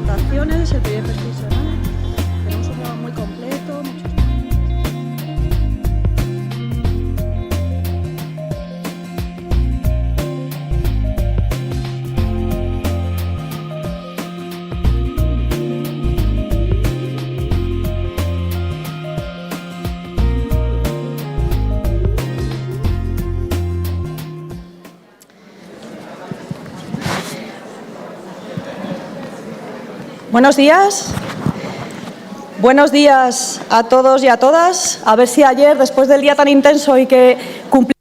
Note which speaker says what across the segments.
Speaker 1: presentaciones, el proyecto institucional. Tenemos un programa muy completo, muchos... Buenos días. Buenos días a todos y a todas. A ver si ayer, después del día tan intenso y que cumplimos...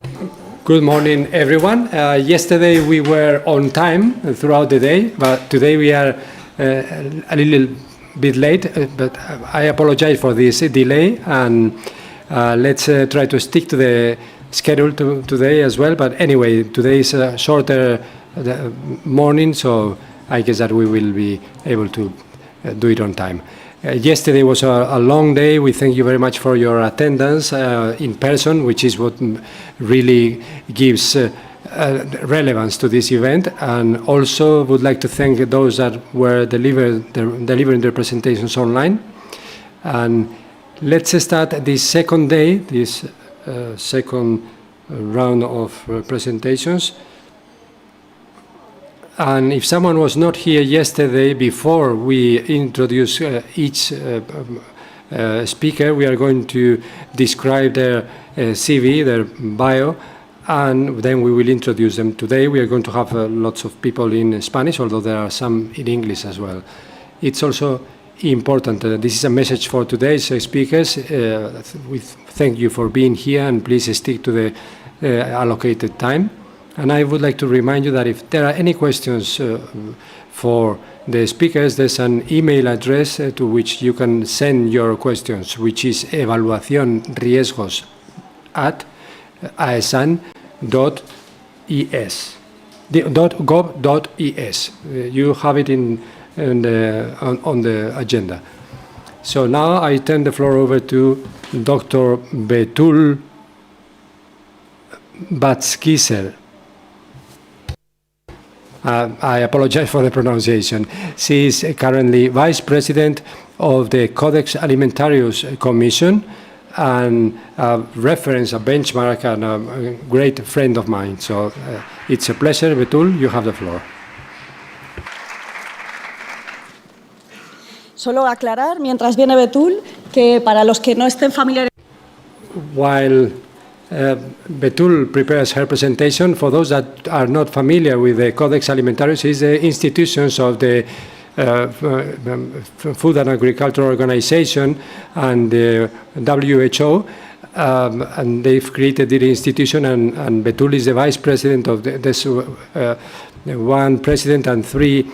Speaker 2: Good morning, everyone. Yesterday we were on time throughout the day, but today we are a little bit late. But I apologize for this delay, and let's try to stick to the schedule today as well. But anyway, today is a shorter morning, so I guess that we will be able to do it on time. Yesterday was a long day. We thank you very much for your attendance in person, which is what really gives relevance to this event. And also would like to thank those that were delivering their presentations online. And let's start this second day, this second round of presentations. And if someone was not here yesterday before we introduce each speaker, we are going to describe their CV, their bio, and then we will introduce them. Today we are going to have lots of people in Spanish, although there are some in English as well. It's also important. This is a message for today's speakers. We thank you for being here, and please stick to the allocated time. And I would like to remind you that if there are any questions for the speakers, there's an email address to which you can send your questions, which is evaluacionriesgos@aesan.gov.es. You have it on the agenda. So now I turn the floor over to Dr. Betul Batskiser. I apologize for the pronunciation. She is currently Vice President of the Codex Alimentarius Commission and a reference, a benchmark, and a great friend of mine. So it's a pleasure, Betul. You have the floor.
Speaker 1: Solo aclarar, mientras viene Betul, que para los que no estén familiarizados...
Speaker 2: While Betul prepares her presentation, for those that are not familiar with the Codex Alimentarius, is the institutions of the Food and Agriculture Organization and the WHO, and they've created the institution, and Betul is the vice president of this one president and three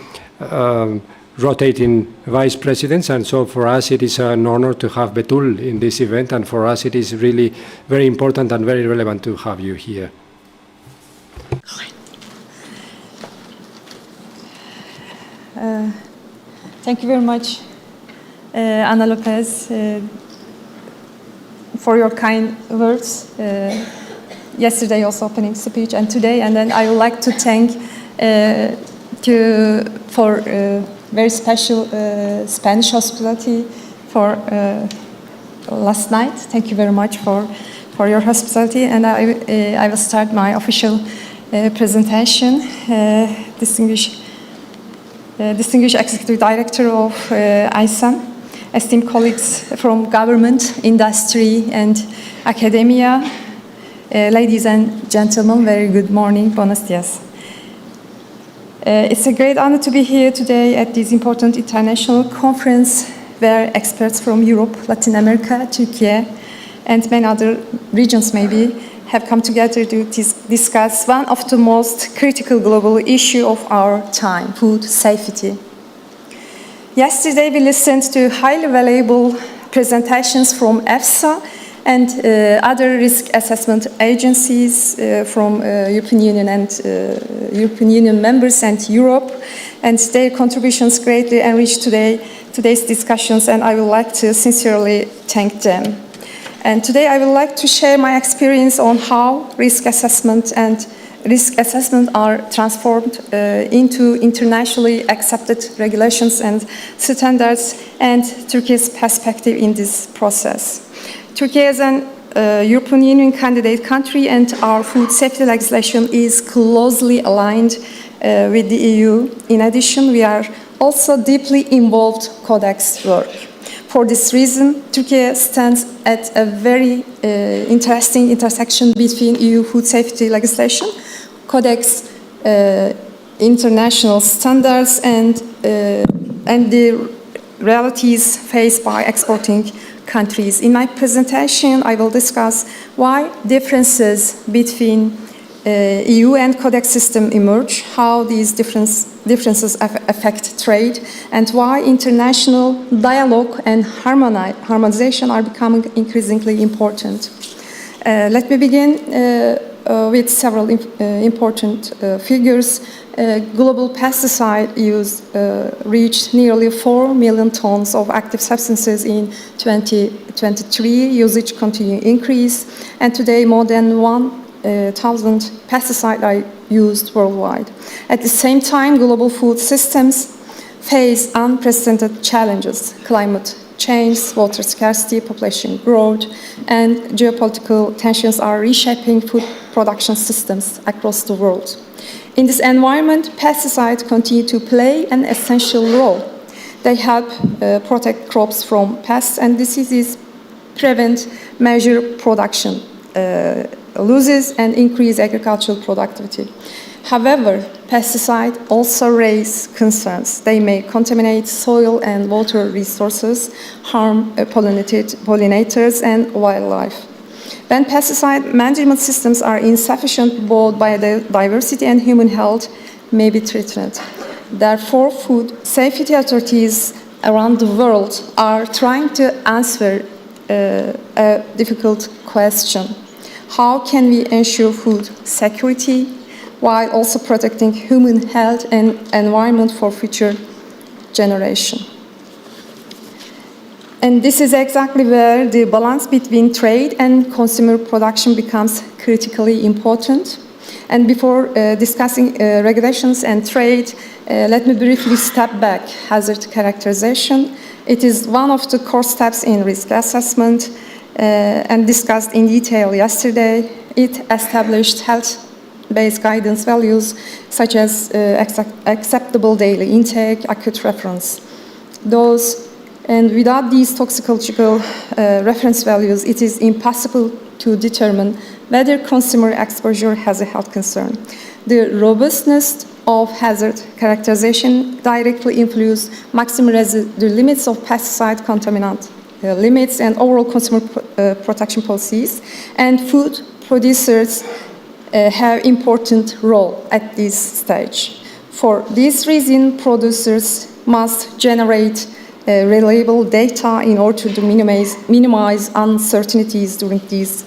Speaker 2: rotating vice presidents, and so for us it is an honor to have Betul in this event, and for us it is really very important and very relevant to have you here.
Speaker 3: Thank you very much, Ana Lopez, for your kind words. Yesterday also opening speech and today, and then I would like to thank for very special Spanish hospitality for last night. Thank you very much for your hospitality, and I will start my official presentation. Distinguished Executive Director of AESAN, esteemed colleagues from government, industry, and academia, ladies and gentlemen, very good morning, buenos dias. It's a great honor to be here today at this important international conference where experts from Europe, Latin America, Turkey, and many other regions maybe have come together to discuss one of the most critical global issues of our time, food safety. Yesterday we listened to highly valuable presentations from EFSA and other risk assessment agencies from European Union and European Union members and Europe, and their contributions greatly enriched today's discussions, and I would like to sincerely thank them. And today I would like to share my experience on how risk assessment and risk assessment are transformed into internationally accepted regulations and standards, and Turkey's perspective in this process. Turkey is an European Union candidate country, and our food safety legislation is closely aligned with the EU. In addition, we are also deeply involved Codex work. For this reason, Turkey stands at a very interesting intersection between EU food safety legislation, Codex international standards, and the realities faced by exporting countries. In my presentation, I will discuss why differences between EU and Codex system emerge, how these differences affect trade, and why international dialogue and harmonization are becoming increasingly important. Let me begin with several important figures. Global pesticide use reached nearly 4 million tons of active substances in 2023. Usage continues to increase, and today more than 1,000 pesticides are used worldwide. At the same time, global food systems face unprecedented challenges: climate change, water scarcity, population growth, and geopolitical tensions are reshaping food production systems across the world. In this environment, pesticides continue to play an essential role. They help protect crops from pests and diseases, prevent major production losses, and increase agricultural productivity. However, pesticides also raise concerns. They may contaminate soil and water resources, harm pollinators and wildlife. When pesticide management systems are insufficient, both biodiversity and human health may be threatened. Therefore, food safety authorities around the world are trying to answer a difficult question. How can we ensure food security while also protecting human health and environment for future generations? And this is exactly where the balance between trade and consumer production becomes critically important. And before discussing regulations and trade, let me briefly step back. Hazard characterization. It is one of the core steps in risk assessment and discussed in detail yesterday. It established health-based guidance values such as acceptable daily intake, acute reference dose. And without these toxicological reference values, it is impossible to determine whether consumer exposure has a health concern. The robustness of hazard characterization directly influences maximum residual limits of pesticide contaminant limits and overall consumer protection policies. And food producers have important role at this stage. For this reason, producers must generate reliable data in order to minimize uncertainties during this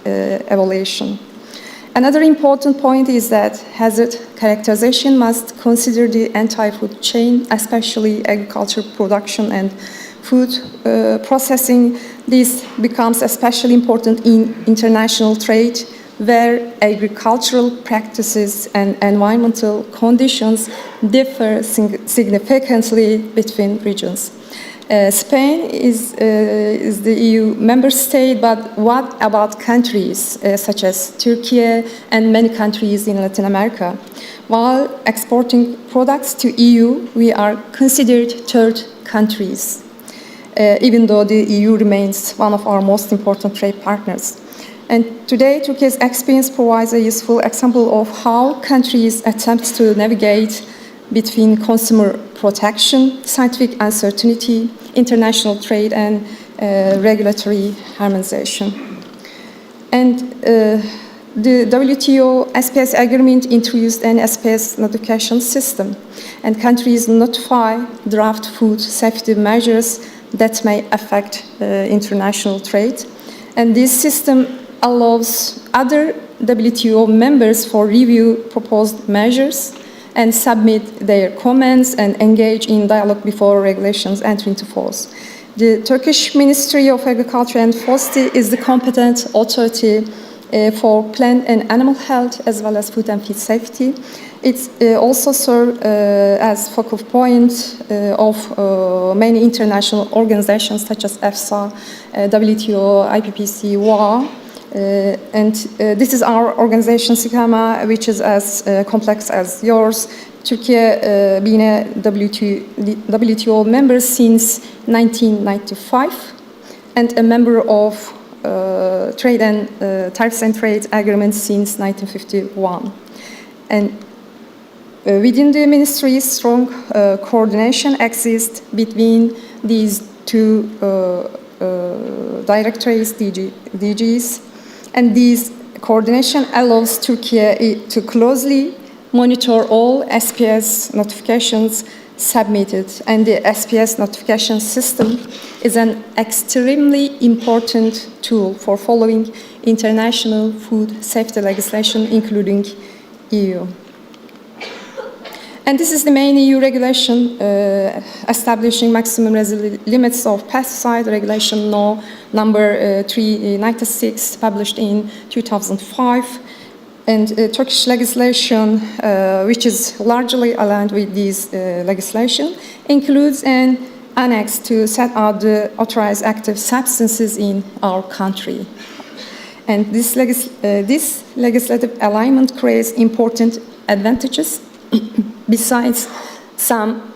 Speaker 3: evaluation. Another important point is that hazard characterization must consider the entire food chain, especially agriculture production and food processing. This becomes especially important in international trade, where agricultural practices and environmental conditions differ significantly between regions. Spain is the EU member state, but what about countries such as Turkey and many countries in Latin America? While exporting products to EU, we are considered third countries, even though the EU remains one of our most important trade partners. And today, Turkey's experience provides a useful example of how countries attempt to navigate between consumer protection, scientific uncertainty, international trade, and regulatory harmonization. And the WTO SPS agreement introduced an SPS notification system, and countries notify draft food safety measures that may affect international trade. And this system allows other WTO members for review proposed measures and submit their comments and engage in dialogue before regulations enter into force. The Turkish Ministry of Agriculture and Forestry is the competent authority for plant and animal health as well as food and feed safety. It also serves as focal point of many international organizations such as EFSA, WTO, IPPC, WA. And this is our organization, SIKAMA, which is as complex as yours. Turkey being a WTO member since 1995 and a member of trade and tariffs and trade agreements since 1951. And within the ministry, strong coordination exists between these two directorates, DGs, and this coordination allows Turkey to closely monitor all SPS notifications submitted, and the SPS notification system is an extremely important tool for following international food safety legislation, including EU. And this is the main EU regulation establishing maximum limits of pesticide regulation law number 396, published in 2005. And Turkish legislation, which is largely aligned with this legislation, includes an annex to set out the authorized active substances in our country. And this legislative alignment creates important advantages besides some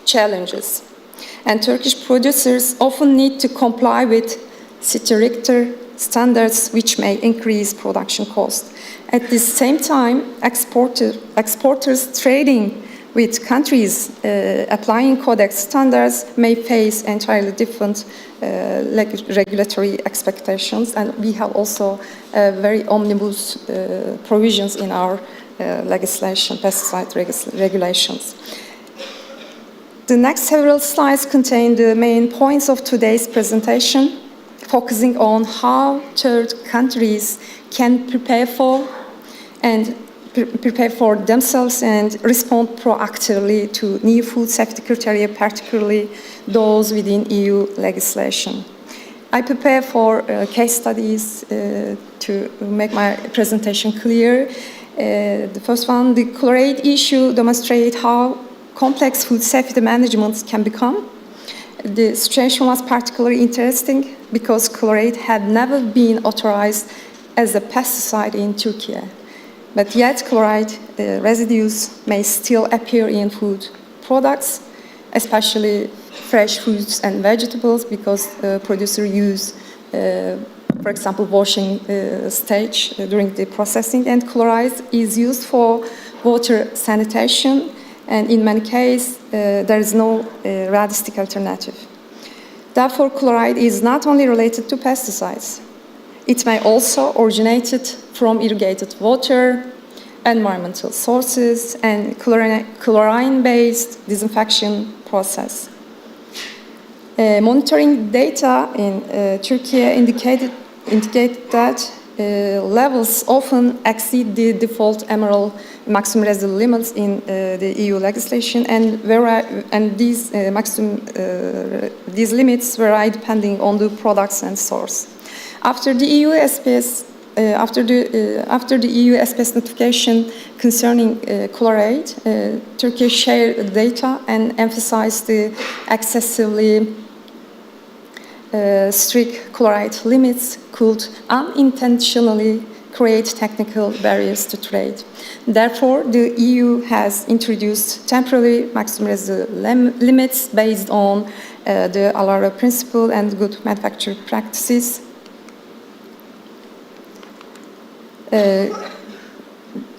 Speaker 3: challenges. And Turkish producers often need to comply with stricter standards which may increase production costs. At the same time, exporters trading with countries applying codex standards may face entirely different regulatory expectations, and we have also very omnibus provisions in our legislation, pesticide regulations. The next several slides contain the main points of today's presentation, focusing on how third countries can prepare for themselves and respond proactively to new food safety criteria, particularly those within EU legislation. I prepare for case studies to make my presentation clear. The first one, the chloride issue, demonstrates how complex food safety management can become. The situation was particularly interesting because chloride had never been authorized as a pesticide in Turkey. But yet chloride residues may still appear in food products, especially fresh fruits and vegetables, because producers use, for example, washing stage during the processing, and chloride is used for water sanitation, and in many cases there is no realistic alternative. Therefore, chloride is not only related to pesticides. It may also originate from irrigated water, environmental sources, and chlorine-based disinfection process. Monitoring data in Turkey indicate that levels often exceed the default emerald maximum residue limits in the EU legislation, and these limits vary depending on the products and source. After the EU SPS notification concerning chloride, Turkey shared data and emphasized the excessively strict chloride limits could unintentionally create technical barriers to trade. Therefore, the EU has introduced temporary maximum residue limits based on the ALARA principle and good manufacturing practices.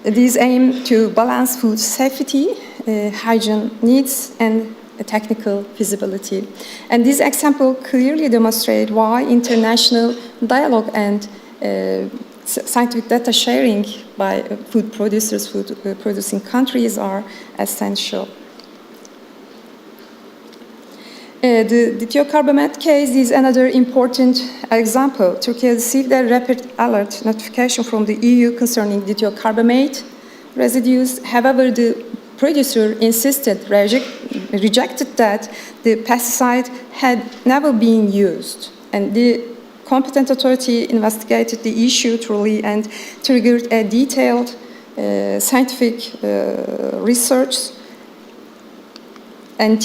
Speaker 3: These aim to balance food safety, hygiene needs, and technical feasibility. And this example clearly demonstrates why international dialogue and scientific data sharing by food producers, food producing countries are essential. The dithiocarbamate case is another important example. Turkey received a rapid alert notification from the EU concerning dithiocarbamate residues. However, the producer rejected that the pesticide had never been used. And the competent authority investigated the issue thoroughly and triggered a detailed scientific research. And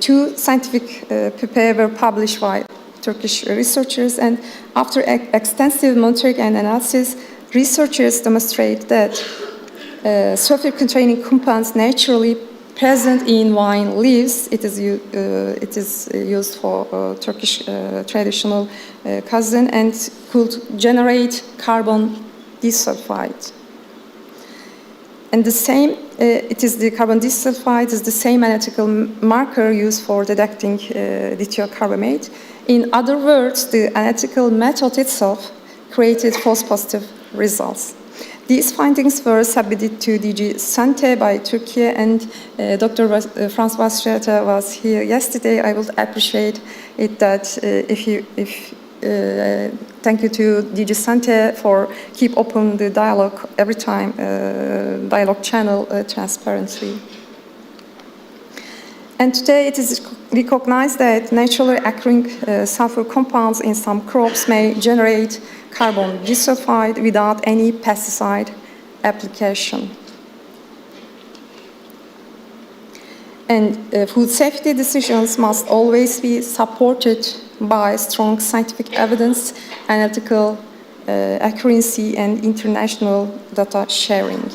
Speaker 3: two scientific papers were published by Turkish researchers. And after extensive monitoring and analysis, researchers demonstrate that sulfur-containing compounds naturally present in wine leaves. It is used for Turkish traditional cuisine and could generate carbon disulfide. And the same, the carbon disulfide is the same analytical marker used for detecting lithium carbamate. In other words, the analytical method itself created false positive results. These findings were submitted to DG Sante by Turkey, and Dr. François Schroeter was here yesterday. I would appreciate it that thank you to DG Sante for keep open the dialogue every time, dialogue channel transparently. And today it is recognized that naturally occurring sulfur compounds in some crops may generate carbon disulfide without any pesticide application. And food safety decisions must always be supported by strong scientific evidence, analytical accuracy, and international data sharing.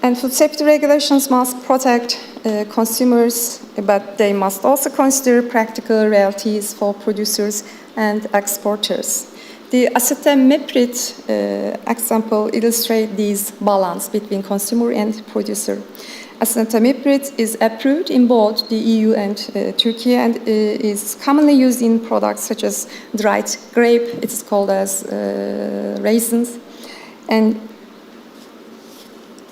Speaker 3: And food safety regulations must protect consumers, but they must also consider practical realities for producers and exporters. The acetamiprid example illustrates this balance between consumer and producer. Acetamiprid is approved in both the EU and Turkey and is commonly used in products such as dried grape. It's called as raisins. And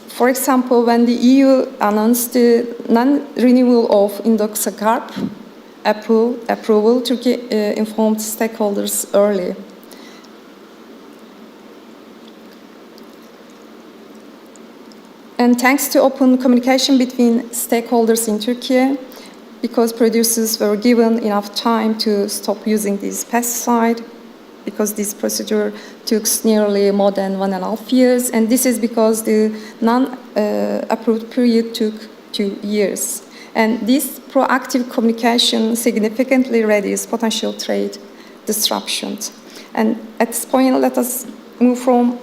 Speaker 3: for example, when the EU announced the non-renewal of indoxacarb approval, Turkey informed stakeholders early. And thanks to open communication between stakeholders in Turkey, because producers were given enough time to stop using this pesticide, because this procedure took nearly more than 1.5 years, and this is because the non-approved period took 2 years. And this proactive communication significantly reduced potential trade disruptions. And at this point, let us move from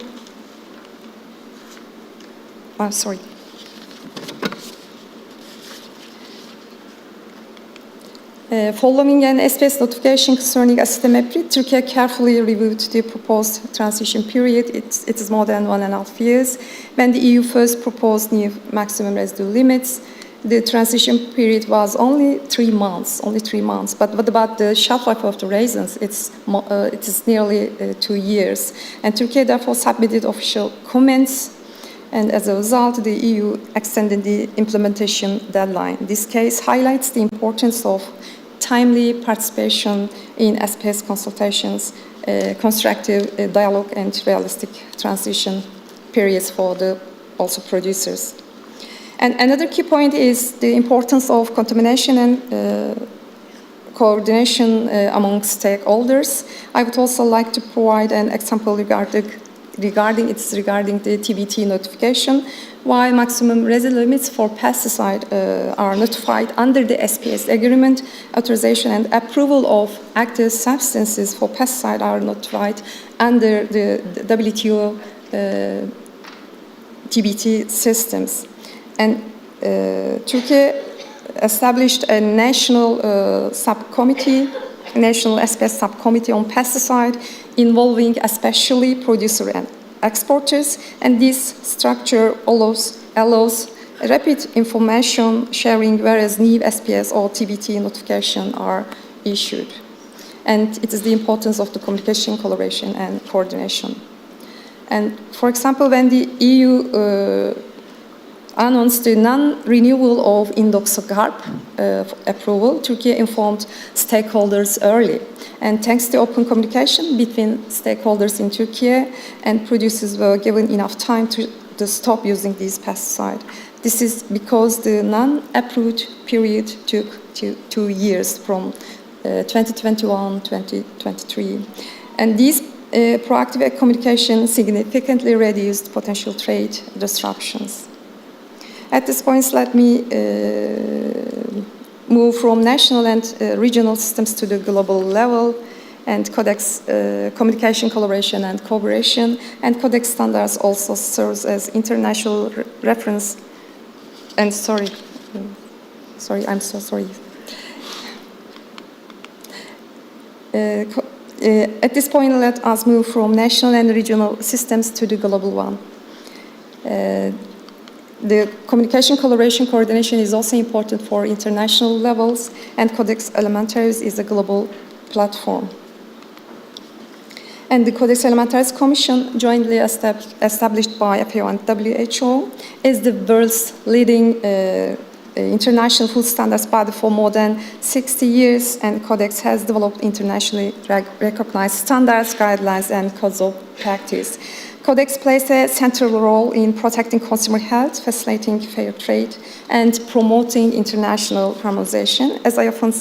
Speaker 3: following an SPS notification concerning acetamiprid, Turkey carefully reviewed the proposed transition period. It is more than 1.5 years. When the EU first proposed new maximum residue limits, the transition period was only 3 months. But what about the shelf life of the raisins? It is nearly 2 years. And Turkey therefore submitted official comments. And as a result, the EU extended the implementation deadline. This case highlights the importance of timely participation in SPS consultations, constructive dialogue, and realistic transition periods for the also producers. And another key point is the importance of contamination and coordination among stakeholders. I would also like to provide an example regarding the TBT notification. While maximum residue limits for pesticide are notified under the SPS agreement, authorization and approval of active substances for pesticide are notified under the WTO TBT systems. And Turkey established a national national SPS subcommittee on pesticide involving especially producer and exporters, and this structure allows rapid information sharing whereas new SPS or TBT notification are issued. And it is the importance of the communication, collaboration, and coordination. And for example, when the EU announced the non-renewal of indoxacarb approval, Turkey informed stakeholders early. And thanks to open communication between stakeholders in Turkey, and producers were given enough time to stop using these pesticides. This is because the non-approved period took 2 years from 2021-2023. And these proactive communication significantly reduced potential trade disruptions. At this point, let me move from national and regional systems to the global level, and Codex communication, collaboration, and cooperation. And Codex standards also serves as international reference. And I'm so sorry. At this point, let us move from national and regional systems to the global one. The communication, collaboration, coordination is also important for international levels, and Codex Alimentarius is a global platform. And the Codex Alimentarius Commission, jointly established by FAO and WHO, is the world's leading international food standards body for more than 60 years, and Codex has developed internationally recognized standards, guidelines, and codes of practice. Codex plays a central role in protecting consumer health, facilitating fair trade, and promoting international harmonization. As I often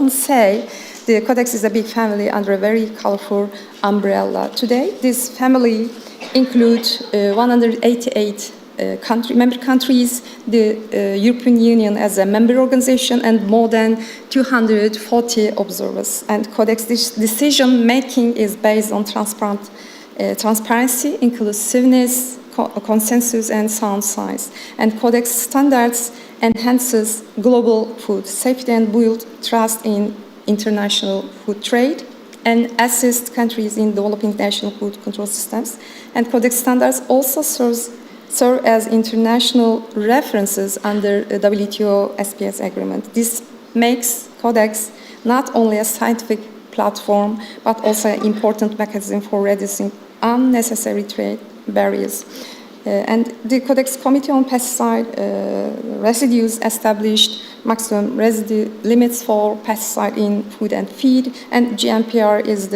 Speaker 3: say, the Codex is a big family under a very colorful umbrella. Today, this family includes 188 member countries, the European Union as a member organization, and more than 240 observers. And Codex decision-making is based on transparency, inclusiveness, consensus, and sound science. And Codex standards enhances global food safety and build trust in international food trade, and assist countries in developing national food control systems. And Codex standards also serve as international references under the WTO SPS agreement. This makes Codex not only a scientific platform, but also an important mechanism for reducing unnecessary trade barriers. And the Codex Committee on Pesticide Residues established maximum residue limits for pesticide in food and feed, and GMPR is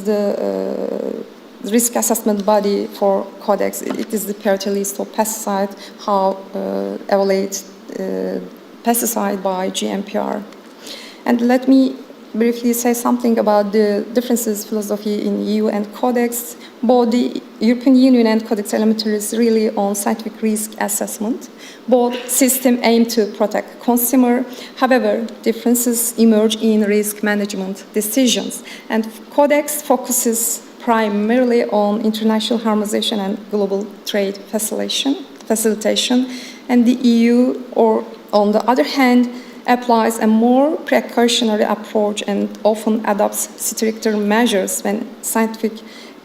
Speaker 3: the risk assessment body for Codex. It is the priority list of pesticide, how evaluate pesticide by GMPR. And let me briefly say something about the differences philosophy in EU and Codex. Both the European Union and Codex Alimentarius really on scientific risk assessment. Both systems aim to protect consumer. However, differences emerge in risk management decisions. And Codex focuses primarily on international harmonization and global trade facilitation. And the EU, or on the other hand, applies a more precautionary approach and often adopts stricter measures when scientific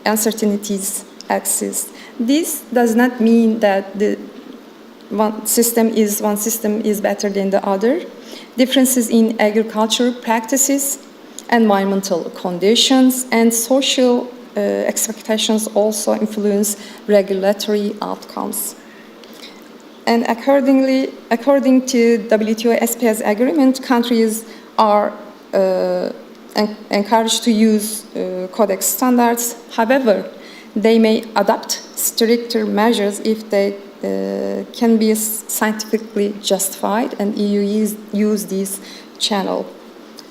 Speaker 3: uncertainties exist. This does not mean that the one system is better than the other. Differences in agricultural practices, environmental conditions, and social expectations also influence regulatory outcomes. And according to WTO SPS agreement, countries are encouraged to use Codex standards. However, they may adopt stricter measures if they can be scientifically justified, and EU use this channel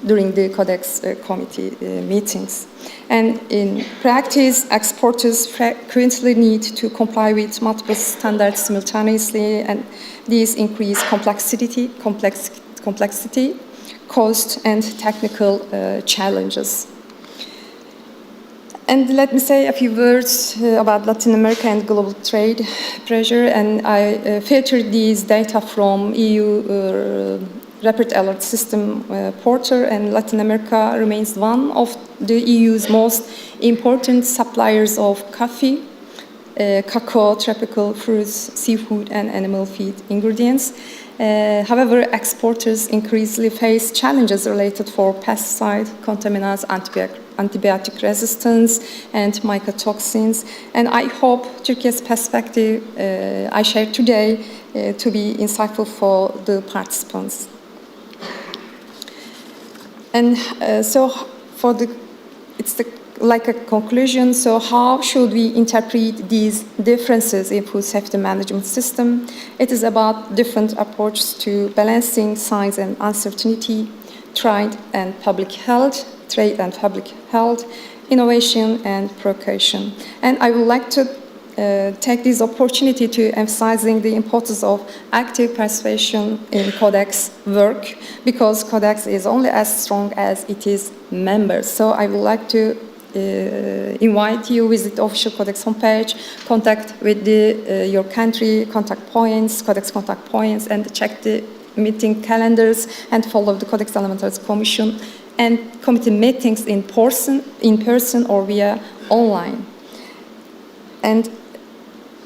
Speaker 3: during the Codex committee meetings. And in practice, exporters frequently need to comply with multiple standards simultaneously, and these increase complexity, cost, and technical challenges. And let me say a few words about Latin America and global trade pressure. And I filtered these data from EU Rapid Alert System portal, and Latin America remains one of the EU's most important suppliers of coffee, cacao, tropical fruits, seafood, and animal feed ingredients. However, exporters increasingly face challenges related to pesticide, contaminants, antibiotic resistance, and mycotoxins. And I hope Turkey's perspective I shared today to be insightful for the participants. And so it's the like a conclusion, so how should we interpret these differences in food safety management system? It is about different approaches to balancing science and uncertainty, trade and public health, innovation and procreation. And I would like to take this opportunity to emphasizing the importance of active participation in Codex work, because Codex is only as strong as it is members. So I would like to invite you visit the official Codex homepage, contact with your country contact points, Codex contact points, and check the meeting calendars and follow the Codex Alimentaris Commission and committee meetings in person or via online. And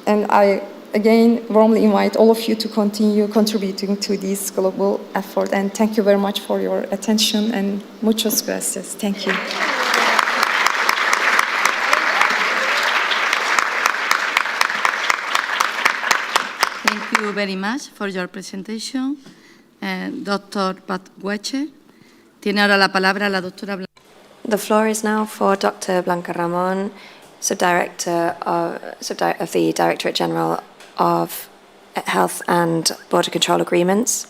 Speaker 3: I again warmly invite all of you to continue contributing to this global effort. And thank you very much for your attention, and muchas gracias. Thank you.
Speaker 4: Thank you very much for your presentation, Dr. Pat Gueche. Tiene ahora la palabra la doctora Blanca.
Speaker 5: The floor is now for Dr. Blanca Ramon, Subdirector of the Directorate General of Health and Border Control Agreements.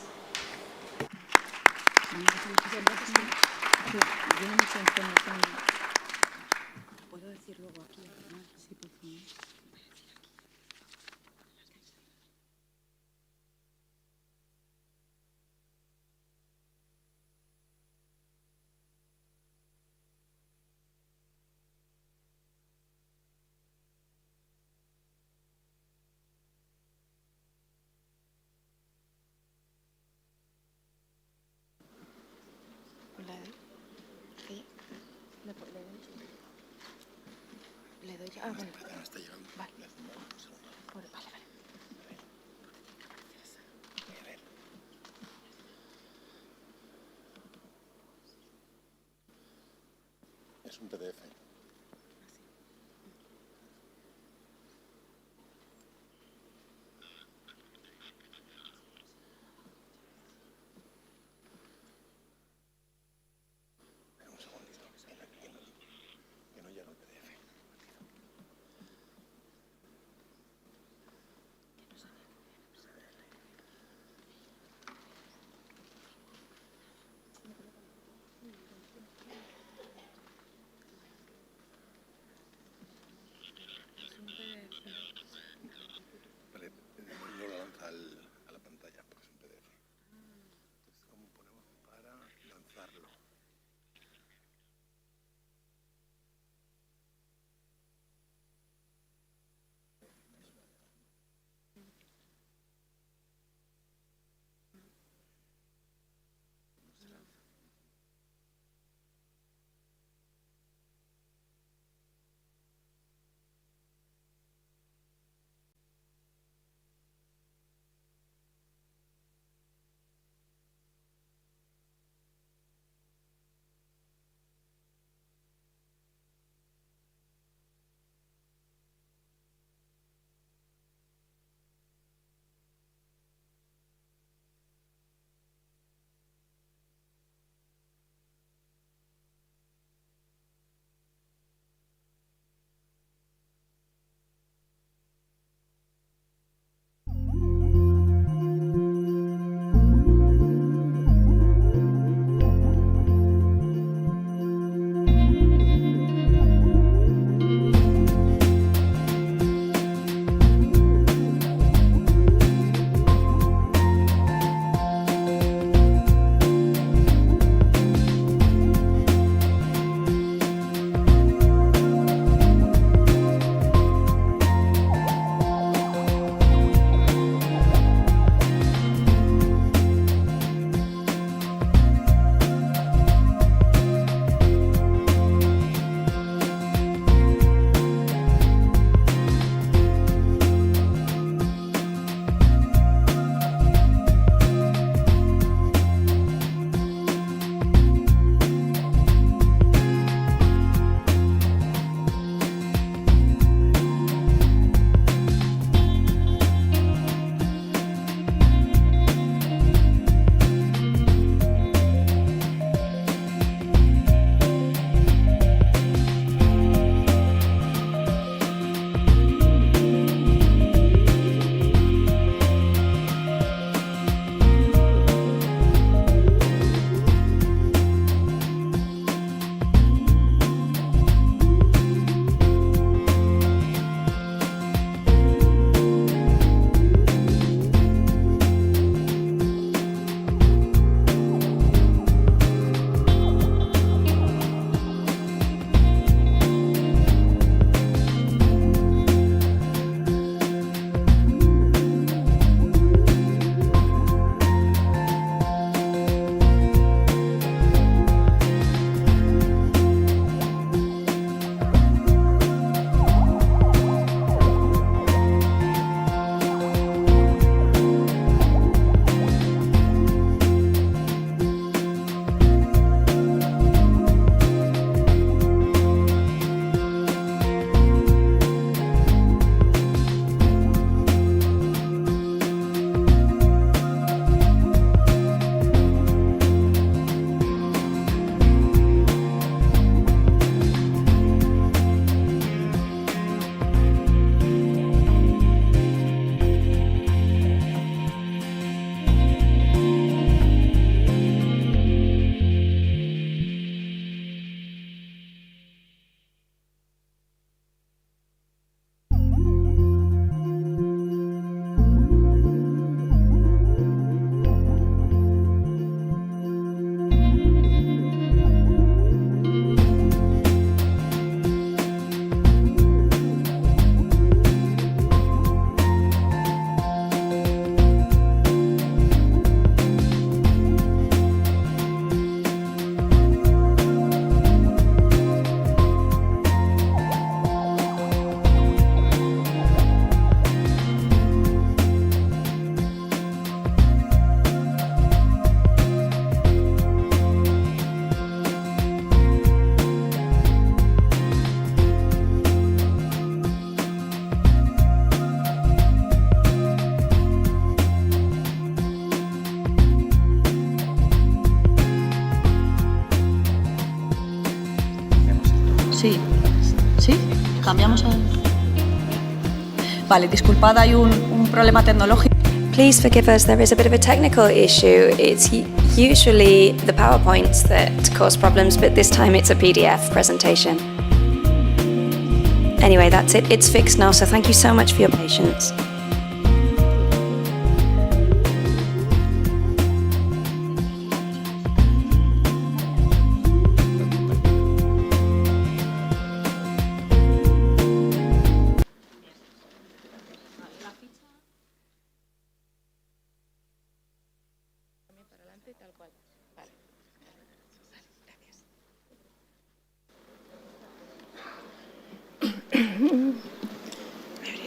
Speaker 6: Es un PDF. Un segundito, que no llega el PDF.
Speaker 1: Cambiamos a... Vale, disculpad, hay un problema tecnológico.
Speaker 5: Please forgive us, there is a bit of a technical issue. It's usually the PowerPoints that cause problems, but this time it's a PDF presentation. Anyway, that's it. It's fixed now, so thank you so much for your patience.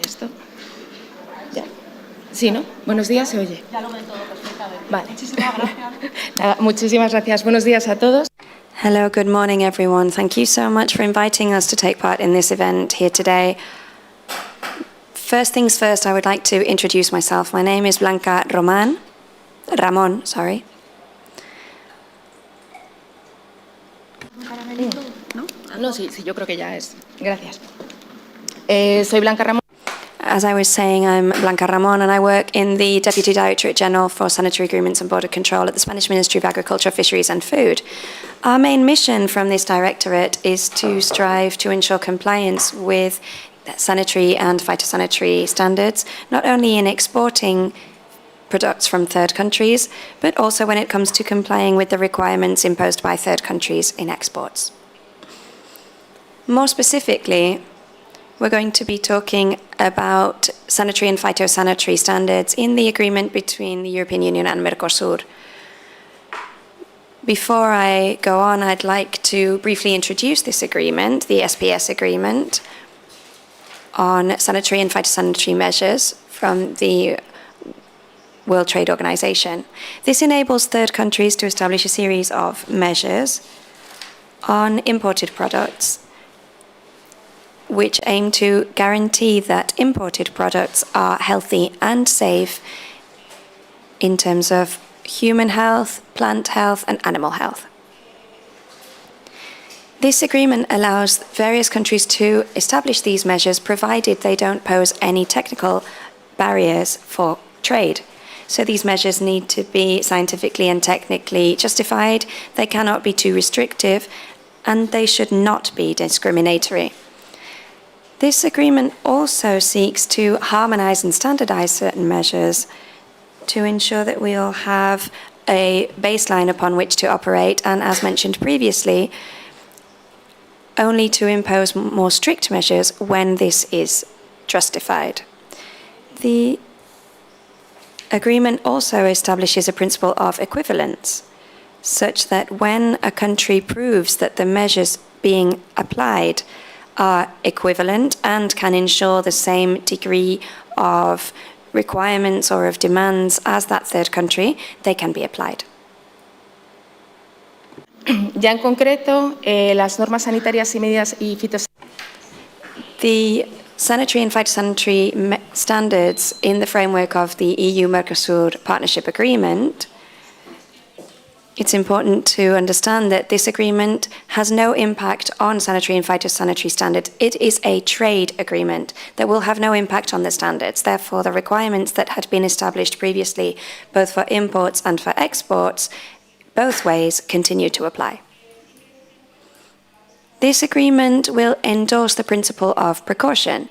Speaker 7: Esto. Ya. Sí, ¿no? Buenos días, se oye.
Speaker 1: Ya lo ven todo perfectamente.
Speaker 7: Vale.
Speaker 1: Muchísimas gracias.
Speaker 7: Nada, muchísimas gracias. Buenos días a todos.
Speaker 5: Hello, good morning, everyone. Thank you so much for inviting us to take part in this event here today. First things first, I would like to introduce myself. My name is Blanca Ramón, sorry.
Speaker 7: No, sí, yo creo que ya es. Gracias. Soy Blanca Ramón.
Speaker 5: As I was saying, I'm Blanca Ramón, and I work in the Deputy Directorate General for Sanitary Agreements and Border Control at the Spanish Ministry of Agriculture, Fisheries and Food. Our main mission from this directorate is to strive to ensure compliance with sanitary and phytosanitary standards, not only in exporting products from third countries, but also when it comes to complying with the requirements imposed by third countries in exports. More specifically, we're going to be talking about sanitary and phytosanitary standards in the agreement between the European Union and Mercosur. Before I go on, I'd like to briefly introduce this agreement, the SPS agreement on sanitary and phytosanitary measures from the World Trade Organization. This enables third countries to establish a series of measures on imported products which aim to guarantee that imported products are healthy and safe in terms of human health, plant health, and animal health. This agreement allows various countries to establish these measures provided they don't pose any technical barriers for trade. So these measures need to be scientifically and technically justified, they cannot be too restrictive, and they should not be discriminatory. This agreement also seeks to harmonize and standardize certain measures to ensure that we all have a baseline upon which to operate, and as mentioned previously, only to impose more strict measures when this is justified. The agreement also establishes a principle of equivalence, such that when a country proves that the measures being applied are equivalent and can ensure the same degree of requirements or of demands as that third country, they can be applied.
Speaker 7: Ya en concreto, las normas sanitarias y medidas y
Speaker 5: The sanitary and phytosanitary standards in the framework of the EU-Mercosur Partnership Agreement, it's important to understand that this agreement has no impact on sanitary and phytosanitary standards. It is a trade agreement that will have no impact on the standards. Therefore, the requirements that had been established previously, both for imports and for exports, both ways continue to apply. This agreement will endorse the principle of precaution,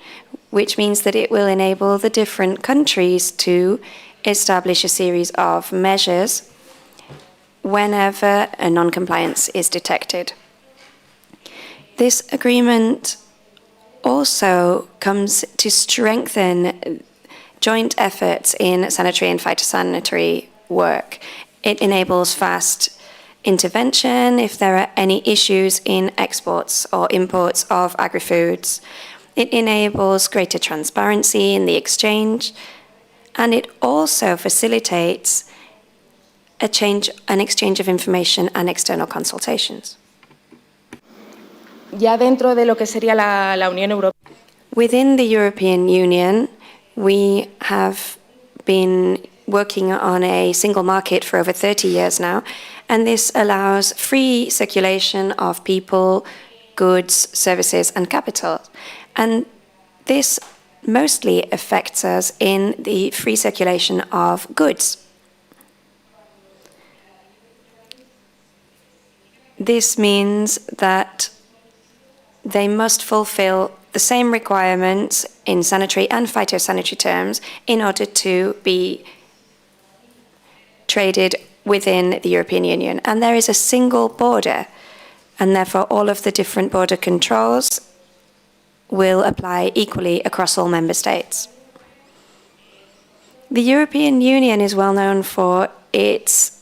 Speaker 5: which means that it will enable the different countries to establish a series of measures whenever a non-compliance is detected. This agreement also comes to strengthen joint efforts in sanitary and phytosanitary work. It enables fast intervention if there are any issues in exports or imports of agri-foods. It enables greater transparency in the exchange, and it also facilitates an exchange of information and external consultations.
Speaker 7: Ya dentro de lo que sería la Unión Europea.
Speaker 5: Within the European Union, we have been working on a single market for over 30 years now, and this allows free circulation of people, goods, services, and capital. And this mostly affects us in the free circulation of goods. This means that they must fulfill the same requirements in sanitary and phytosanitary terms in order to be traded within the European Union. And there is a single border, and therefore all of the different border controls will apply equally across all member states. The European Union is well known for its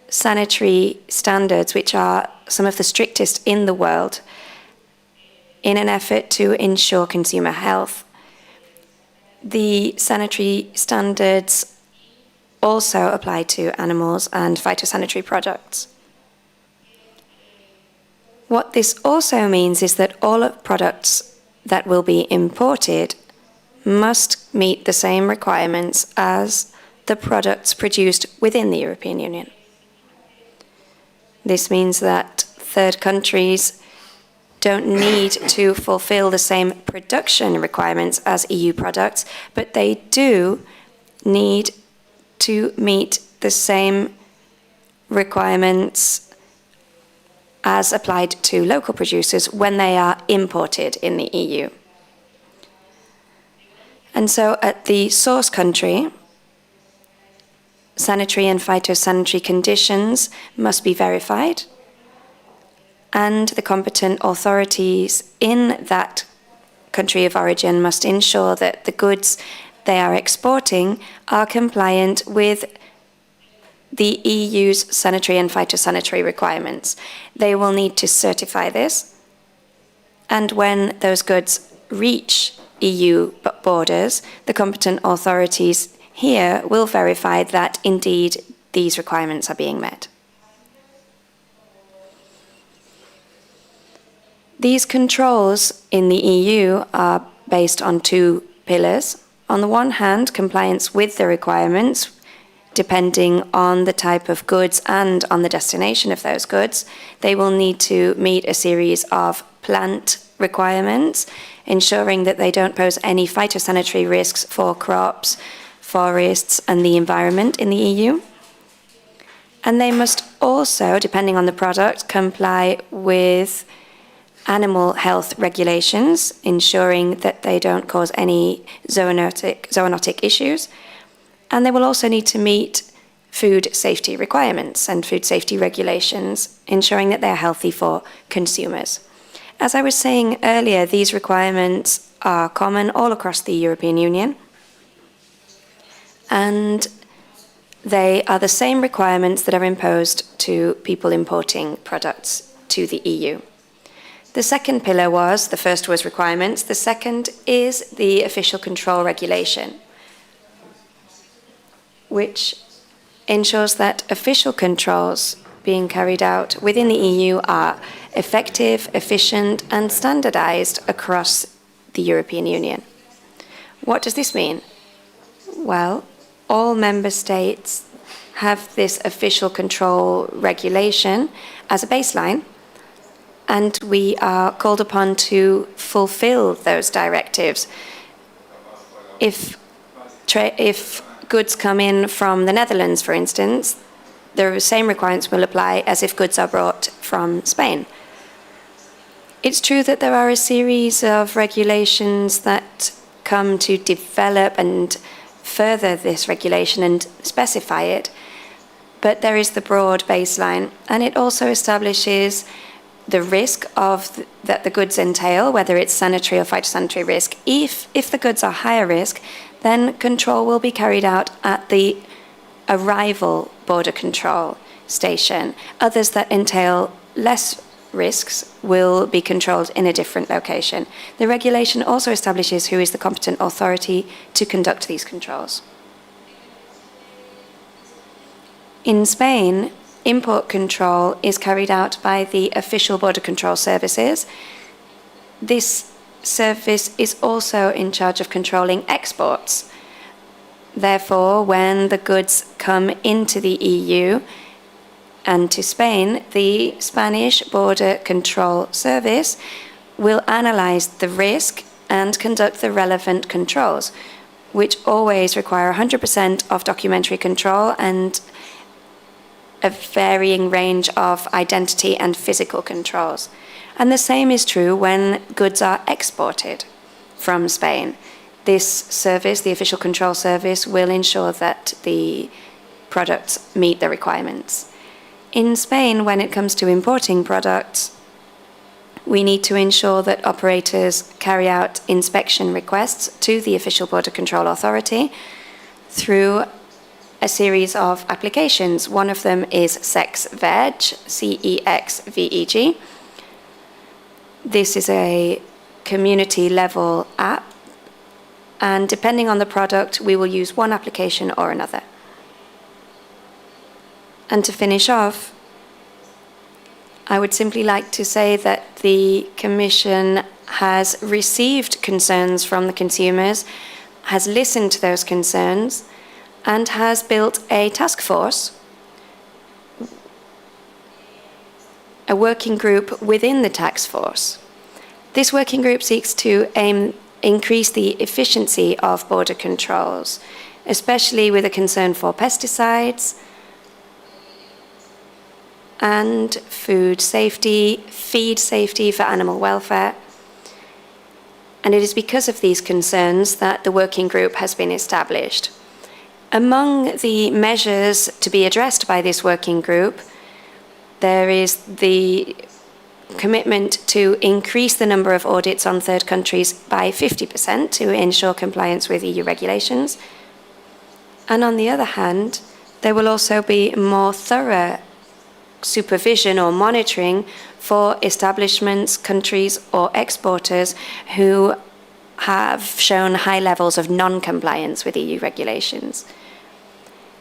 Speaker 5: sanitary standards, which are some of the strictest in the world, in an effort to ensure consumer health. The sanitary standards also apply to animals and phytosanitary products. What this also means is that all products that will be imported must meet the same requirements as the products produced within the European Union. This means that third countries don't need to fulfill the same production requirements as EU products, but they do need to meet the same requirements as applied to local producers when they are imported in the EU. And so at the source country, sanitary and phytosanitary conditions must be verified, and the competent authorities in that country of origin must ensure that the goods they are exporting are compliant with the EU's sanitary and phytosanitary requirements. They will need to certify this, and when those goods reach EU borders, the competent authorities here will verify that indeed these requirements are being met. These controls in the EU are based on two pillars. On the one hand, compliance with the requirements, depending on the type of goods and on the destination of those goods. They will need to meet a series of plant requirements, ensuring that they don't pose any phytosanitary risks for crops, forests, and the environment in the EU. And they must also, depending on the product, comply with animal health regulations, ensuring that they don't cause any zoonotic issues. And they will also need to meet food safety requirements and food safety regulations, ensuring that they are healthy for consumers. As I was saying earlier, these requirements are common all across the European Union, and they are the same requirements that are imposed to people importing products to the EU. The second pillar was, the first was requirements, the second is the official control regulation, which ensures that official controls being carried out within the EU are effective, efficient, and standardized across the European Union. What does this mean? Well, all member states have this official control regulation as a baseline, and we are called upon to fulfill those directives. If goods come in from the Netherlands, for instance, the same requirements will apply as if goods are brought from Spain. It's true that there are a series of regulations that come to develop and further this regulation and specify it, but there is the broad baseline, and it also establishes the risk that the goods entail, whether it's sanitary or phytosanitary risk. If the goods are higher risk, then control will be carried out at the arrival border control station. Others that entail less risks will be controlled in a different location. The regulation also establishes who is the competent authority to conduct these controls. In Spain, import control is carried out by the official border control services. This service is also in charge of controlling exports. Therefore, when the goods come into the EU and to Spain, the Spanish Border Control Service will analyze the risk and conduct the relevant controls, which always require 100% of documentary control and a varying range of identity and physical controls. And the same is true when goods are exported from Spain. This service, the official control service, will ensure that the products meet the requirements. In Spain, when it comes to importing products, we need to ensure that operators carry out inspection requests to the official border control authority through a series of applications. One of them is CEXVEG, CEXVEG. This is a community-level app, and depending on the product, we will use one application or another. And to finish off, I would simply like to say that the Commission has received concerns from the consumers, has listened to those concerns, and has built a task force, a working group within the task force. This working group seeks to increase the efficiency of border controls, especially with a concern for pesticides and food safety, feed safety for animal welfare. And it is because of these concerns that the working group has been established. Among the measures to be addressed by this working group, there is the commitment to increase the number of audits on third countries by 50% to ensure compliance with EU regulations. And on the other hand, there will also be more thorough supervision or monitoring for establishments, countries, or exporters who have shown high levels of non-compliance with EU regulations.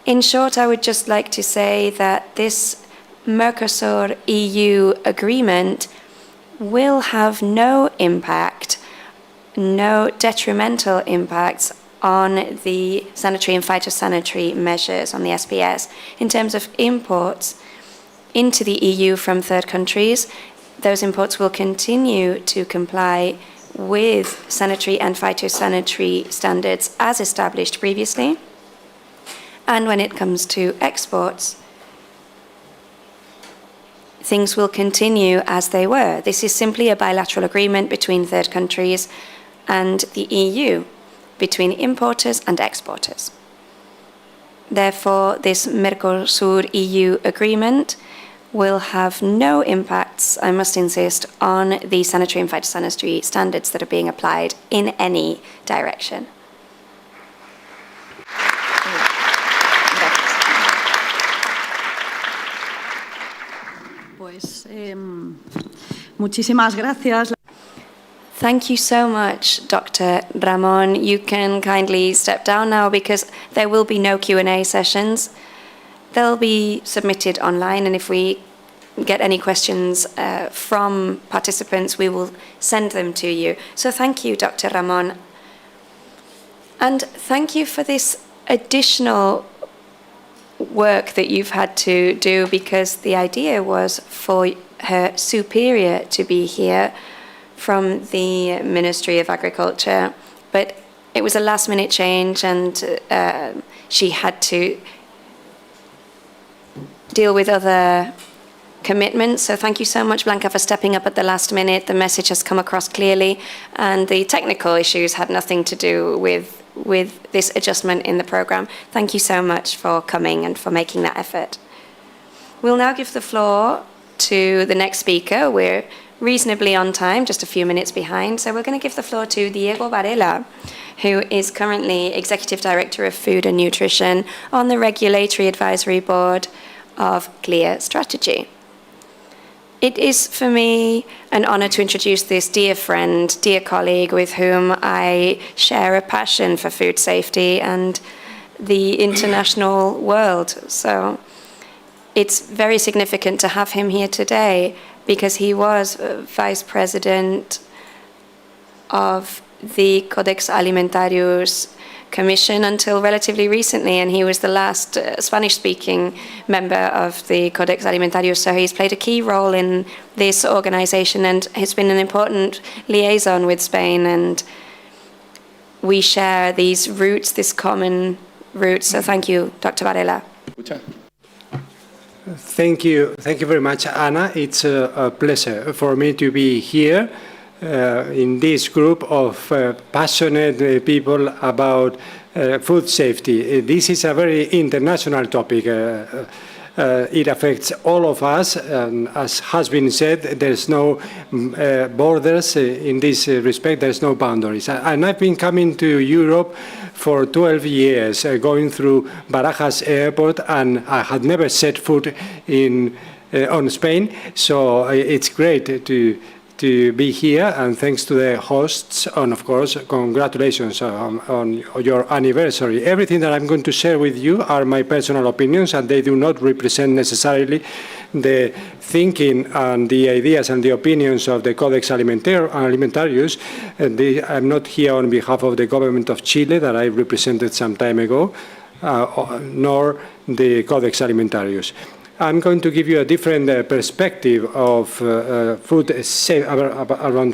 Speaker 5: In short, I would just like to say that this Mercosur-EU agreement will have no impact, no detrimental impacts on the sanitary and phytosanitary measures on the SPS. In terms of imports into the EU from third countries, those imports will continue to comply with sanitary and phytosanitary standards as established previously. And when it comes to exports, things will continue as they were. This is simply a bilateral agreement between third countries and the EU, between importers and exporters. Therefore, this Mercosur-EU agreement will have no impacts, I must insist, on the sanitary and phytosanitary standards that are being applied in any direction.
Speaker 8: Pues, muchísimas gracias.
Speaker 5: Thank you so much, Dr. Ramon. You can kindly step down now because there will be no Q&A sessions. They'll be submitted online, and if we get any questions from participants, we will send them to you. So thank you, Dr. Ramon. And thank you for this additional work that you've had to do, because the idea was for her superior to be here from the Ministry of Agriculture, but it was a last-minute change, and she had to deal with other commitments. So thank you so much, Blanca, for stepping up at the last minute. The message has come across clearly, and the technical issues had nothing to do with this adjustment in the program. Thank you so much for coming and for making that effort. We'll now give the floor to the next speaker. We're reasonably on time, just a few minutes behind. So we're going to give the floor to Diego Varela, who is currently Executive Director of Food and Nutrition on the Regulatory Advisory Board of Clear Strategy. It is for me an honor to introduce this dear friend, dear colleague with whom I share a passion for food safety and the international world. So it's very significant to have him here today because he was Vice President of the Codex Alimentarius Commission until relatively recently, and he was the last Spanish-speaking member of the Codex Alimentarius, so he's played a key role in this organization and has been an important liaison with Spain, and we share these roots, this common roots, so thank you, Dr. Varela.
Speaker 2: Thank you very much, Anna. It's a pleasure for me to be here in this group of passionate people about food safety. This is a very international topic. It affects all of us, and as has been said, there's no borders in this respect, there's no boundaries. And I've been coming to Europe for 12 years, going through Barajas airport, and I had never set foot on Spain, so it's great to be here, and thanks to the hosts, and of course, congratulations on your anniversary. Everything that I'm going to share with you are my personal opinions, and they do not represent necessarily the thinking and the ideas and the opinions of the Codex Alimentarius. I'm not here on behalf of the government of Chile that I represented some time ago, nor the Codex Alimentarius. I'm going to give you a different perspective of around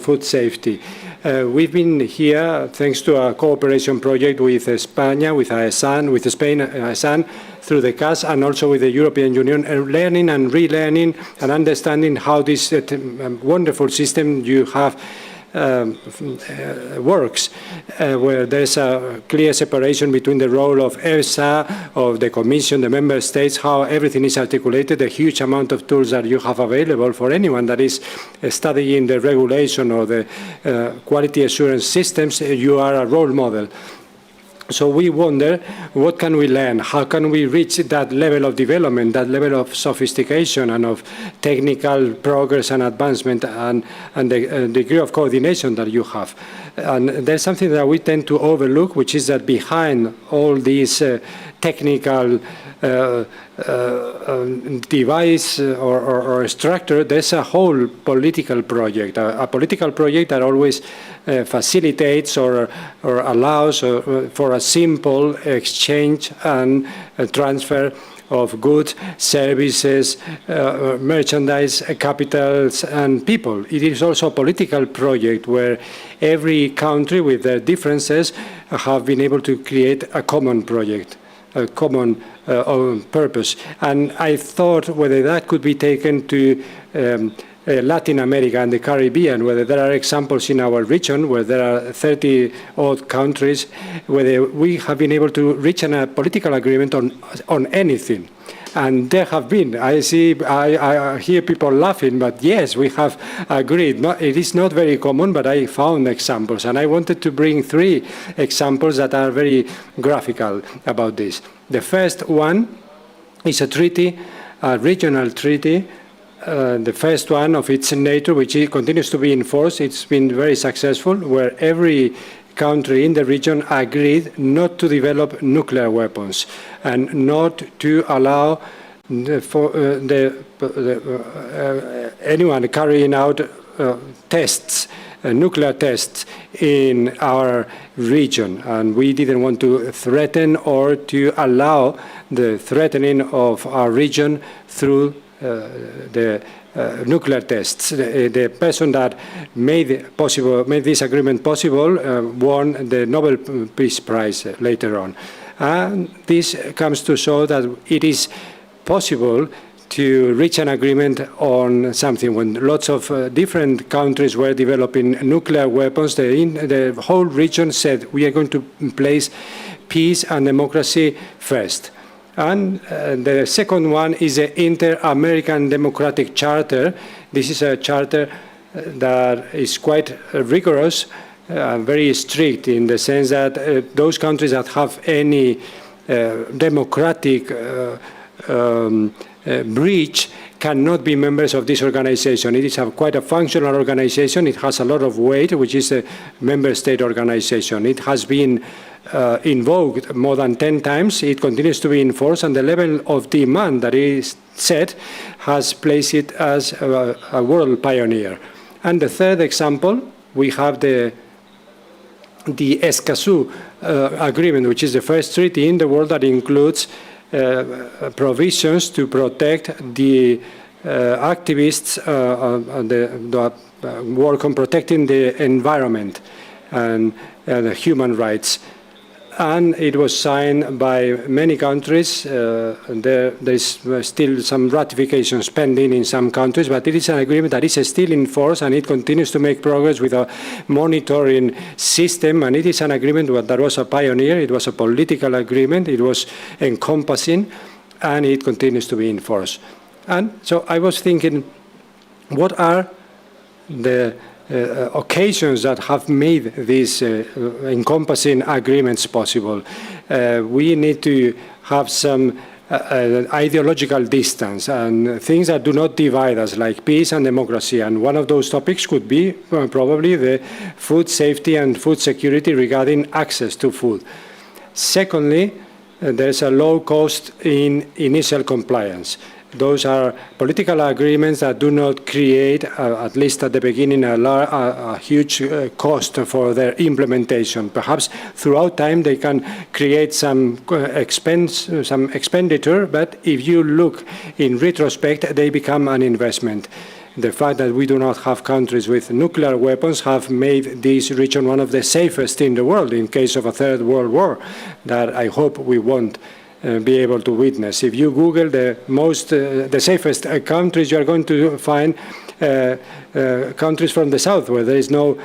Speaker 2: food safety. We've been here thanks to a cooperation project with Spain, with AESAN, through the CAS, and also with the European Union, learning and relearning and understanding how this wonderful system you have works, where there's a clear separation between the role of EFSA, of the Commission, the Member States, how everything is articulated, a huge amount of tools that you have available for anyone that is studying the regulation or the quality assurance systems. You are a role model. So we wonder, what can we learn? How can we reach that level of development, that level of sophistication and of technical progress and advancement and the degree of coordination that you have? And there's something that we tend to overlook, which is that behind all these technical device or structure, there's a whole political project, a political project that always facilitates or allows for a simple exchange and transfer of goods, services, merchandise, capitals, and people. It is also a political project where every country with their differences have been able to create a common project, a common purpose. And I thought whether that could be taken to Latin America and the Caribbean, whether there are examples in our region where there are 30-odd countries, whether we have been able to reach a political agreement on anything. And there have been. I hear people laughing, but yes, we have agreed. It is not very common, but I found examples. And I wanted to bring 3 examples that are very graphical about this. The first one is a treaty, a regional treaty, the first one of its nature, which continues to be enforced. It's been very successful, where every country in the region agreed not to develop nuclear weapons and not to allow anyone carrying out tests, nuclear tests in our region. And we didn't want to threaten or to allow the threatening of our region through the nuclear tests. The person that made this agreement possible won the Nobel Peace Prize later on. And this comes to show that it is possible to reach an agreement on something. When lots of different countries were developing nuclear weapons, the whole region said, we are going to place peace and democracy first. And the second one is the Inter-American Democratic Charter. This is a charter that is quite rigorous, very strict in the sense that those countries that have any democratic breach cannot be members of this organization. It is quite a functional organization. It has a lot of weight, which is a member state organization. It has been invoked more than 10 times. It continues to be enforced, and the level of demand that is set has placed it as a world pioneer. And the third example, we have the the Escazú Agreement, which is the first treaty in the world that includes provisions to protect the activists that work on protecting the environment and the human rights. And it was signed by many countries. There's still some ratifications pending in some countries, but it is an agreement that is still in force, and it continues to make progress with a monitoring system. And it is an agreement that was a pioneer. It was a political agreement. It was encompassing, and it continues to be in force. And so I was thinking, what are the occasions that have made these encompassing agreements possible? We need to have some ideological distance and things that do not divide us, like peace and democracy. And one of those topics could be probably the food safety and food security regarding access to food. Secondly, there's a low cost in initial compliance. Those are political agreements that do not create, at least at the beginning, a huge cost for their implementation. Perhaps throughout time they can create some expenditure, but if you look in retrospect, they become an investment. The fact that we do not have countries with nuclear weapons have made this region one of the safest in the world in case of a third world war, that I hope we won't be able to witness. If you Google the safest countries, you are going to find countries from the south where there is no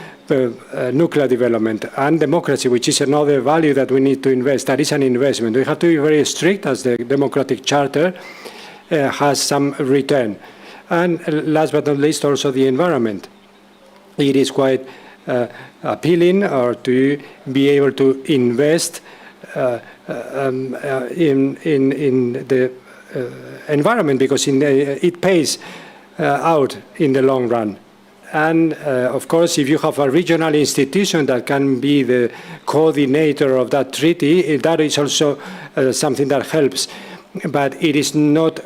Speaker 2: nuclear development, and democracy, which is another value that we need to invest. That is an investment. We have to be very strict, as the democratic charter has some return. And last but not least, also the environment. It is quite appealing to be able to invest in the environment, because it pays out in the long run. And of course, if you have a regional institution that can be the coordinator of that treaty, that is also something that helps. But it is not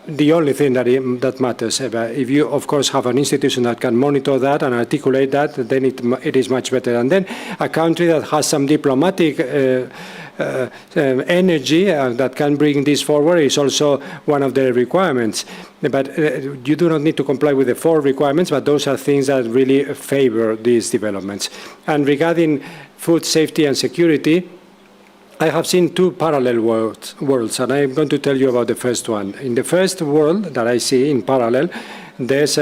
Speaker 2: the only thing that matters. If you, of course, have an institution that can monitor that and articulate that, then it is much better. And then a country that has some diplomatic energy that can bring this forward is also one of the requirements. But you do not need to comply with the 4 requirements, but those are things that really favor these developments. And regarding food safety and security, I have seen 2 parallel worlds, and I'm going to tell you about the first one. In the first world that I see in parallel, there's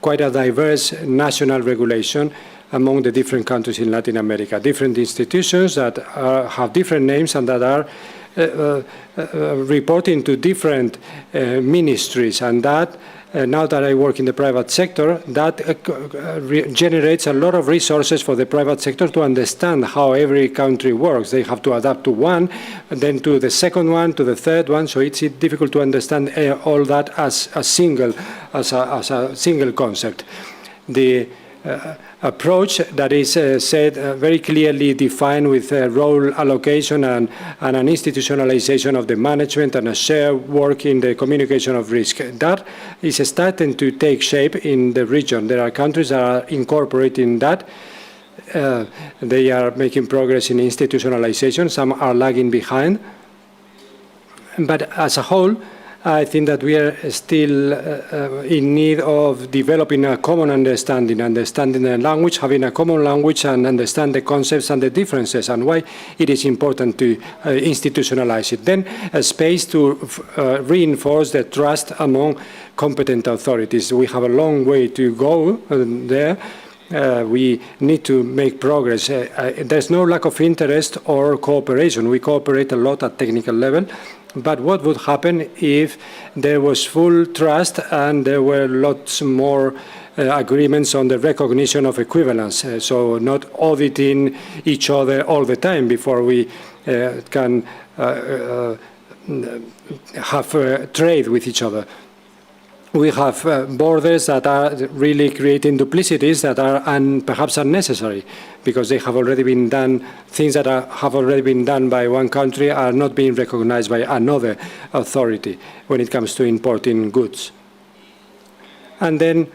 Speaker 2: quite a diverse national regulation among the different countries in Latin America, different institutions that have different names and that are reporting to different ministries, and that now that I work in the private sector, that generates a lot of resources for the private sector to understand how every country works. They have to adapt to one, and then to the second one, to the third one. So it's difficult to understand all that as a single concept. The approach that is said very clearly defined with role allocation and an institutionalization of the management and a shared work in the communication of risk. That is starting to take shape in the region. There are countries that are incorporating that. They are making progress in institutionalization. Some are lagging behind. But as a whole, I think that we are still in need of developing a common understanding the language, having a common language, and understand the concepts and the differences, and why it is important to institutionalize it. Then a space to reinforce the trust among competent authorities. We have a long way to go there. We need to make progress. There's no lack of interest or cooperation. We cooperate a lot at technical level. But what would happen if there was full trust and there were lots more agreements on the recognition of equivalence? So not auditing each other all the time before we can have trade with each other. We have borders that are really creating duplicities that are perhaps unnecessary, because they have already been done. Things that have already been done by one country are not being recognized by another authority when it comes to importing goods. And then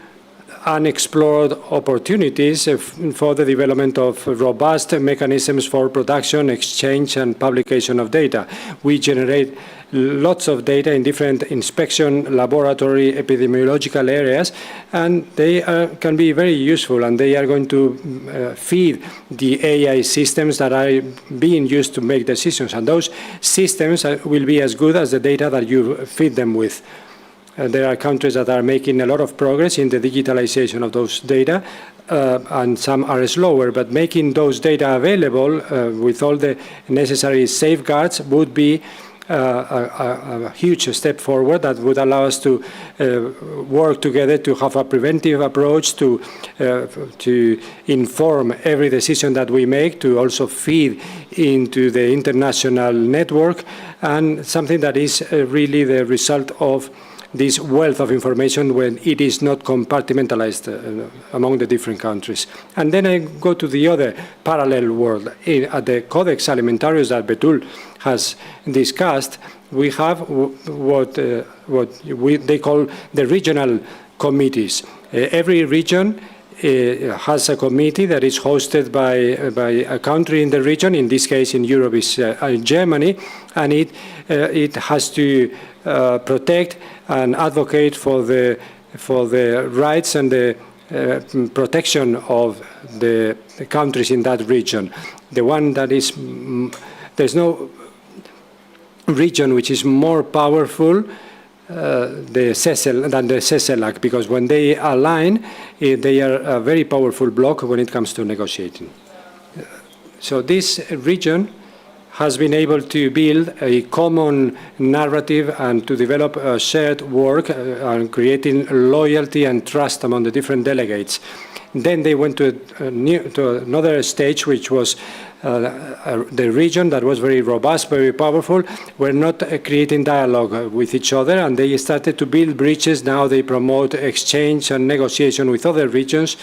Speaker 2: unexplored opportunities for the development of robust mechanisms for production, exchange, and publication of data. We generate lots of data in different inspection, laboratory, epidemiological areas, and they can be very useful, and they are going to feed the AI systems that are being used to make decisions, and those systems will be as good as the data that you feed them with. There are countries that are making a lot of progress in the digitalization of those data, and some are slower, but making those data available with all the necessary safeguards would be a huge step forward that would allow us to work together to have a preventive approach, to inform every decision that we make, to also feed into the international network, and something that is really the result of this wealth of information when it is not compartmentalized among the different countries. And then I go to the other parallel world. At the Codex Alimentarius that Betul has discussed, we have what they call the regional committees. Every region has a committee that is hosted by a country in the region. In this case, in Europe, is Germany, and it has to protect and advocate for the rights and the protection of the countries in that region. The one that is, there's no region which is more powerful than the CECELAC, because when they align, they are a very powerful bloc when it comes to negotiating. So this region has been able to build a common narrative and to develop a shared work on creating loyalty and trust among the different delegates. Then they went to another stage, which was the region that was very robust, very powerful, were not creating dialogue with each other, and they started to build bridges. Now they promote exchange and negotiation with other regions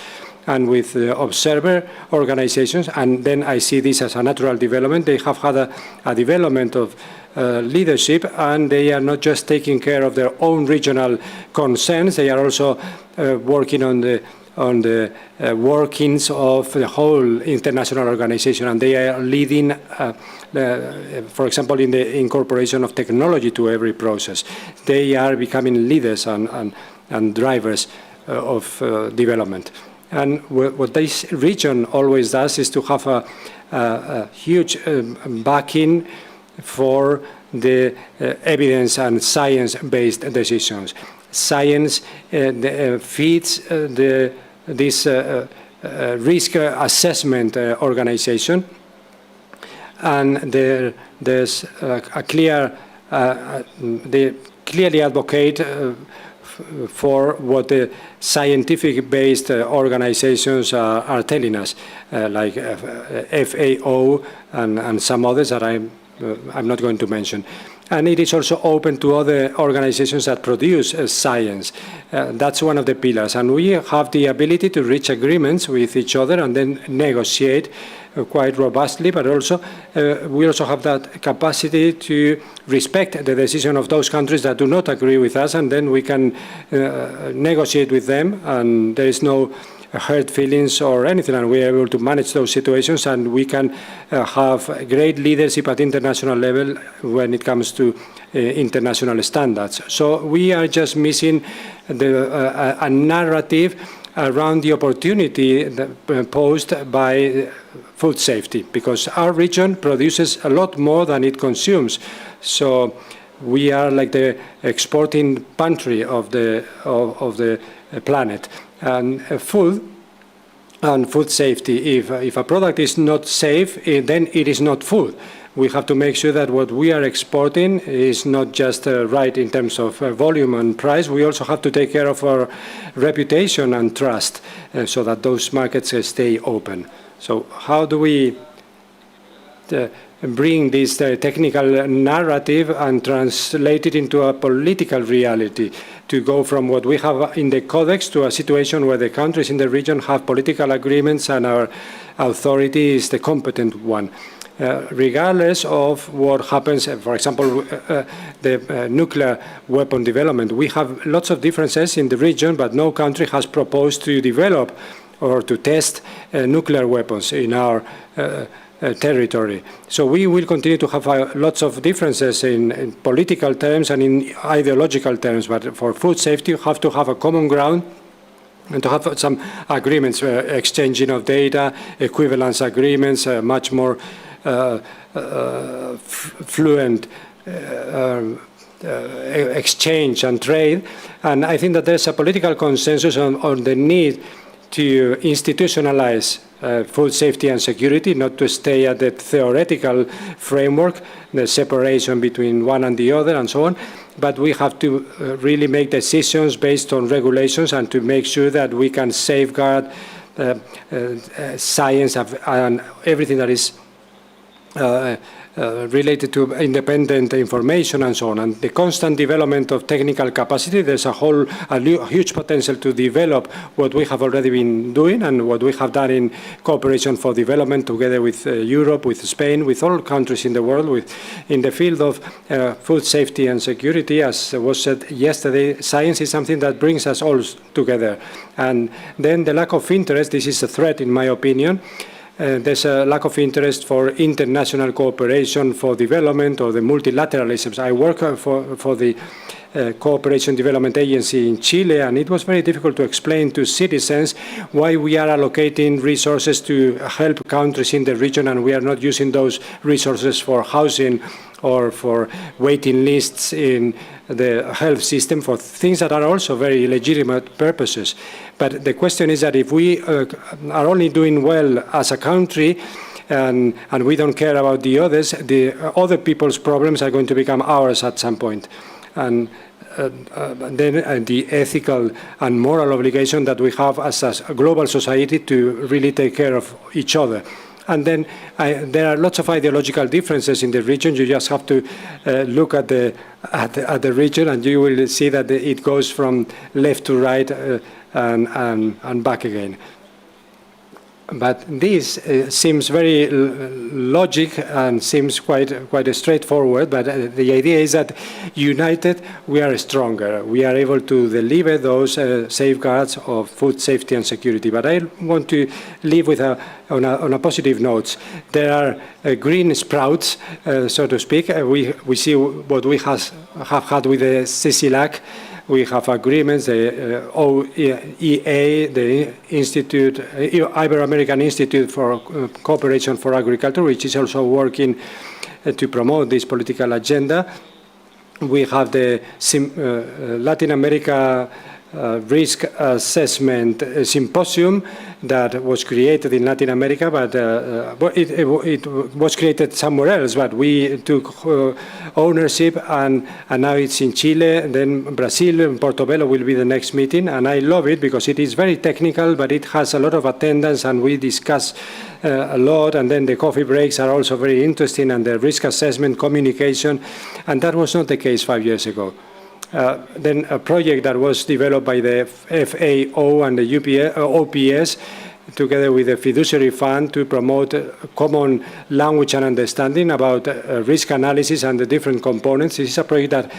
Speaker 2: and with observer organizations, and then I see this as a natural development. They have had a development of leadership, and they are not just taking care of their own regional concerns, they are also working on the workings of the whole international organization, and they are leading, for example, in the incorporation of technology to every process. They are becoming leaders and drivers of development. And what this region always does is to have a huge backing for the evidence and science-based decisions. Science feeds this risk assessment organization, and there's a clear, they clearly advocate for what the scientific-based organizations are telling us, like FAO and some others that I'm not going to mention. And it is also open to other organizations that produce science. That's one of the pillars. And we have the ability to reach agreements with each other and then negotiate quite robustly, but also we also have that capacity to respect the decision of those countries that do not agree with us, and then we can negotiate with them, and there is no hurt feelings or anything, and we are able to manage those situations, and we can have great leadership at international level when it comes to international standards. So we are just missing a narrative around the opportunity posed by food safety, because our region produces a lot more than it consumes. So we are like the exporting pantry of the planet. And food and food safety, if a product is not safe, then it is not food. We have to make sure that what we are exporting is not just right in terms of volume and price. We also have to take care of our reputation and trust so that those markets stay open. So how do we bring this technical narrative and translate it into a political reality, to go from what we have in the Codex to a situation where the countries in the region have political agreements and our authority is the competent one? regardless of what happens, for example, the nuclear weapon development. We have lots of differences in the region, but no country has proposed to develop or to test nuclear weapons in our territory. So we will continue to have lots of differences in political terms and in ideological terms, but for food safety, you have to have a common ground and to have some agreements, exchanging of data, equivalence agreements, much more fluent exchange and trade. And I think that there's a political consensus on the need to institutionalize food safety and security, not to stay at the theoretical framework, the separation between one and the other and so on, but we have to really make decisions based on regulations and to make sure that we can safeguard science and everything that is related to independent information and so on. And the constant development of technical capacity, there's a huge potential to develop what we have already been doing and what we have done in cooperation for development together with Europe, with Spain, with all countries in the world, in the field of food safety and security. As was said yesterday, science is something that brings us all together. And then the lack of interest, this is a threat in my opinion. There's a lack of interest for international cooperation for development or the multilateralisms. I work for the Cooperation Development Agency in Chile, and it was very difficult to explain to citizens why we are allocating resources to help countries in the region and we are not using those resources for housing or for waiting lists in the health system, for things that are also very legitimate purposes. But the question is that if we are only doing well as a country and we don't care about the others, the other people's problems are going to become ours at some point. And then the ethical and moral obligation that we have as a global society to really take care of each other. And then there are lots of ideological differences in the region. You just have to look at the region, and you will see that it goes from left to right and back again. But this seems very logic and seems quite straightforward. But the idea is that united we are stronger. We are able to deliver those safeguards of food safety and security. But I want to leave with on a positive note. There are green sprouts, so to speak. We see what we have had with the CCLAC. We have agreements, the OEA, the Institute, Ibero-American Institute for Cooperation for Agriculture, which is also working to promote this political agenda. We have the Latin America Risk Assessment Symposium that was created in Latin America, but it was created somewhere else, but we took ownership and now it's in Chile, then Brazil, and Portobello will be the next meeting, and I love it because it is very technical, but it has a lot of attendance and we discuss a lot, and then the coffee breaks are also very interesting, and the risk assessment communication, and that was not the case 5 years ago. Then a project that was developed by the FAO and the OPS together with the fiduciary fund to promote common language and understanding about risk analysis and the different components. This is a project that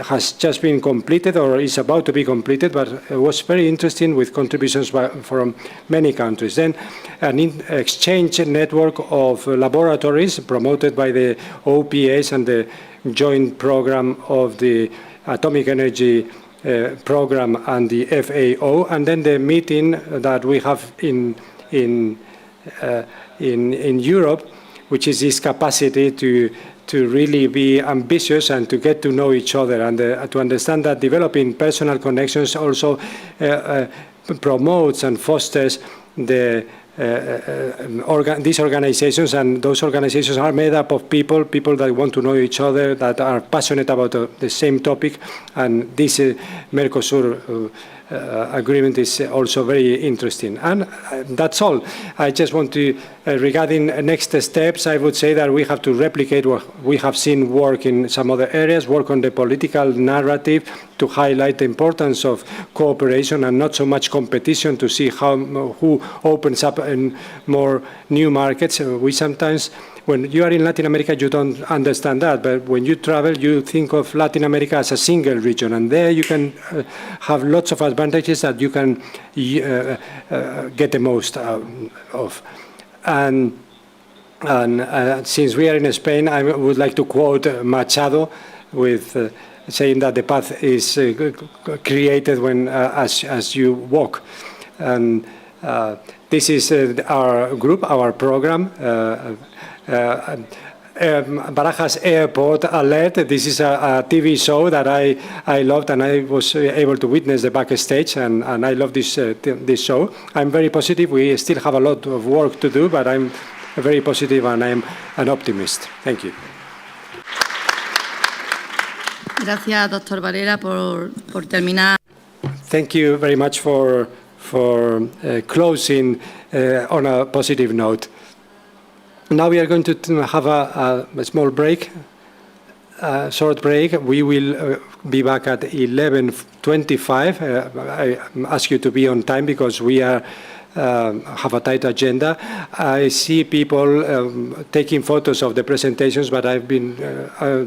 Speaker 2: has just been completed or is about to be completed, but it was very interesting with contributions from many countries. Then an exchange network of laboratories promoted by the OPS and the joint program of the Atomic Energy Program and the FAO, and then the meeting that we have in Europe, which is this capacity to really be ambitious and to get to know each other and to understand that developing personal connections also promotes and fosters these organizations, and those organizations are made up of people that want to know each other, that are passionate about the same topic, and this Mercosur agreement is also very interesting. And that's all. I just want to, regarding next steps, I would say that we have to replicate what we have seen work in some other areas, work on the political narrative to highlight the importance of cooperation and not so much competition, to see who opens up in more new markets. We sometimes, when you are in Latin America, you don't understand that, but when you travel, you think of Latin America as a single region, and there you can have lots of advantages that you can get the most out of. And since we are in Spain, I would like to quote Machado with saying that the path is created when as you walk. And this is our group, our program. Barajas Airport Alert. This is a TV show that I loved, and I was able to witness the backstage, and I love this show. I'm very positive. We still have a lot of work to do, but I'm very positive and I'm an optimist. Thank you.
Speaker 4: Gracias, Dr. Varela, por terminar.
Speaker 2: Thank you very much for closing on a positive note. Now we are going to have a small break, a short break. We will be back at 11:25. I ask you to be on time because we have a tight agenda. I see people taking photos of the presentations, but I've been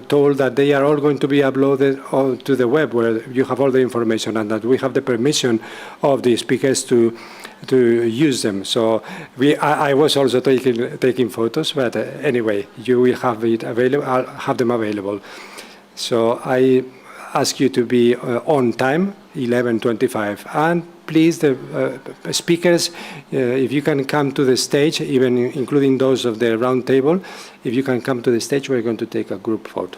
Speaker 2: told that they are all going to be uploaded to the web where you have all the information, and that we have the permission of the speakers to use them. So I was also taking photos, but anyway, you will have it available. I'll have them available. So I ask you to be on time, 11:25, and please, the speakers, if you can come to the stage, even including those of the round table, if you can come to the stage, we're going to take a group photo.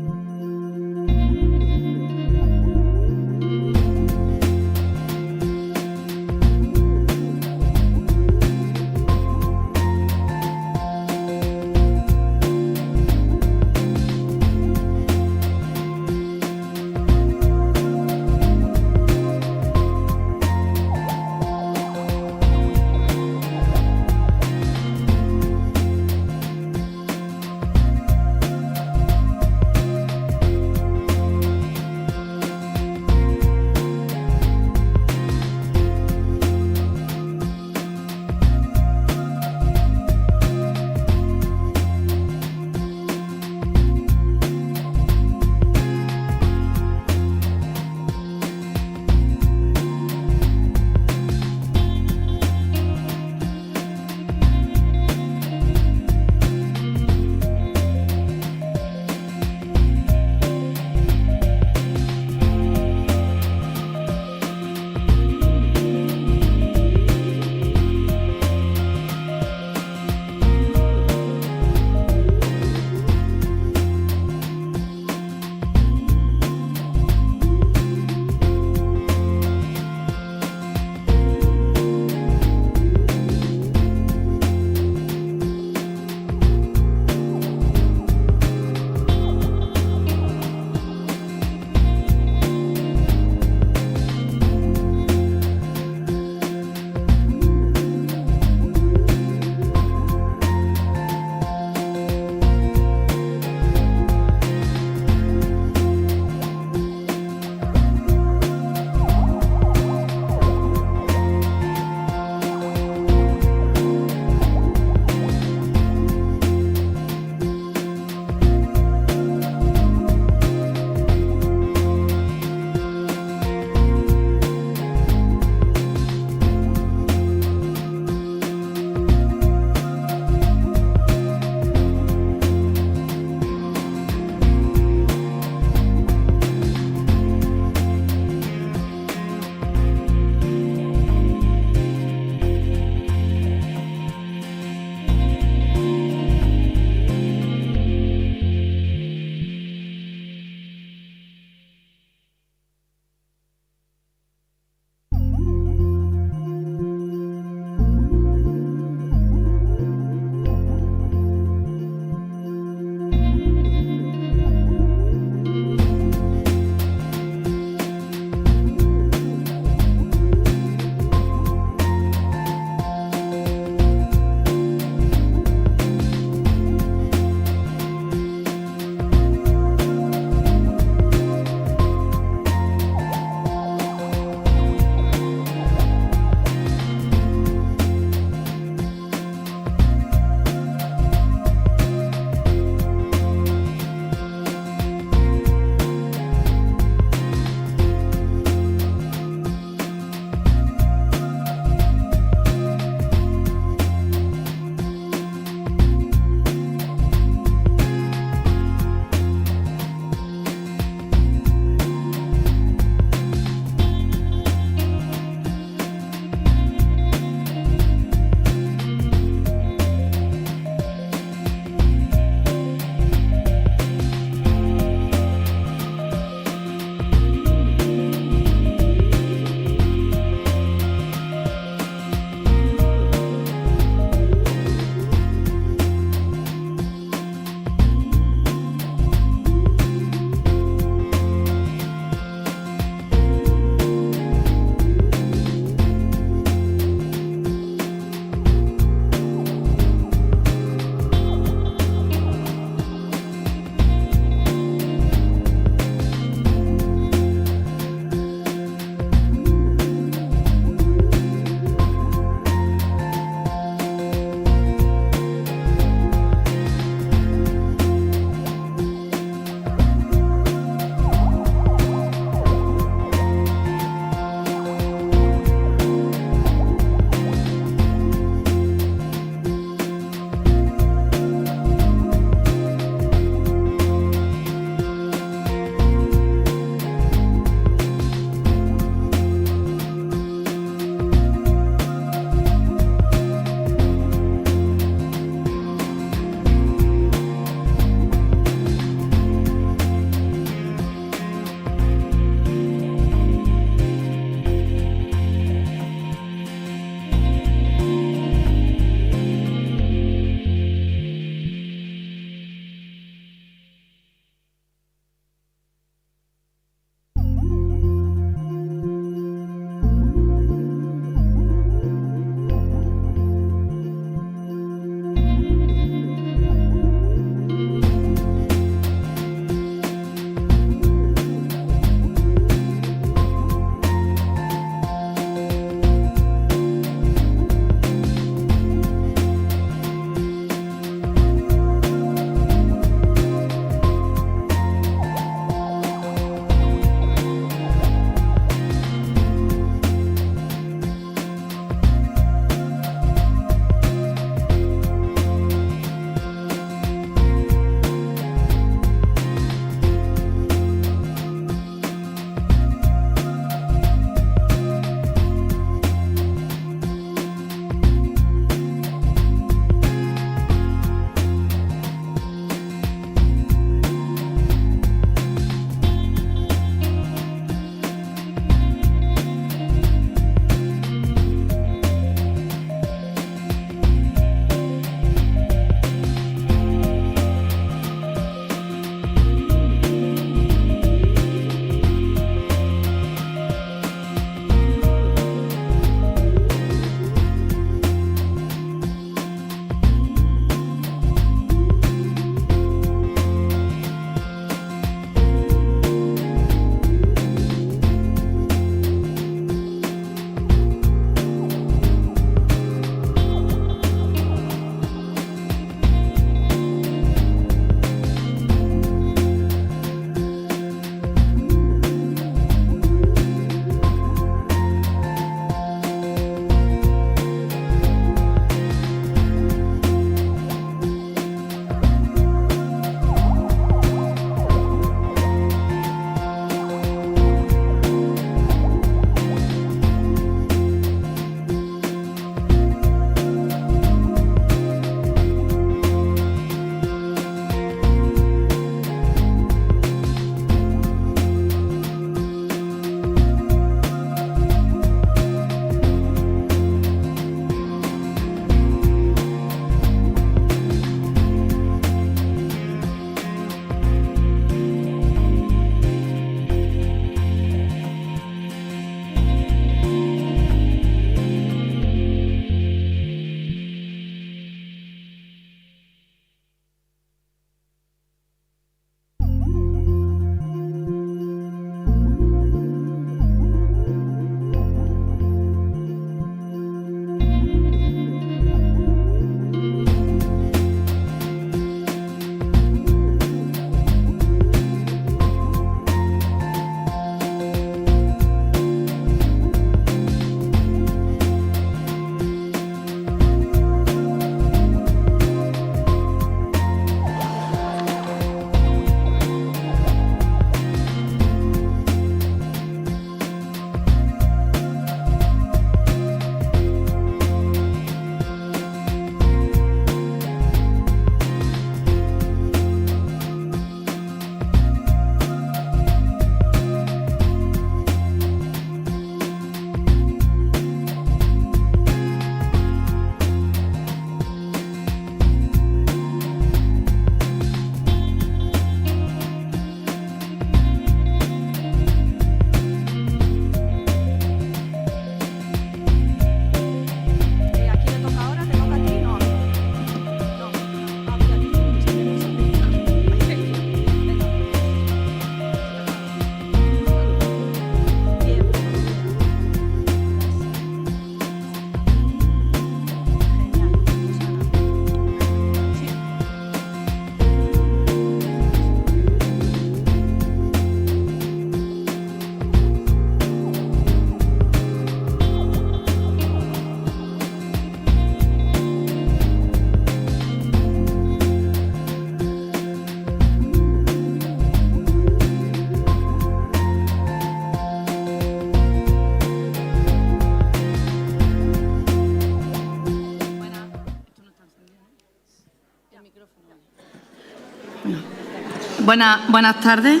Speaker 4: Buenas tardes.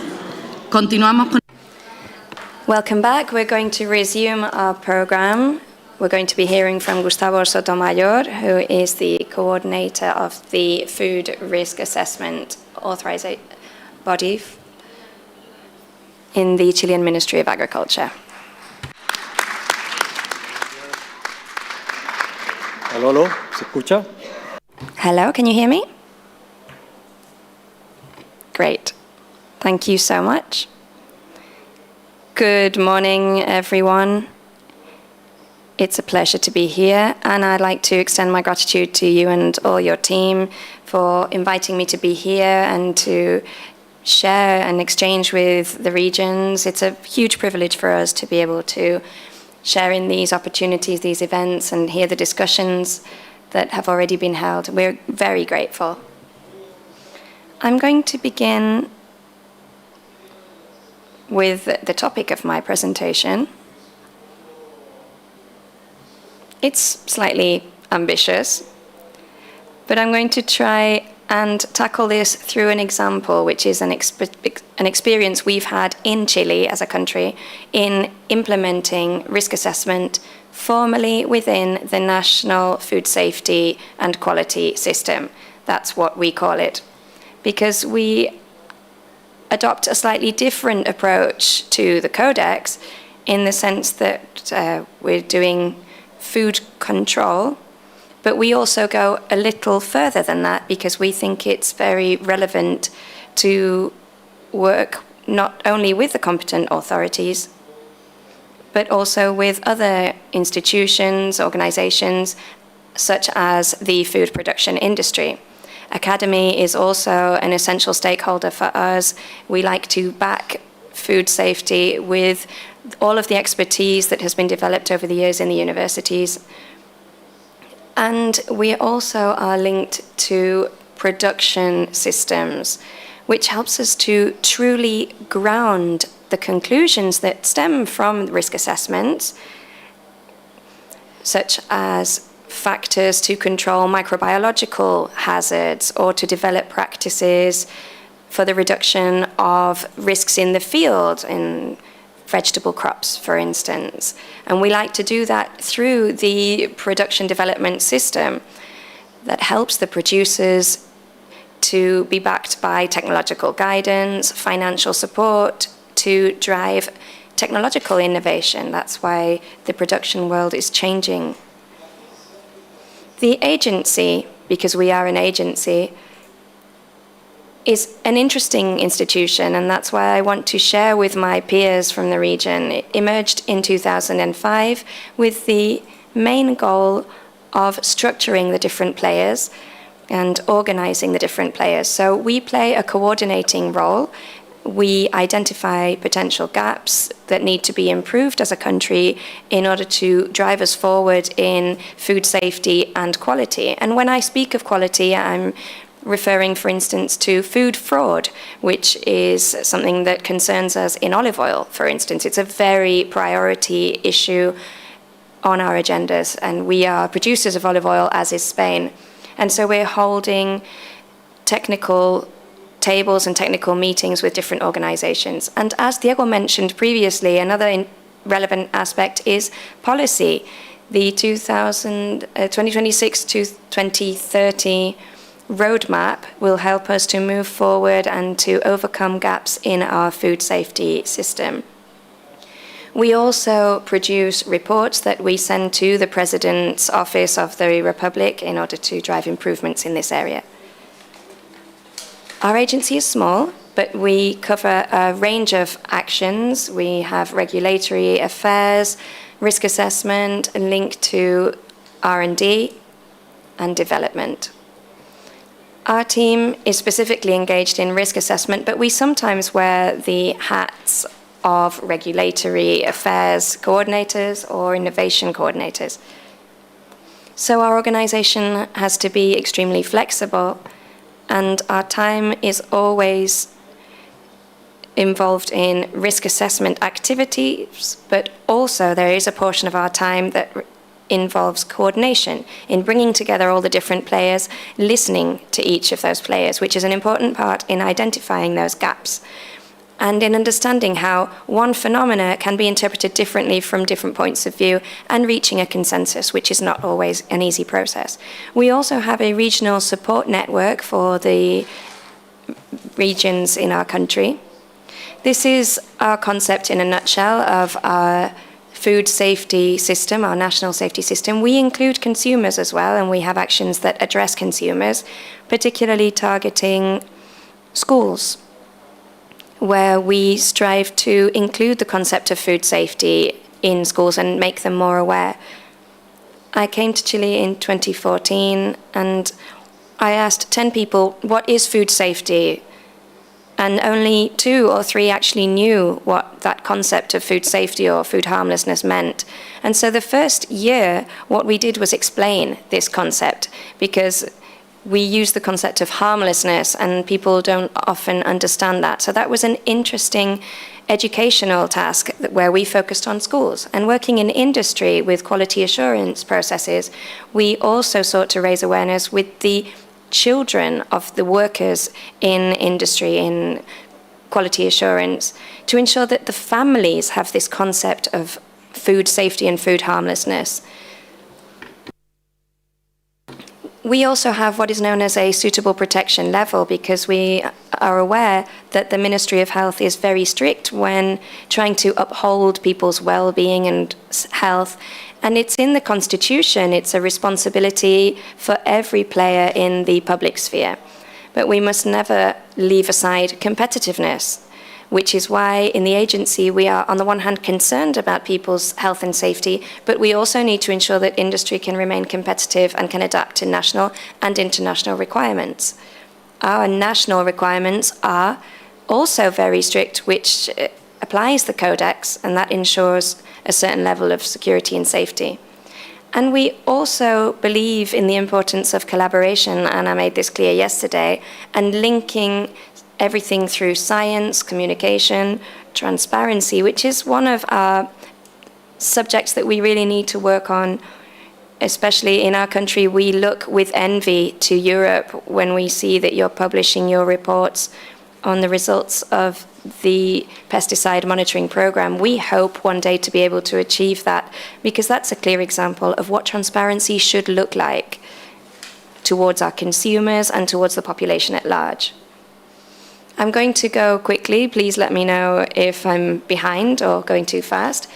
Speaker 4: Continuamos con...
Speaker 5: Welcome back. We're going to resume our program. We're going to be hearing from Gustavo Sotomayor, who is the coordinator of the Food Risk Assessment Authorization Body in the Chilean Ministry of Agriculture.
Speaker 6: Aló, aló, ¿se escucha?
Speaker 5: Hello, can you hear me? Great. Thank you so much. Good morning, everyone. It's a pleasure to be here, and I'd like to extend my gratitude to you and all your team for inviting me to be here and to share and exchange with the regions. It's a huge privilege for us to be able to share in these opportunities, these events, and hear the discussions that have already been held. We're very grateful. I'm going to begin with the topic of my presentation. It's slightly ambitious, but I'm going to try and tackle this through an example, which is an experience we've had in Chile as a country in implementing risk assessment formally within the National Food Safety and Quality System. That's what we call it, because we adopt a slightly different approach to the Codex in the sense that we're doing food control, but we also go a little further than that because we think it's very relevant to work not only with the competent authorities, but also with other institutions, organizations, such as the food production industry. Academy is also an essential stakeholder for us. We like to back food safety with all of the expertise that has been developed over the years in the universities. And we also are linked to production systems, which helps us to truly ground the conclusions that stem from risk assessments, such as factors to control microbiological hazards or to develop practices for the reduction of risks in the field, in vegetable crops, for instance. And we like to do that through the production development system that helps the producers to be backed by technological guidance, financial support to drive technological innovation. That's why the production world is changing. The agency, because we are an agency, is an interesting institution, and that's why I want to share with my peers from the region. It emerged in 2005 with the main goal of structuring the different players and organizing the different players. So we play a coordinating role. We identify potential gaps that need to be improved as a country in order to drive us forward in food safety and quality. And when I speak of quality, I'm referring, for instance, to food fraud, which is something that concerns us in olive oil, for instance. It's a very priority issue on our agendas, and we are producers of olive oil, as is Spain. And so we're holding technical tables and technical meetings with different organizations. And as Diego mentioned previously, another relevant aspect is policy. The 2026 to 2030 roadmap will help us to move forward and to overcome gaps in our food safety system. We also produce reports that we send to the President's Office of the Republic in order to drive improvements in this area. Our agency is small, but we cover a range of actions. We have regulatory affairs, risk assessment, linked to R&D and development. Our team is specifically engaged in risk assessment, but we sometimes wear the hats of regulatory affairs coordinators or innovation coordinators. So our organization has to be extremely flexible, and our time is always involved in risk assessment activities, but also there is a portion of our time that involves coordination in bringing together all the different players, listening to each of those players, which is an important part in identifying those gaps and in understanding how one phenomena can be interpreted differently from different points of view and reaching a consensus, which is not always an easy process. We also have a regional support network for the regions in our country. This is our concept in a nutshell of our food safety system, our national safety system. We include consumers as well, and we have actions that address consumers, particularly targeting schools, where we strive to include the concept of food safety in schools and make them more aware. I came to Chile in 2014 and I asked 10 people, what is food safety? And only 2 or 3 actually knew what that concept of food safety or food harmlessness meant. And so the first year, what we did was explain this concept, because we use the concept of harmlessness and people don't often understand that. So that was an interesting educational task where we focused on schools. And working in industry with quality assurance processes, we also sought to raise awareness with the children of the workers in industry, in quality assurance, to ensure that the families have this concept of food safety and food harmlessness. We also have what is known as a suitable protection level, because we are aware that the Ministry of Health is very strict when trying to uphold people's well-being and health. And it's in the Constitution, it's a responsibility for every player in the public sphere. But we must never leave aside competitiveness, which is why in the agency we are on the one hand concerned about people's health and safety, but we also need to ensure that industry can remain competitive and can adapt to national and international requirements. Our national requirements are also very strict, which applies the Codex, and that ensures a certain level of security and safety. And we also believe in the importance of collaboration, and I made this clear yesterday, and linking everything through science, communication, transparency, which is one of our subjects that we really need to work on, especially in our country. We look with envy to Europe when we see that you're publishing your reports on the results of the pesticide monitoring program. We hope one day to be able to achieve that, because that's a clear example of what transparency should look like towards our consumers and towards the population at large. I'm going to go quickly. Please let me know if I'm behind or going too fast.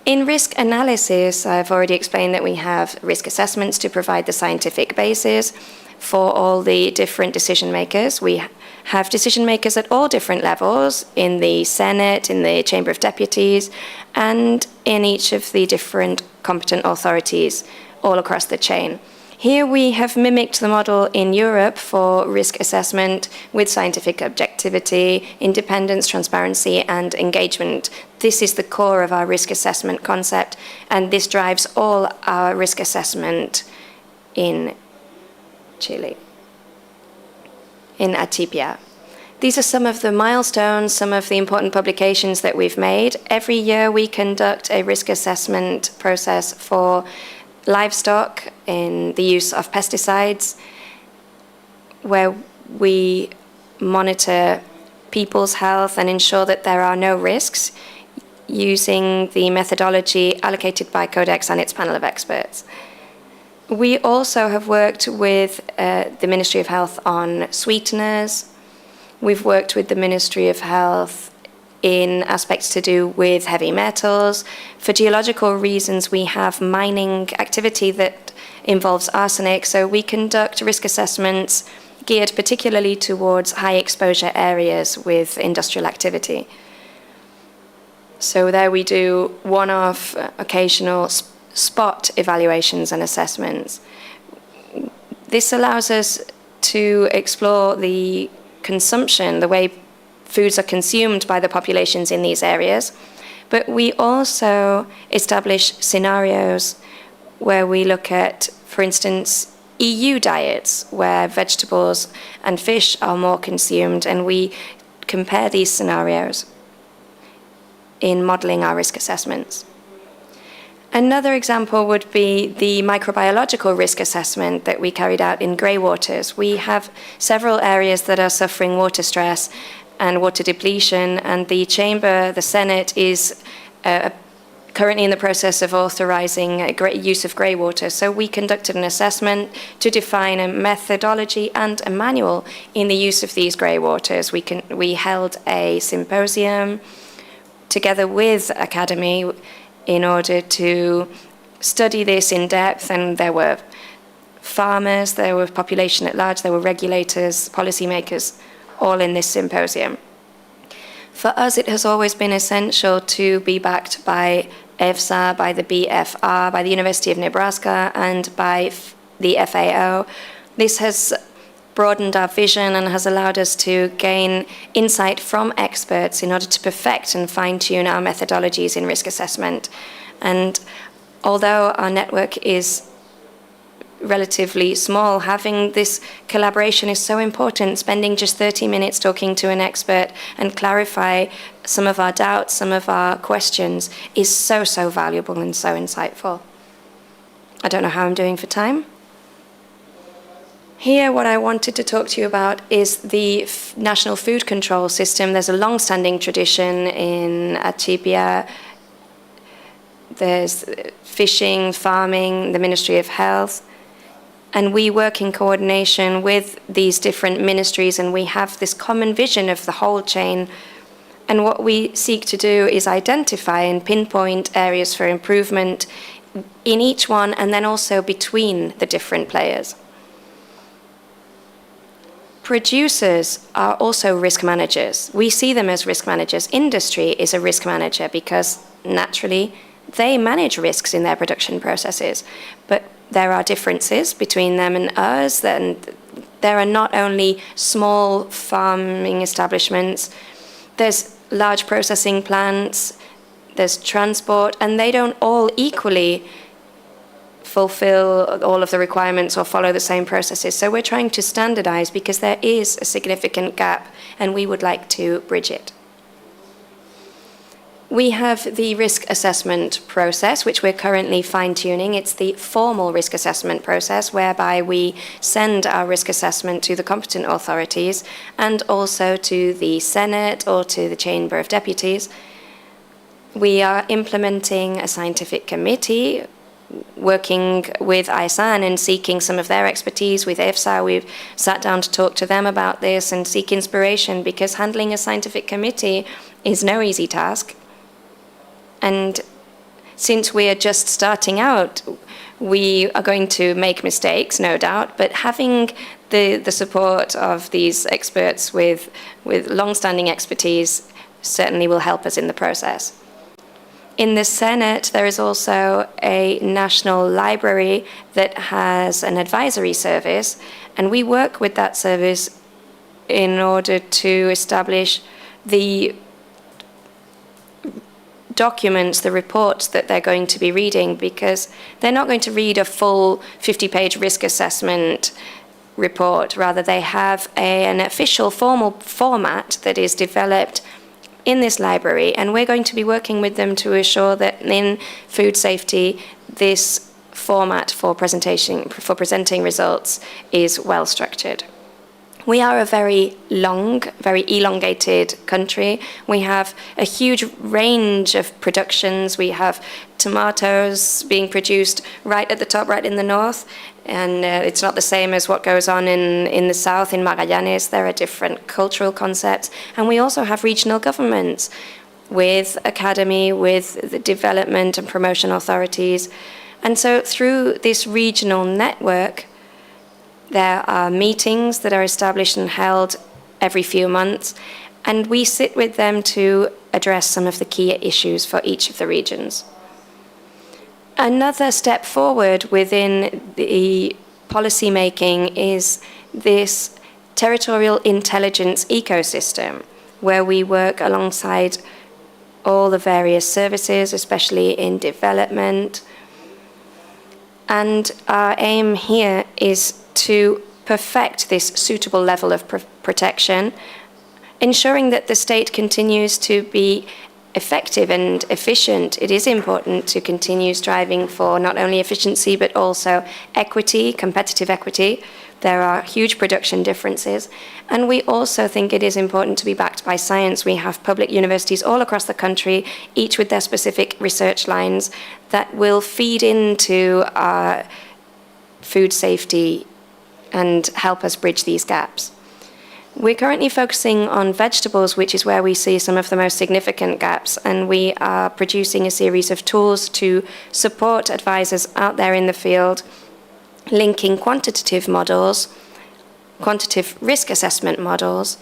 Speaker 5: In risk analysis, I've already explained that we have risk assessments to provide the scientific basis for all the different decision makers. We have decision makers at all different levels, in the Senate, in the Chamber of Deputies, and in each of the different competent authorities all across the chain. Here we have mimicked the model in Europe for risk assessment with scientific objectivity, independence, transparency, and engagement. This is the core of our risk assessment concept, and this drives all our risk assessment in Chile, in Atipia. These are some of the milestones, some of the important publications that we've made. Every year we conduct a risk assessment process for livestock in the use of pesticides, where we monitor people's health and ensure that there are no risks using the methodology allocated by Codex and its panel of experts. We also have worked with the Ministry of Health on sweeteners. We've worked with the Ministry of Health in aspects to do with heavy metals. For geological reasons, we have mining activity that involves arsenic, so we conduct risk assessments geared particularly towards high exposure areas with industrial activity. So there we do one-off, occasional spot evaluations and assessments. This allows us to explore the consumption, the way foods are consumed by the populations in these areas, but we also establish scenarios where we look at, for instance, EU diets, where vegetables and fish are more consumed, and we compare these scenarios in modeling our risk assessments. Another example would be the microbiological risk assessment that we carried out in grey waters. We have several areas that are suffering water stress and water depletion, and the Chamber, the Senate, is currently in the process of authorizing use of grey water. So we conducted an assessment to define a methodology and a manual in the use of these grey waters. We held a symposium together with Academy in order to study this in depth, and there were farmers, there were population at large, there were regulators, policymakers, all in this symposium. For us, it has always been essential to be backed by EFSA, by the BFR, by the University of Nebraska, and by the FAO. This has broadened our vision and has allowed us to gain insight from experts in order to perfect and fine-tune our methodologies in risk assessment. And although our network is relatively small, having this collaboration is so important. Spending just 30 minutes talking to an expert and clarify some of our doubts, some of our questions is so, so valuable and so insightful. I don't know how I'm doing for time. Here, what I wanted to talk to you about is the National Food Control System. There's a long-standing tradition in Atibia. There's fishing, farming, the Ministry of Health. And we work in coordination with these different ministries, and we have this common vision of the whole chain. And what we seek to do is identify and pinpoint areas for improvement in each one, and then also between the different players. Producers are also risk managers. We see them as risk managers. Industry is a risk manager because naturally they manage risks in their production processes. But there are differences between them and us. And there are not only small farming establishments, there's large processing plants, there's transport, and they don't all equally fulfill all of the requirements or follow the same processes. So we're trying to standardize because there is a significant gap and we would like to bridge it. We have the risk assessment process, which we're currently fine-tuning. It's the formal risk assessment process whereby we send our risk assessment to the competent authorities and also to the Senate or to the Chamber of Deputies. We are implementing a scientific committee working with ISAN and seeking some of their expertise. With EFSA, we've sat down to talk to them about this and seek inspiration because handling a scientific committee is no easy task. And since we are just starting out, we are going to make mistakes, no doubt, but having the support of these experts with long-standing expertise certainly will help us in the process. In the Senate, there is also a national library that has an advisory service, and we work with that service in order to establish the documents, the reports that they're going to be reading, because they're not going to read a full 50-page risk assessment report. Rather, they have an official formal format that is developed in this library, and we're going to be working with them to assure that in food safety, this format for presenting results is well structured. We are a very long, very elongated country. We have a huge range of productions. We have tomatoes being produced right at the top, right in the north, and it's not the same as what goes on in the south, in Magallanes. There are different cultural concepts. And we also have regional governments with academy, with the development and promotion authorities. And so through this regional network, there are meetings that are established and held every few months, and we sit with them to address some of the key issues for each of the regions. Another step forward within the policy making is this territorial intelligence ecosystem, where we work alongside all the various services, especially in development. And our aim here is to perfect this suitable level of protection, ensuring that the state continues to be effective and efficient, it is important to continue striving for not only efficiency but also equity, competitive equity. There are huge production differences. And we also think it is important to be backed by science. We have public universities all across the country, each with their specific research lines that will feed into our food safety and help us bridge these gaps. We're currently focusing on vegetables, which is where we see some of the most significant gaps, and we are producing a series of tools to support advisors out there in the field, linking quantitative models, quantitative risk assessment models,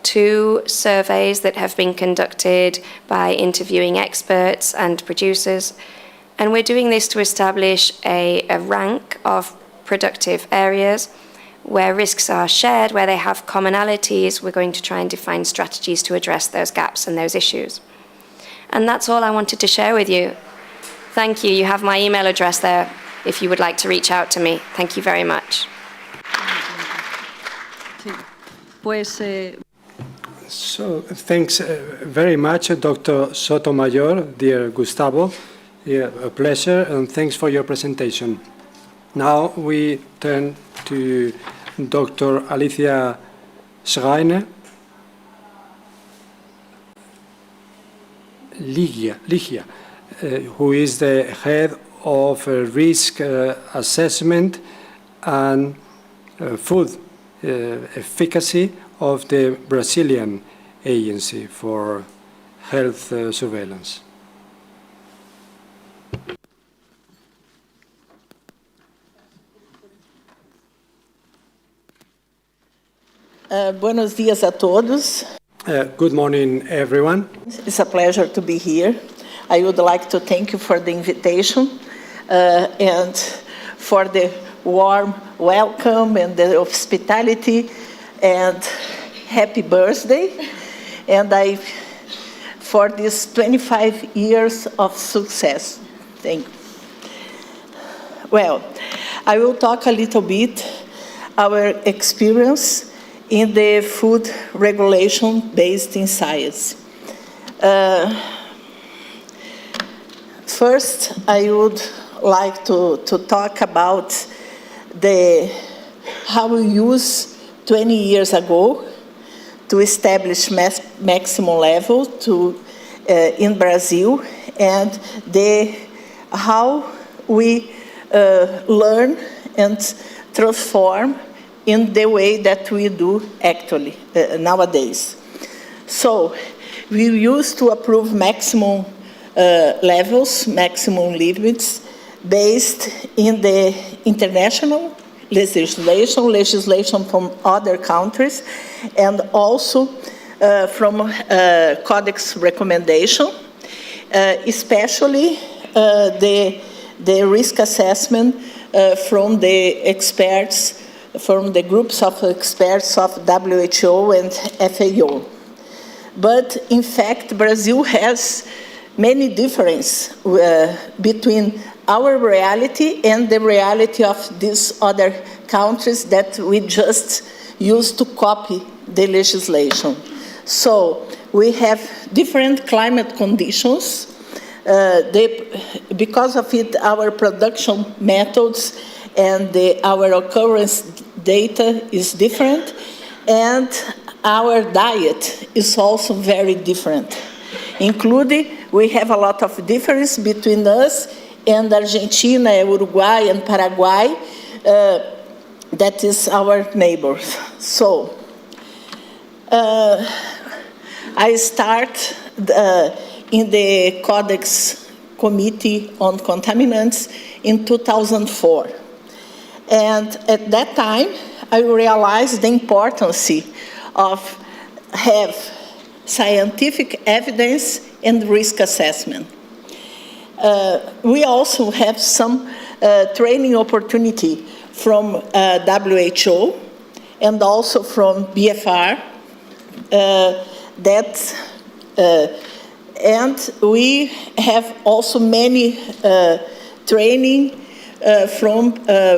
Speaker 5: to surveys that have been conducted by interviewing experts and producers. And we're doing this to establish a rank of productive areas where risks are shared, where they have commonalities. We're going to try and define strategies to address those gaps and those issues. And that's all I wanted to share with you. Thank you. You have my email address there if you would like to reach out to me. Thank you very much.
Speaker 2: So thanks very much, Dr. Sotomayor, dear Gustavo. Yeah, a pleasure, and thanks for your presentation. Now we turn to Dr. Alicia Schreiner. Ligia, who is the head of risk assessment and food efficacy of the Brazilian Agency for Health Surveillance.
Speaker 9: Buenos dias a todos.
Speaker 2: Good morning, everyone.
Speaker 9: It's a pleasure to be here. I would like to thank you for the invitation and for the warm welcome and the hospitality, and happy birthday. And for these 25 years of success. Thank you. Well, I will talk a little bit our experience in the food regulation based in science. First, I would like to talk about how we used 20 years ago to establish maximum level in Brazil, and how we learn and transform in the way that we do actually nowadays. So we used to approve maximum levels, maximum limits, based in the international legislation from other countries, and also from Codex recommendation, especially the risk assessment from the experts, from the groups of experts of WHO and FAO. But in fact, Brazil has many differences between our reality and the reality of these other countries that we just use to copy the legislation. So we have different climate conditions. Because of it, our production methods and our occurrence data is different, and our diet is also very different. Including, we have a lot of difference between us and Argentina, Uruguay, and Paraguay, that is our neighbors. So, I start in the Codex Committee on Contaminants in 2004. And at that time, I realized the importance of have scientific evidence and risk assessment. We also have some training opportunity from WHO and also from BFR. And we have also many training from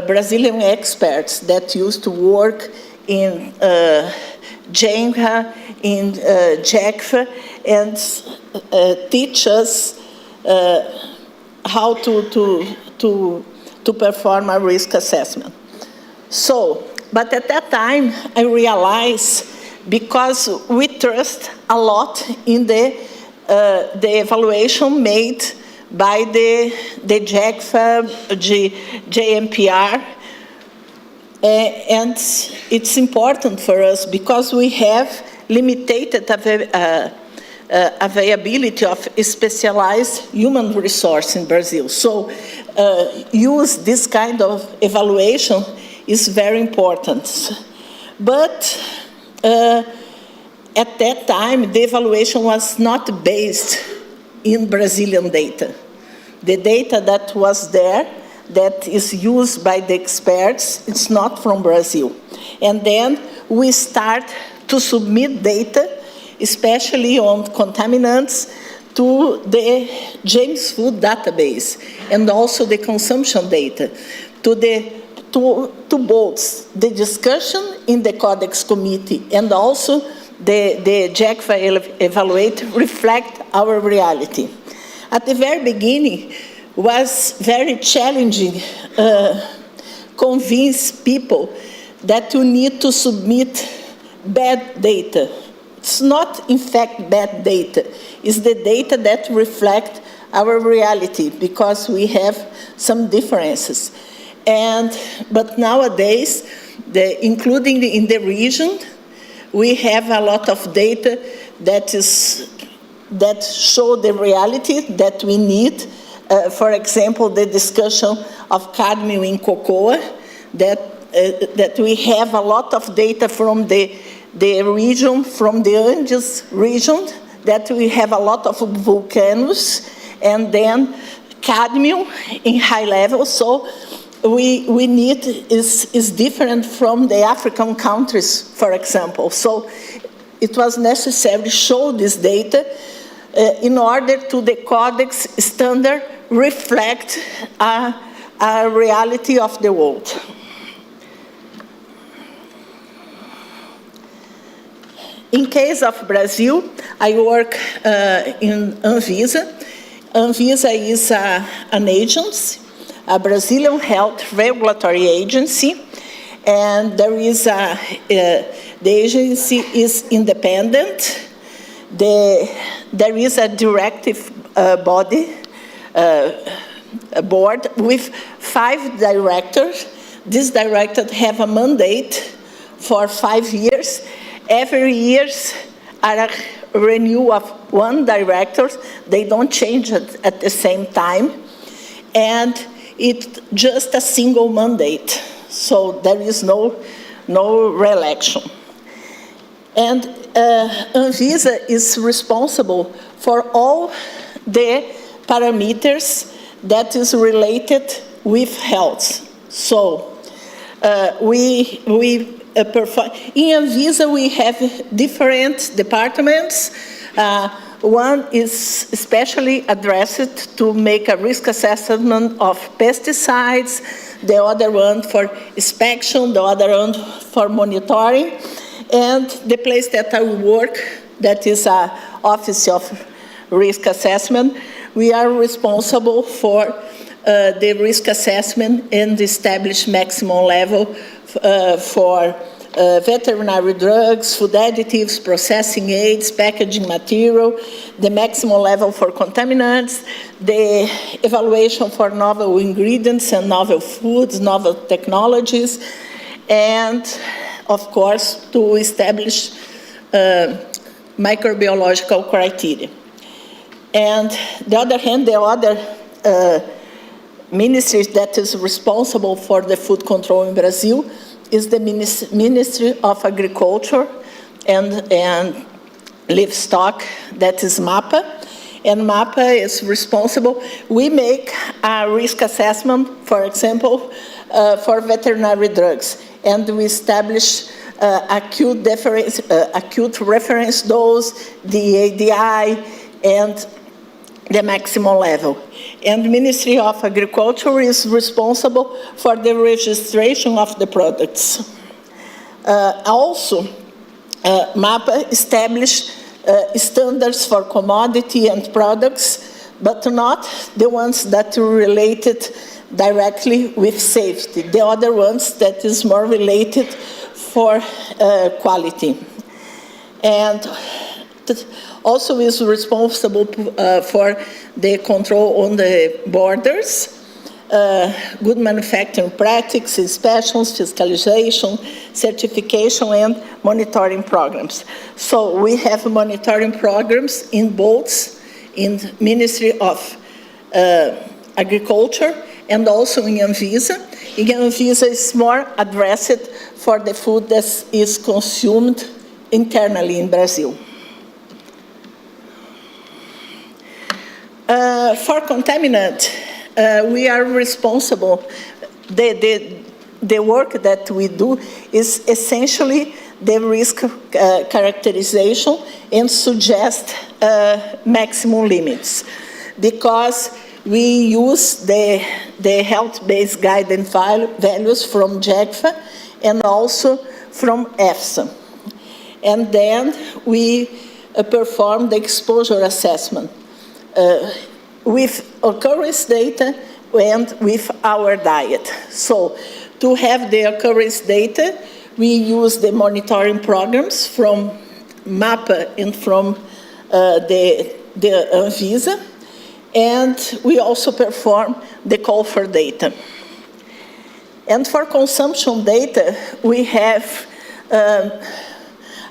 Speaker 9: Brazilian experts that used to work in JENGA, in JECFA, and teach us how to perform a risk assessment. So, but at that time, I realized, because we trust a lot in the evaluation made by the JECFA, JMPR, and it's important for us because we have limited availability of specialized human resource in Brazil. So use this kind of evaluation is very important. But at that time, the evaluation was not based in Brazilian data. The data that was there, that is used by the experts, it's not from Brazil. And then we start to submit data, especially on contaminants, to the James Food database, and also the consumption data, to both the discussion in the Codex Committee and also the JECFA evaluate reflect our reality. At the very beginning, was very challenging, convince people that you need to submit bad data. It's not, in fact, bad data. It's the data that reflect our reality, because we have some differences. But nowadays, including in the region, we have a lot of data that show the reality that we need. For example, the discussion of cadmium in cocoa, that we have a lot of data from the region, from the Andes region, that we have a lot of volcanoes, and then cadmium in high levels. So we need is different from the African countries, for example. So it was necessary to show this data in order to the Codex standard reflect a reality of the world. In case of Brazil, I work in Anvisa. Anvisa is an agency, a Brazilian health regulatory agency, and there is the agency is independent. There is a directive body, a board with 5 directors. These directors have a mandate for 5 years. Every year are a renewal of 1 director. They don't change it at the same time. And it's just a single mandate. So there is no re-election. And Anvisa is responsible for all the parameters that is related with health. So in Anvisa, we have different departments. One is especially addressed to make a risk assessment of pesticides, the other one for inspection, the other one for monitoring. And the place that I work, that is an Office of Risk Assessment, we are responsible for the risk assessment and establish maximum level for veterinary drugs, food additives, processing aids, packaging material, the maximum level for contaminants, the evaluation for novel ingredients and novel foods, novel technologies, and of course to establish microbiological criteria. And the other hand, the other ministry that is responsible for the food control in Brazil is the Ministry of Agriculture and Livestock, that is MAPA. And MAPA is responsible. We make a risk assessment, for example, for veterinary drugs. And we establish acute reference dose, the ADI, and the maximum level. And the Ministry of Agriculture is responsible for the registration of the products. Also, MAPA established standards for commodity and products, but not the ones that are related directly with safety. The other ones that is more related for quality. And also is responsible for the control on the borders, good manufacturing practices, inspections, fiscalization, certification, and monitoring programs. So we have monitoring programs in both in the Ministry of Agriculture and also in Anvisa. In Anvisa is more addressed for the food that is consumed internally in Brazil. For contaminant, we are responsible. The work that we do is essentially the risk characterization and suggest maximum limits, because we use the health-based guidance values from JECFA and also from EFSA. And then we perform the exposure assessment with occurrence data and with our diet. So to have the occurrence data, we use the monitoring programs from MAPA and from the Anvisa, and we also perform the call for data. And for consumption data, we have,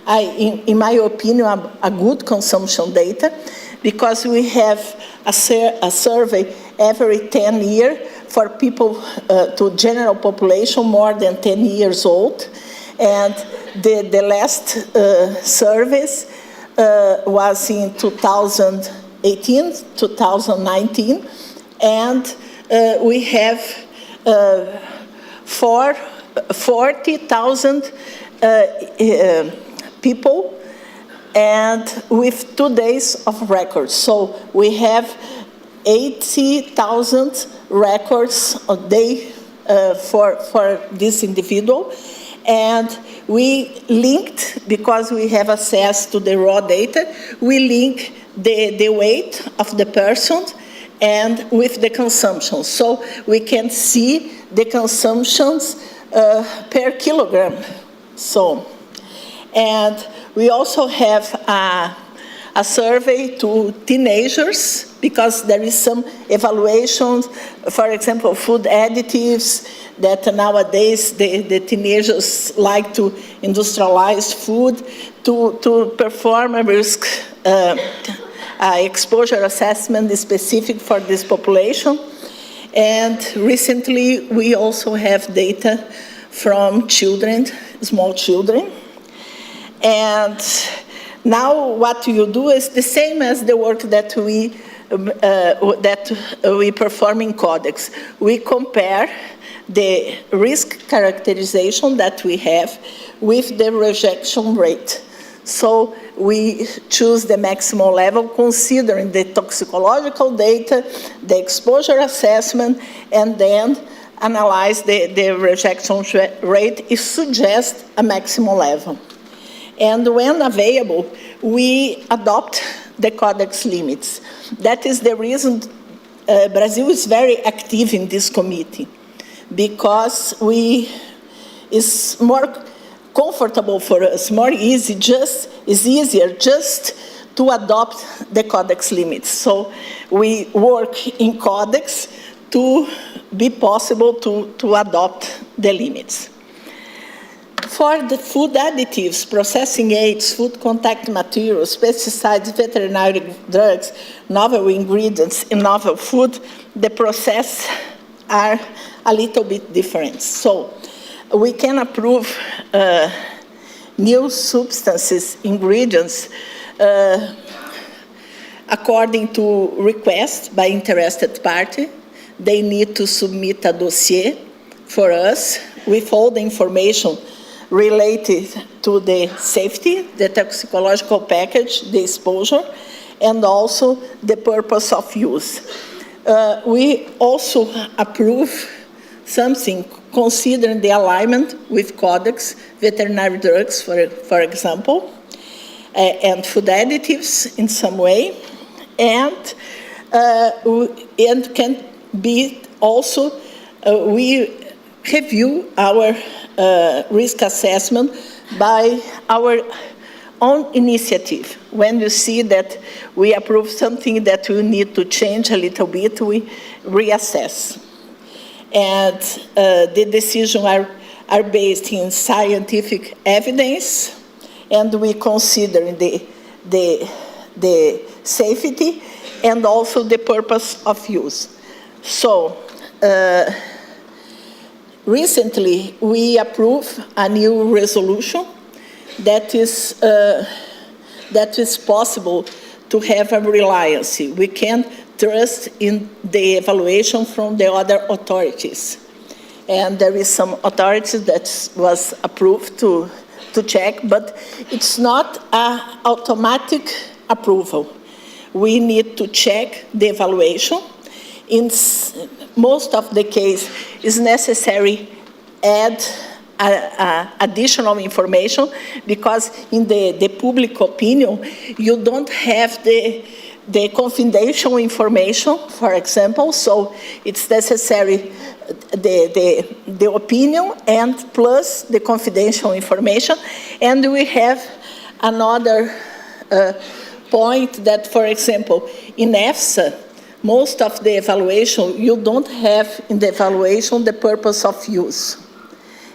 Speaker 9: in my opinion, a good consumption data, because we have a survey every 10 years for people, to general population more than 10 years old. And the last service was in 2018, 2019. And we have 40,000 people, and with 2 days of records. So we have 80,000 records a day for this individual. And we linked, because we have access to the raw data, we link the weight of the person and with the consumption. So we can see the consumptions per kilogram. So, and we also have a survey to teenagers, because there is some evaluations, for example, food additives, that nowadays the teenagers like to industrialize food, to perform a risk exposure assessment specific for this population. And recently we also have data from children, small children. And now what you do is the same as the work that we perform in Codex. We compare the risk characterization that we have with the rejection rate. So we choose the maximum level considering the toxicological data, the exposure assessment, and then analyze the rejection rate. It suggests a maximum level. And when available, we adopt the Codex limits. That is the reason Brazil is very active in this committee, because it's more comfortable for us, more easy, it's easier just to adopt the Codex limits. So we work in Codex to be possible to adopt the limits. For the food additives, processing aids, food contact materials, pesticides, veterinary drugs, novel ingredients in novel food, the process are a little bit different. So we can approve new substances, ingredients, according to request by interested party. They need to submit a dossier for us with all the information related to the safety, the toxicological package, the exposure, and also the purpose of use. We also approve something considering the alignment with Codex, veterinary drugs, for example, and food additives in some way, and can be also, we review our risk assessment by our own initiative. When you see that we approve something that we need to change a little bit, we reassess. And the decisions are based in scientific evidence, and we consider the safety and also the purpose of use. So, recently we approved a new resolution that is possible to have a reliance. We can trust in the evaluation from the other authorities. And there is some authorities that was approved to check, but it's not an automatic approval. We need to check the evaluation. In most of the case, it's necessary add additional information, because in the public opinion, you don't have the confidential information, for example, so it's necessary the opinion and plus the confidential information. And we have another point that, for example, in EFSA, most of the evaluation, you don't have in the evaluation the purpose of use.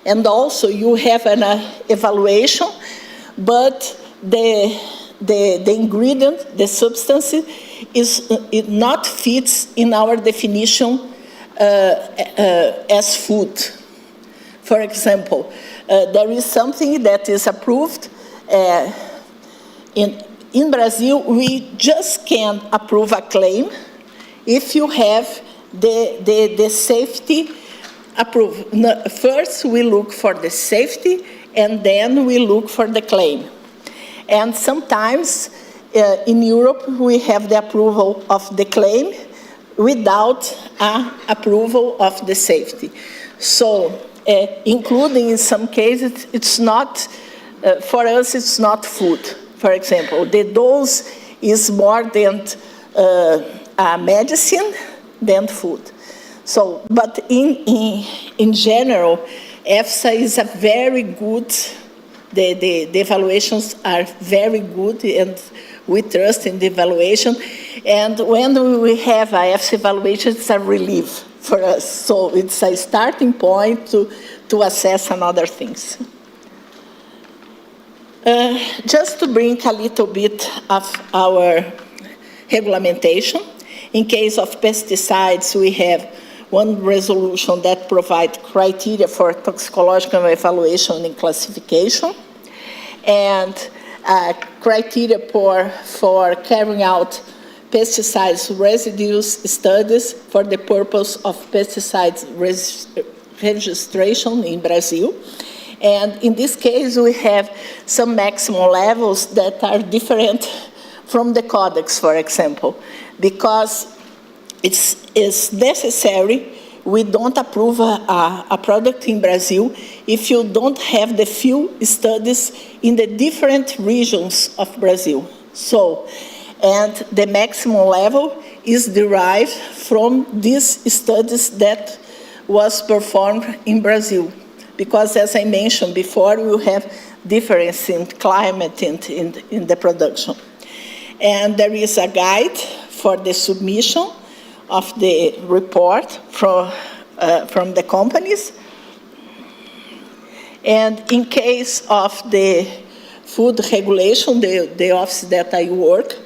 Speaker 9: And also you have an evaluation, but the ingredient, the substance, it not fits in our definition as food. For example, there is something that is approved. In Brazil, we just can approve a claim if you have the safety approved. First, we look for the safety, and then we look for the claim. And sometimes in Europe, we have the approval of the claim without approval of the safety. So, including in some cases, it's not, for us, it's not food. For example, the dose is more than a medicine than food. So, but in general, EFSA is a very good, the evaluations are very good, and we trust in the evaluation. And when we have a EFSA evaluation, it's a relief for us. So it's a starting point to assess another things. Just to bring a little bit of our regulation, in case of pesticides, we have one resolution that provides criteria for toxicological evaluation and classification, and criteria for carrying out pesticides residues studies for the purpose of pesticides registration in Brazil. And in this case, we have some maximum levels that are different from the Codex, for example, because it's necessary. We don't approve a product in Brazil if you don't have the few studies in the different regions of Brazil. So, and the maximum level is derived from these studies that was performed in Brazil. Because as I mentioned before, we have difference in climate and in the production. And there is a guide for the submission of the report from the companies. And in case of the food regulation, the office that I work,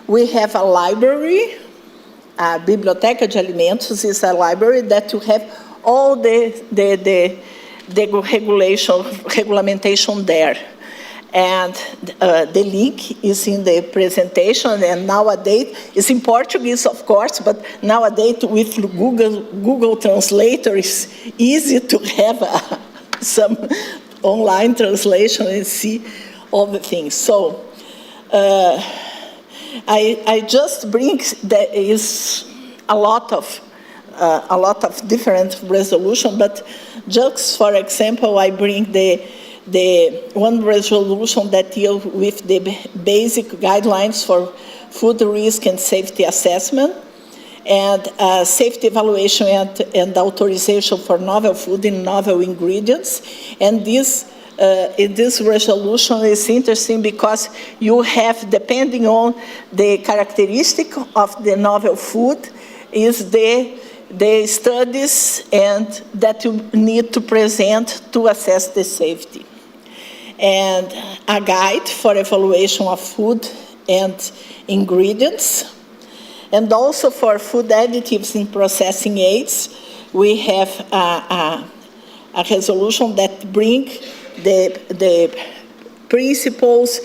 Speaker 9: we have a library. A Biblioteca de Alimentos is a library that you have all the regulation there. And the link is in the presentation, and nowadays, it's in Portuguese, of course, but nowadays with Google Translator, it's easy to have some online translation and see all the things. So I just bring, there is a lot of a lot of different resolutions, but just for example, I bring the one resolution that deals with the basic guidelines for food risk and safety assessment, and safety evaluation and authorization for novel food and novel ingredients. And this resolution is interesting because you have, depending on the characteristic of the novel food, is the studies and that you need to present to assess the safety. And a guide for evaluation of food and ingredients. And also for food additives in processing aids, we have a resolution that bring the principles,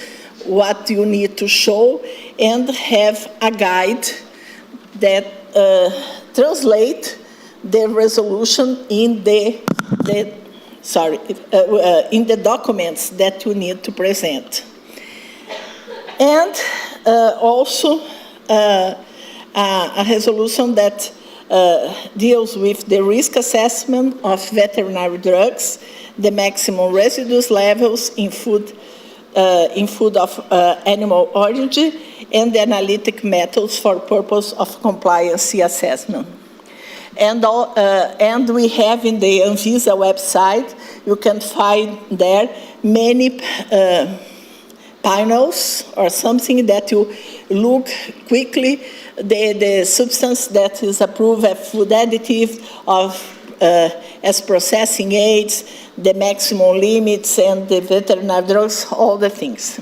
Speaker 9: what you need to show, and have a guide that translate the resolution in in the documents that you need to present. And also a resolution that deals with the risk assessment of veterinary drugs, the maximum residues levels in food of animal origin, and the analytic methods for purpose of compliance assessment. And we have in the Anvisa website, you can find there many panels or something that you look quickly the substance that is approved as food additive as processing aids, the maximum limits, and the veterinary drugs, all the things.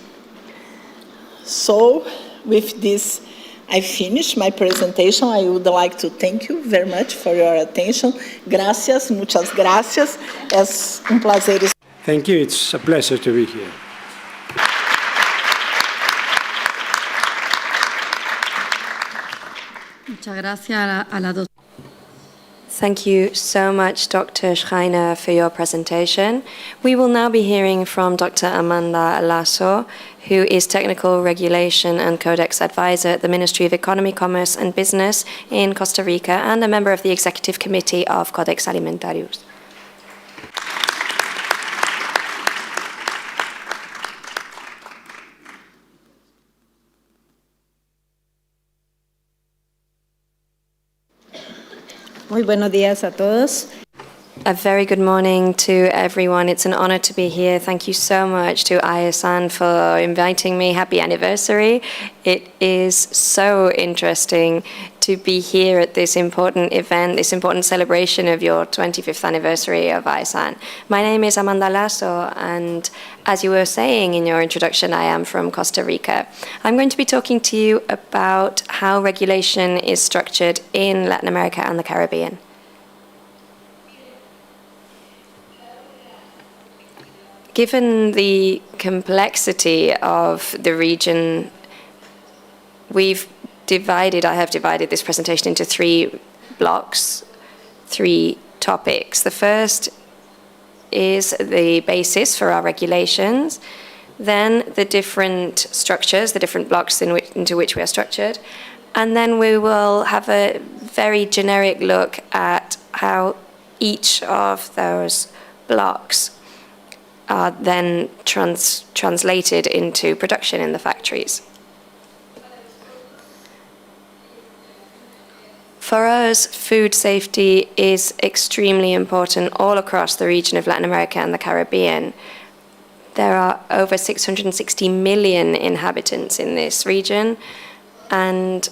Speaker 9: So with this, I finish my presentation. I would like to thank you very much for your attention. Gracias, muchas gracias. Es un placer.
Speaker 2: Thank you. It's a pleasure to be here.
Speaker 4: Muchas gracias a la doctora.
Speaker 5: Thank you so much, Dr. Schreiner, for your presentation. We will now be hearing from Dr. Amanda Lasso, who is Technical Regulation and Codex Advisor at the Ministry of Economy, Commerce and Business in Costa Rica and a member of the Executive Committee of Codex Alimentarius.
Speaker 10: Muy buenos días a todos.
Speaker 5: A very good morning to everyone. It's an honor to be here. Thank you so much to Aya-san for inviting me. Happy anniversary. It is so interesting to be here at this important event, this important celebration of your 25th anniversary of Aya-san. My name is Amanda Lasso, and as you were saying in your introduction, I am from Costa Rica. I'm going to be talking to you about how regulation is structured in Latin America and the Caribbean. Given the complexity of the region, I have divided this presentation into 3 blocks, 3 topics. The first is the basis for our regulations, then the different structures, the different blocks into which we are structured, and then we will have a very generic look at how each of those blocks are then translated into production in the factories. For us, food safety is extremely important all across the region of Latin America and the Caribbean. There are over 660 million inhabitants in this region, and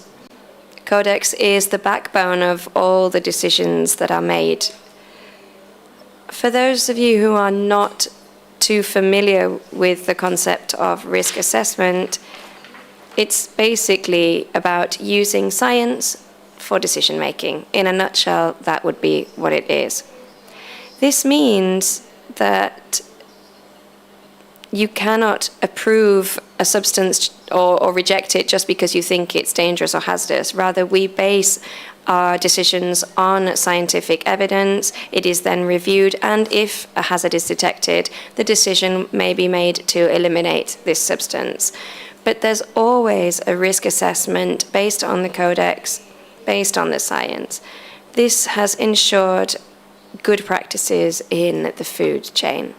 Speaker 5: Codex is the backbone of all the decisions that are made. For those of you who are not too familiar with the concept of risk assessment, it's basically about using science for decision making. In a nutshell, that would be what it is. This means that you cannot approve a substance or reject it just because you think it's dangerous or hazardous. Rather, we base our decisions on scientific evidence. It is then reviewed, and if a hazard is detected, the decision may be made to eliminate this substance. But there's always a risk assessment based on the Codex, based on the science. This has ensured good practices in the food chain.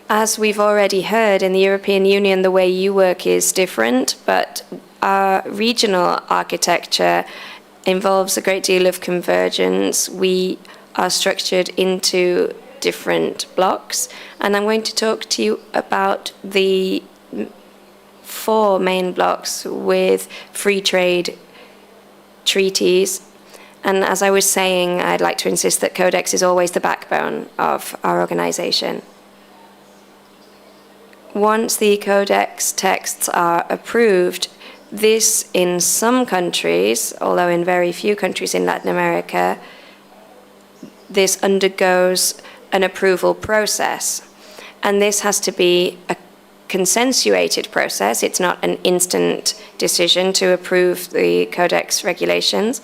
Speaker 5: As we've already heard, in the European Union, the way you work is different, but our regional architecture involves a great deal of convergence. We are structured into different blocks, and I'm going to talk to you about the 4 main blocks with free trade treaties. And as I was saying, I'd like to insist that Codex is always the backbone of our organization. Once the Codex texts are approved, this in some countries, although in very few countries in Latin America, this undergoes an approval process. And this has to be a consensuated process. It's not an instant decision to approve the Codex regulations.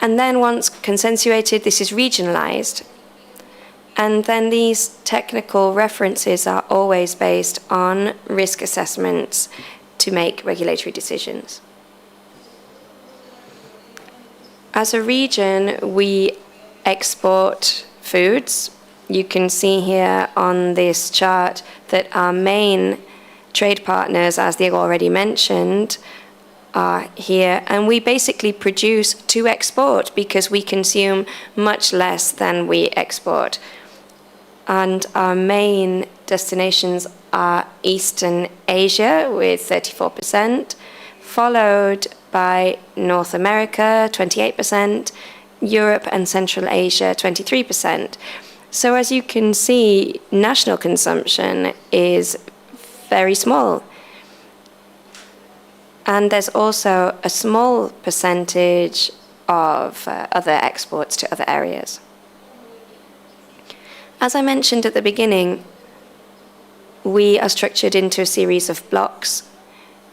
Speaker 5: And then once consensuated, this is regionalized. And then these technical references are always based on risk assessments to make regulatory decisions. As a region, we export foods. You can see here on this chart that our main trade partners, as Diego already mentioned, are here. And we basically produce to export because we consume much less than we export. And our main destinations are Eastern Asia with 34%, followed by North America, 28%, Europe and Central Asia, 23%. So as you can see, national consumption is very small. And there's also a small percentage of other exports to other areas. As I mentioned at the beginning, we are structured into a series of blocks.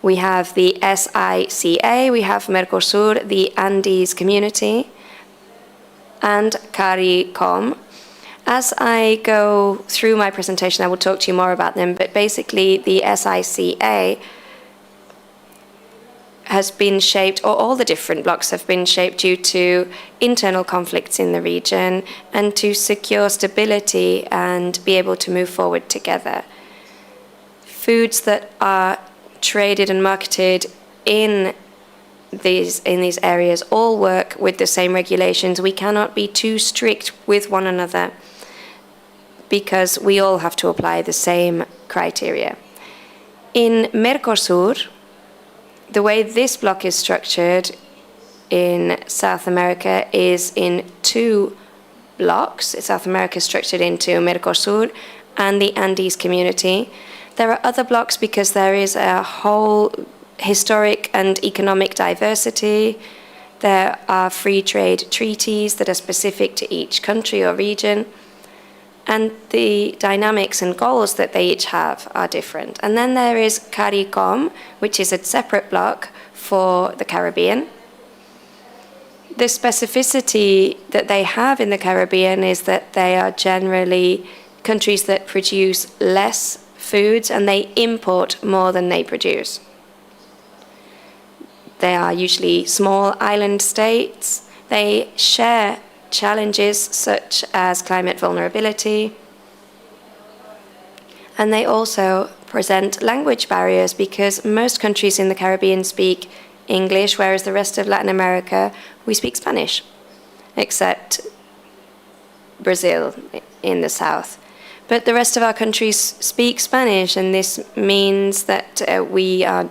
Speaker 5: We have the SICA, we have Mercosur, the Andes Community, and CARICOM. As I go through my presentation, I will talk to you more about them, but basically the SICA has been shaped, or all the different blocks have been shaped due to internal conflicts in the region and to secure stability and be able to move forward together. Foods that are traded and marketed in these areas all work with the same regulations. We cannot be too strict with one another because we all have to apply the same criteria. In Mercosur, the way this block is structured in South America is in 2 blocks. South America is structured into Mercosur and the Andes Community. There are other blocks because there is a whole historic and economic diversity. There are free trade treaties that are specific to each country or region. And the dynamics and goals that they each have are different. And then there is CARICOM, which is a separate block for the Caribbean. The specificity that they have in the Caribbean is that they are generally countries that produce less foods and they import more than they produce. They are usually small island states. They share challenges such as climate vulnerability. And they also present language barriers because most countries in the Caribbean speak English, whereas the rest of Latin America, we speak Spanish, except Brazil in the south. But the rest of our countries speak Spanish, and this means that we are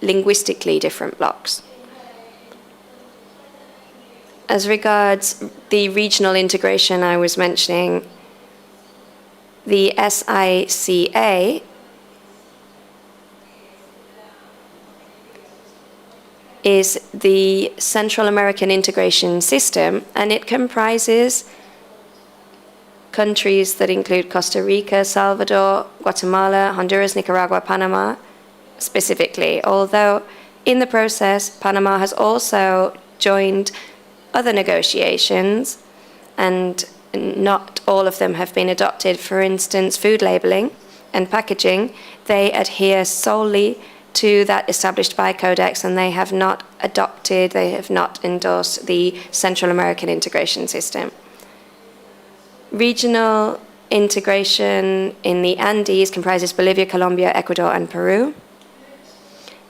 Speaker 5: linguistically different blocks. As regards the regional integration I was mentioning, the SICA is the Central American Integration System, and it comprises countries that include Costa Rica, Salvador, Guatemala, Honduras, Nicaragua, Panama, specifically. Although in the process, Panama has also joined other negotiations, and not all of them have been adopted. For instance, food labeling and packaging, they adhere solely to that established by Codex, and they have not adopted, they have not endorsed the Central American integration system. Regional integration in the Andes comprises Bolivia, Colombia, Ecuador, and Peru.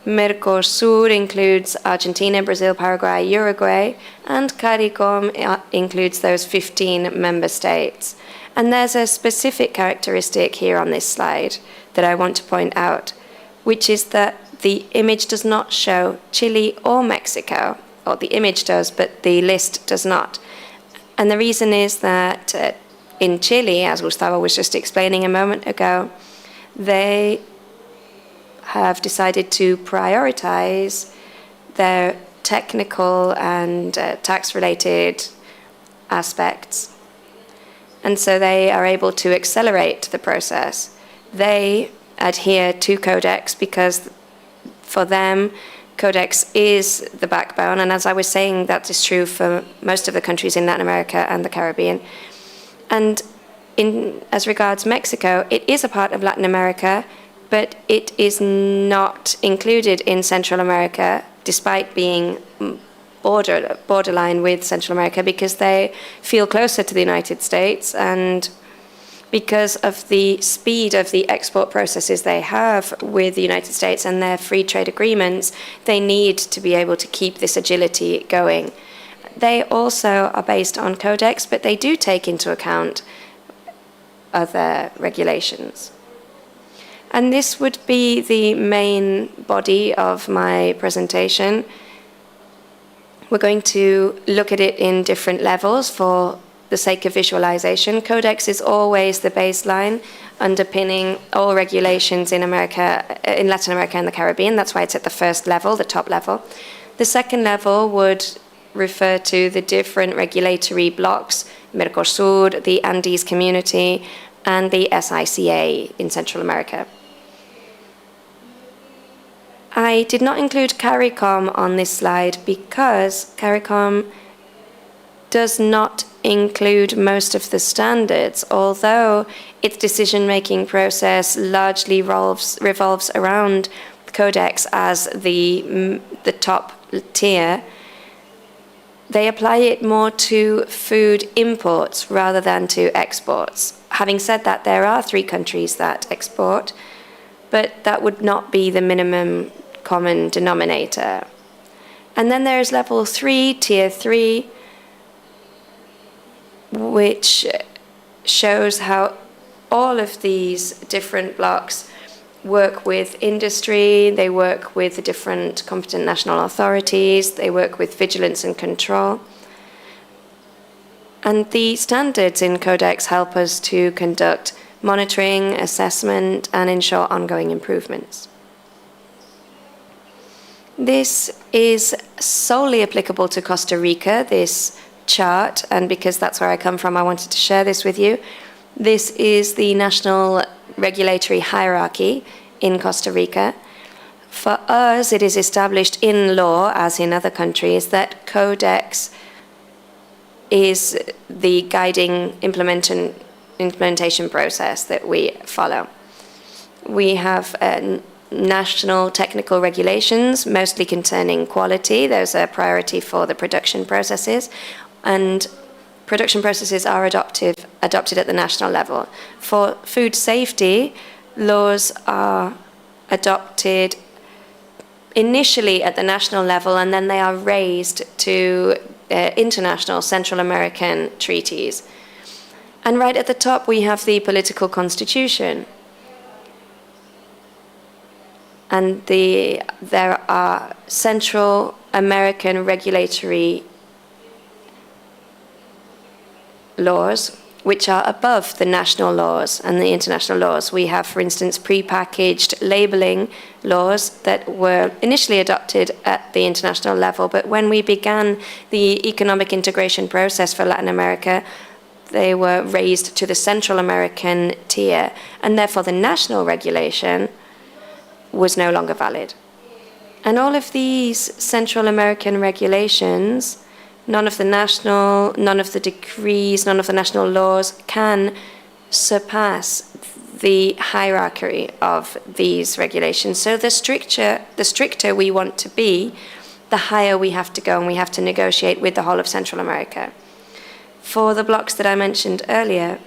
Speaker 5: Mercosur includes Argentina, Brazil, Paraguay, Uruguay, and CARICOM includes those 15 member states. And there's a specific characteristic here on this slide that I want to point out, which is that the image does not show Chile or Mexico, or the image does, but the list does not. And the reason is that in Chile, as Gustavo was just explaining a moment ago, they have decided to prioritize their technical and tax-related aspects. And so they are able to accelerate the process. They adhere to Codex because for them, Codex is the backbone. And as I was saying, that is true for most of the countries in Latin America and the Caribbean. And as regards Mexico, it is a part of Latin America, but it is not included in Central America, despite being borderline with Central America, because they feel closer to the United States, and because of the speed of the export processes they have with the United States and their free trade agreements, they need to be able to keep this agility going. They also are based on Codex, but they do take into account other regulations. And this would be the main body of my presentation. We're going to look at it in different levels for the sake of visualization. Codex is always the baseline underpinning all regulations in America, in Latin America and the Caribbean. That's why it's at the first level, the top level. The second level would refer to the different regulatory blocks, Mercosur, the Andes Community, and the SICA in Central America. I did not include CARICOM on this slide because CARICOM does not include most of the standards, although its decision-making process largely revolves around Codex as the top tier. They apply it more to food imports rather than to exports. Having said that, there are 3 countries that export, but that would not be the minimum common denominator. And then there is level 3, tier 3, which shows how all of these different blocks work with industry, they work with the different competent national authorities, they work with vigilance and control. And the standards in Codex help us to conduct monitoring, assessment, and ensure ongoing improvements. This is solely applicable to Costa Rica, this chart, and because that's where I come from, I wanted to share this with you. This is the national regulatory hierarchy in Costa Rica. For us, it is established in law, as in other countries, that Codex is the guiding implementation process that we follow. We have national technical regulations, mostly concerning quality. There's a priority for the production processes, and production processes are adopted at the national level. For food safety, laws are adopted initially at the national level, and then they are raised to international Central American treaties. And right at the top, we have the political constitution. And there are Central American regulatory laws which are above the national laws and the international laws. We have, for instance, prepackaged labeling laws that were initially adopted at the international level, but when we began the economic integration process for Latin America, they were raised to the Central American tier, and therefore the national regulation was no longer valid. And all of these Central American regulations, none of the decrees, none of the national laws can surpass the hierarchy of these regulations. So the stricter we want to be, the higher we have to go, and we have to negotiate with the whole of Central America. For the blocks that I mentioned earlier,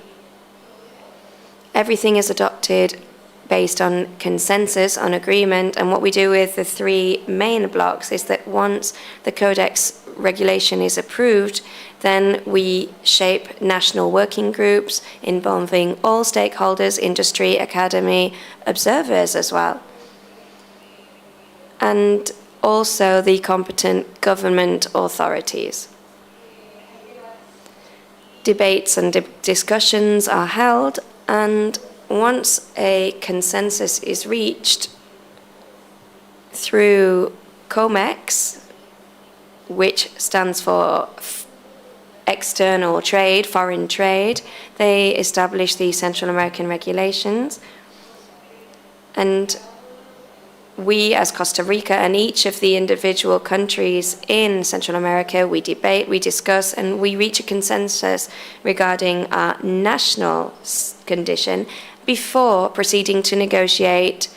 Speaker 5: everything is adopted based on consensus, on agreement, and what we do with the three main blocks is that once the Codex regulation is approved, then we shape national working groups involving all stakeholders, industry, academy, observers as well, and also the competent government authorities. Debates and discussions are held, and once a consensus is reached through COMEX, which stands for external trade, foreign trade, they establish the Central American regulations. And we, as Costa Rica and each of the individual countries in Central America, we debate, we discuss, and we reach a consensus regarding our national condition before proceeding to negotiate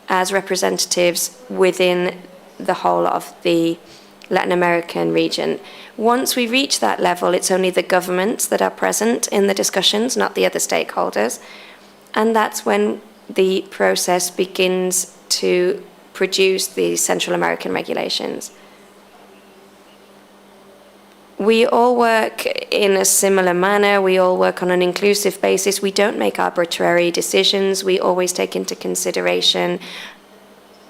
Speaker 5: as representatives within the whole of the Latin American region. Once we reach that level, it's only the governments that are present in the discussions, not the other stakeholders. And that's when the process begins to produce the Central American regulations. We all work in a similar manner. We all work on an inclusive basis. We don't make arbitrary decisions. We always take into consideration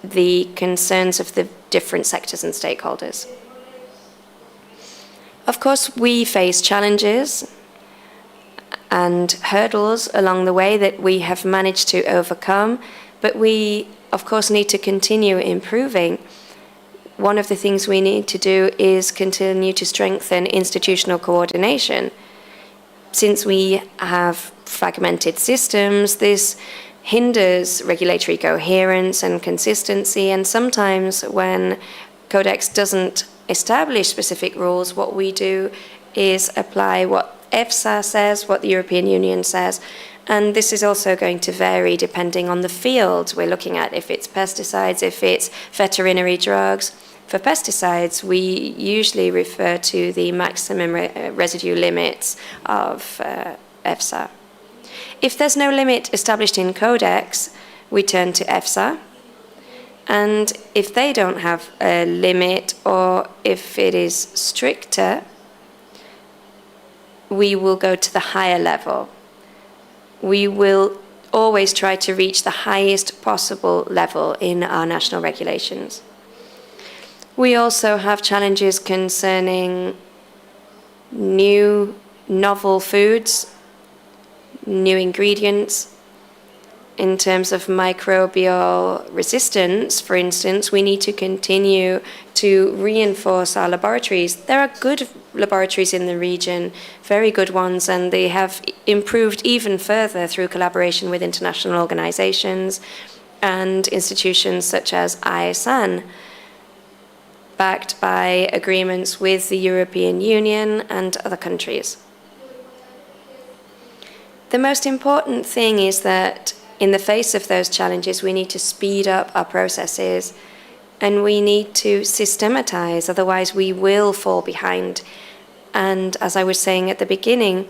Speaker 5: the concerns of the different sectors and stakeholders. Of course, we face challenges and hurdles along the way that we have managed to overcome, but we, of course, need to continue improving. One of the things we need to do is continue to strengthen institutional coordination. Since we have fragmented systems, this hinders regulatory coherence and consistency, and sometimes when Codex doesn't establish specific rules, what we do is apply what EFSA says, what the European Union says, and this is also going to vary depending on the field we're looking at, if it's pesticides, if it's veterinary drugs. For pesticides, we usually refer to the maximum residue limits of EFSA. If there's no limit established in Codex, we turn to EFSA. And if they don't have a limit, or if it is stricter, we will go to the higher level. We will always try to reach the highest possible level in our national regulations. We also have challenges concerning new novel foods, new ingredients. In terms of microbial resistance, for instance, we need to continue to reinforce our laboratories. There are good laboratories in the region, very good ones, and they have improved even further through collaboration with international organizations and institutions such as ISAN, backed by agreements with the European Union and other countries. The most important thing is that in the face of those challenges, we need to speed up our processes and we need to systematize, otherwise we will fall behind. And as I was saying at the beginning,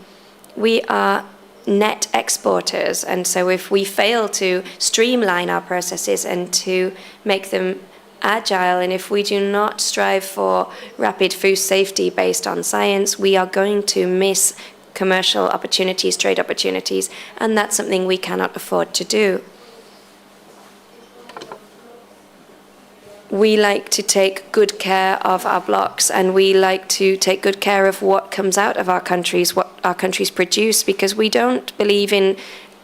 Speaker 5: we are net exporters, and so if we fail to streamline our processes and to make them agile, and if we do not strive for rapid food safety based on science, we are going to miss commercial opportunities, trade opportunities, and that's something we cannot afford to do. We like to take good care of our blocks, and we like to take good care of what comes out of our countries, what our countries produce, because we don't believe in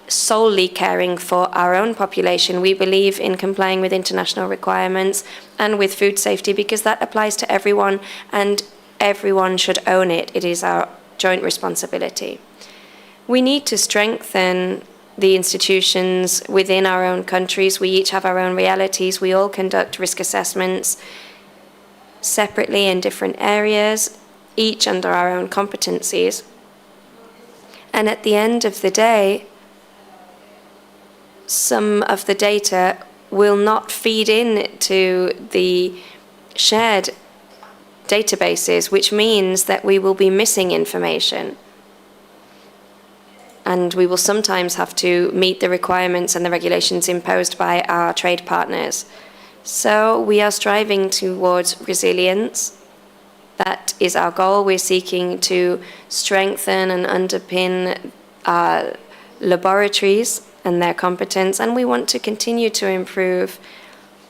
Speaker 5: solely caring for our own population. We believe in complying with international requirements and with food safety, because that applies to everyone and everyone should own it. It is our joint responsibility. We need to strengthen the institutions within our own countries. We each have our own realities. We all conduct risk assessments separately in different areas, each under our own competencies. And at the end of the day, some of the data will not feed in to the shared databases, which means that we will be missing information. And we will sometimes have to meet the requirements and the regulations imposed by our trade partners. So we are striving towards resilience. That is our goal. We're seeking to strengthen and underpin our laboratories and their competence, and we want to continue to improve,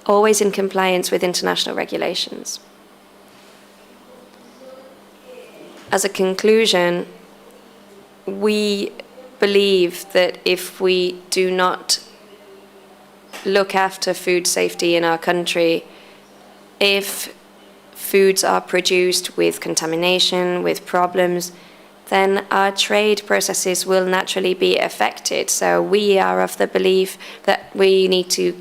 Speaker 5: always in compliance with international regulations. As a conclusion, we believe that if we do not look after food safety in our country, if foods are produced with contamination, with problems, then our trade processes will naturally be affected. So we are of the belief that we need to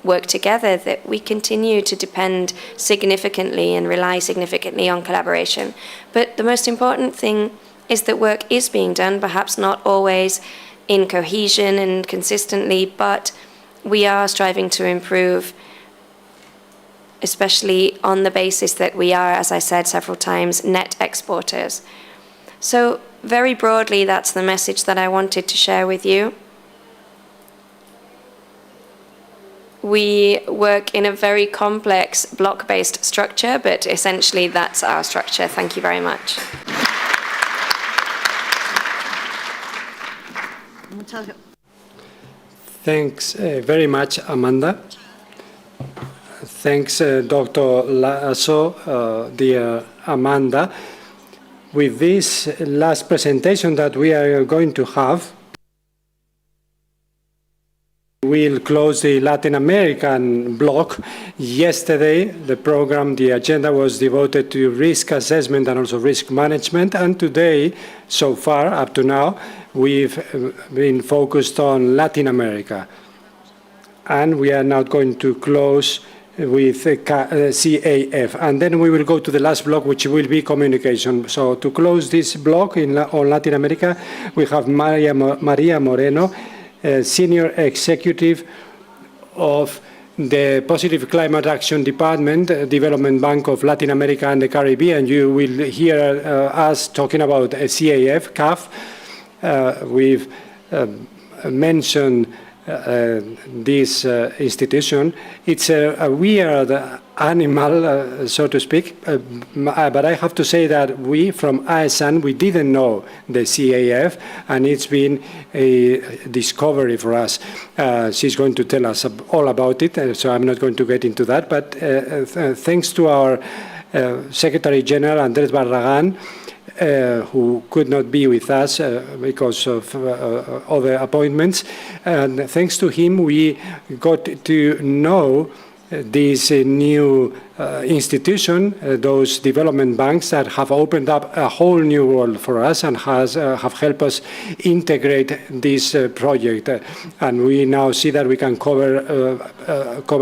Speaker 5: work together, that we continue to depend significantly and rely significantly on collaboration. But the most important thing is that work is being done, perhaps not always in cohesion and consistently, but we are striving to improve, especially on the basis that we are, as I said several times, net exporters. So very broadly, that's the message that I wanted to share with you. We work in a very complex block-based structure, but essentially that's our structure. Thank you very much.
Speaker 2: Thanks very much, Amanda. Thanks, Dr. Lasso, dear Amanda. With this last presentation that we are going to have, we'll close the Latin American block. Yesterday, the program, the agenda was devoted to risk assessment and also risk management. And today, so far, up to now, we've been focused on Latin America. And we are now going to close with CAF. And then we will go to the last block, which will be communication. So to close this block on Latin America, we have Maria Moreno, Senior Executive of the Positive Climate Action Department, Development Bank of Latin America and the Caribbean. You will hear us talking about CAF. We've mentioned this institution. It's a weird animal, so to speak, but I have to say that we, from ASAN, we didn't know the CAF, and it's been a discovery for us. She's going to tell us all about it, so I'm not going to get into that, but thanks to our Secretary General, Andrés Barragán, who could not be with us because of other appointments. And thanks to him, we got to know this new institution, those development banks that have opened up a whole new world for us and have helped us integrate this project. And we now see that we can cover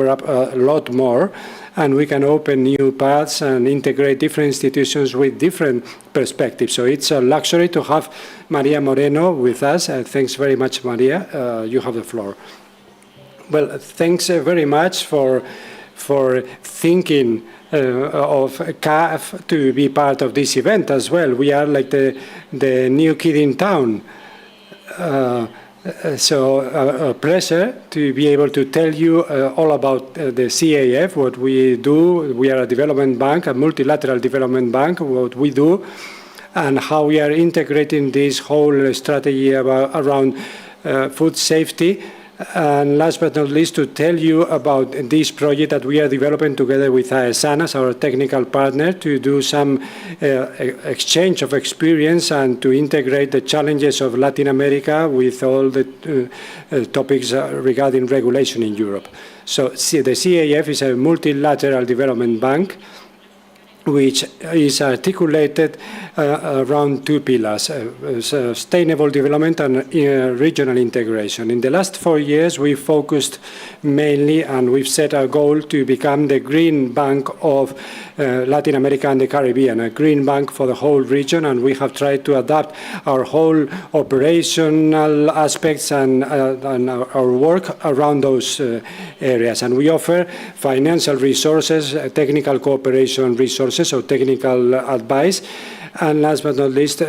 Speaker 2: up a lot more, and we can open new paths and integrate different institutions with different perspectives. So it's a luxury to have Maria Moreno with us. Thanks very much, Maria. You have the floor. Well, thanks very much for thinking of CAF to be part of this event as well. We are like the new kid in town. So a pleasure to be able to tell you all about the CAF, what we do. We are a development bank, a multilateral development bank, what we do, and how we are integrating this whole strategy around food safety. And last but not least, to tell you about this project that we are developing together with ASAN as our technical partner to do some exchange of experience and to integrate the challenges of Latin America with all the topics regarding regulation in Europe. So the CAF is a multilateral development bank. which is articulated around two pillars, sustainable development and regional integration. In the last 4 years, we focused mainly, and we've set a goal to become the green bank of Latin America and the Caribbean, a green bank for the whole region, and we have tried to adapt our whole operational aspects and our work around those areas. And we offer financial resources, technical cooperation resources, or technical advice, and last but not least,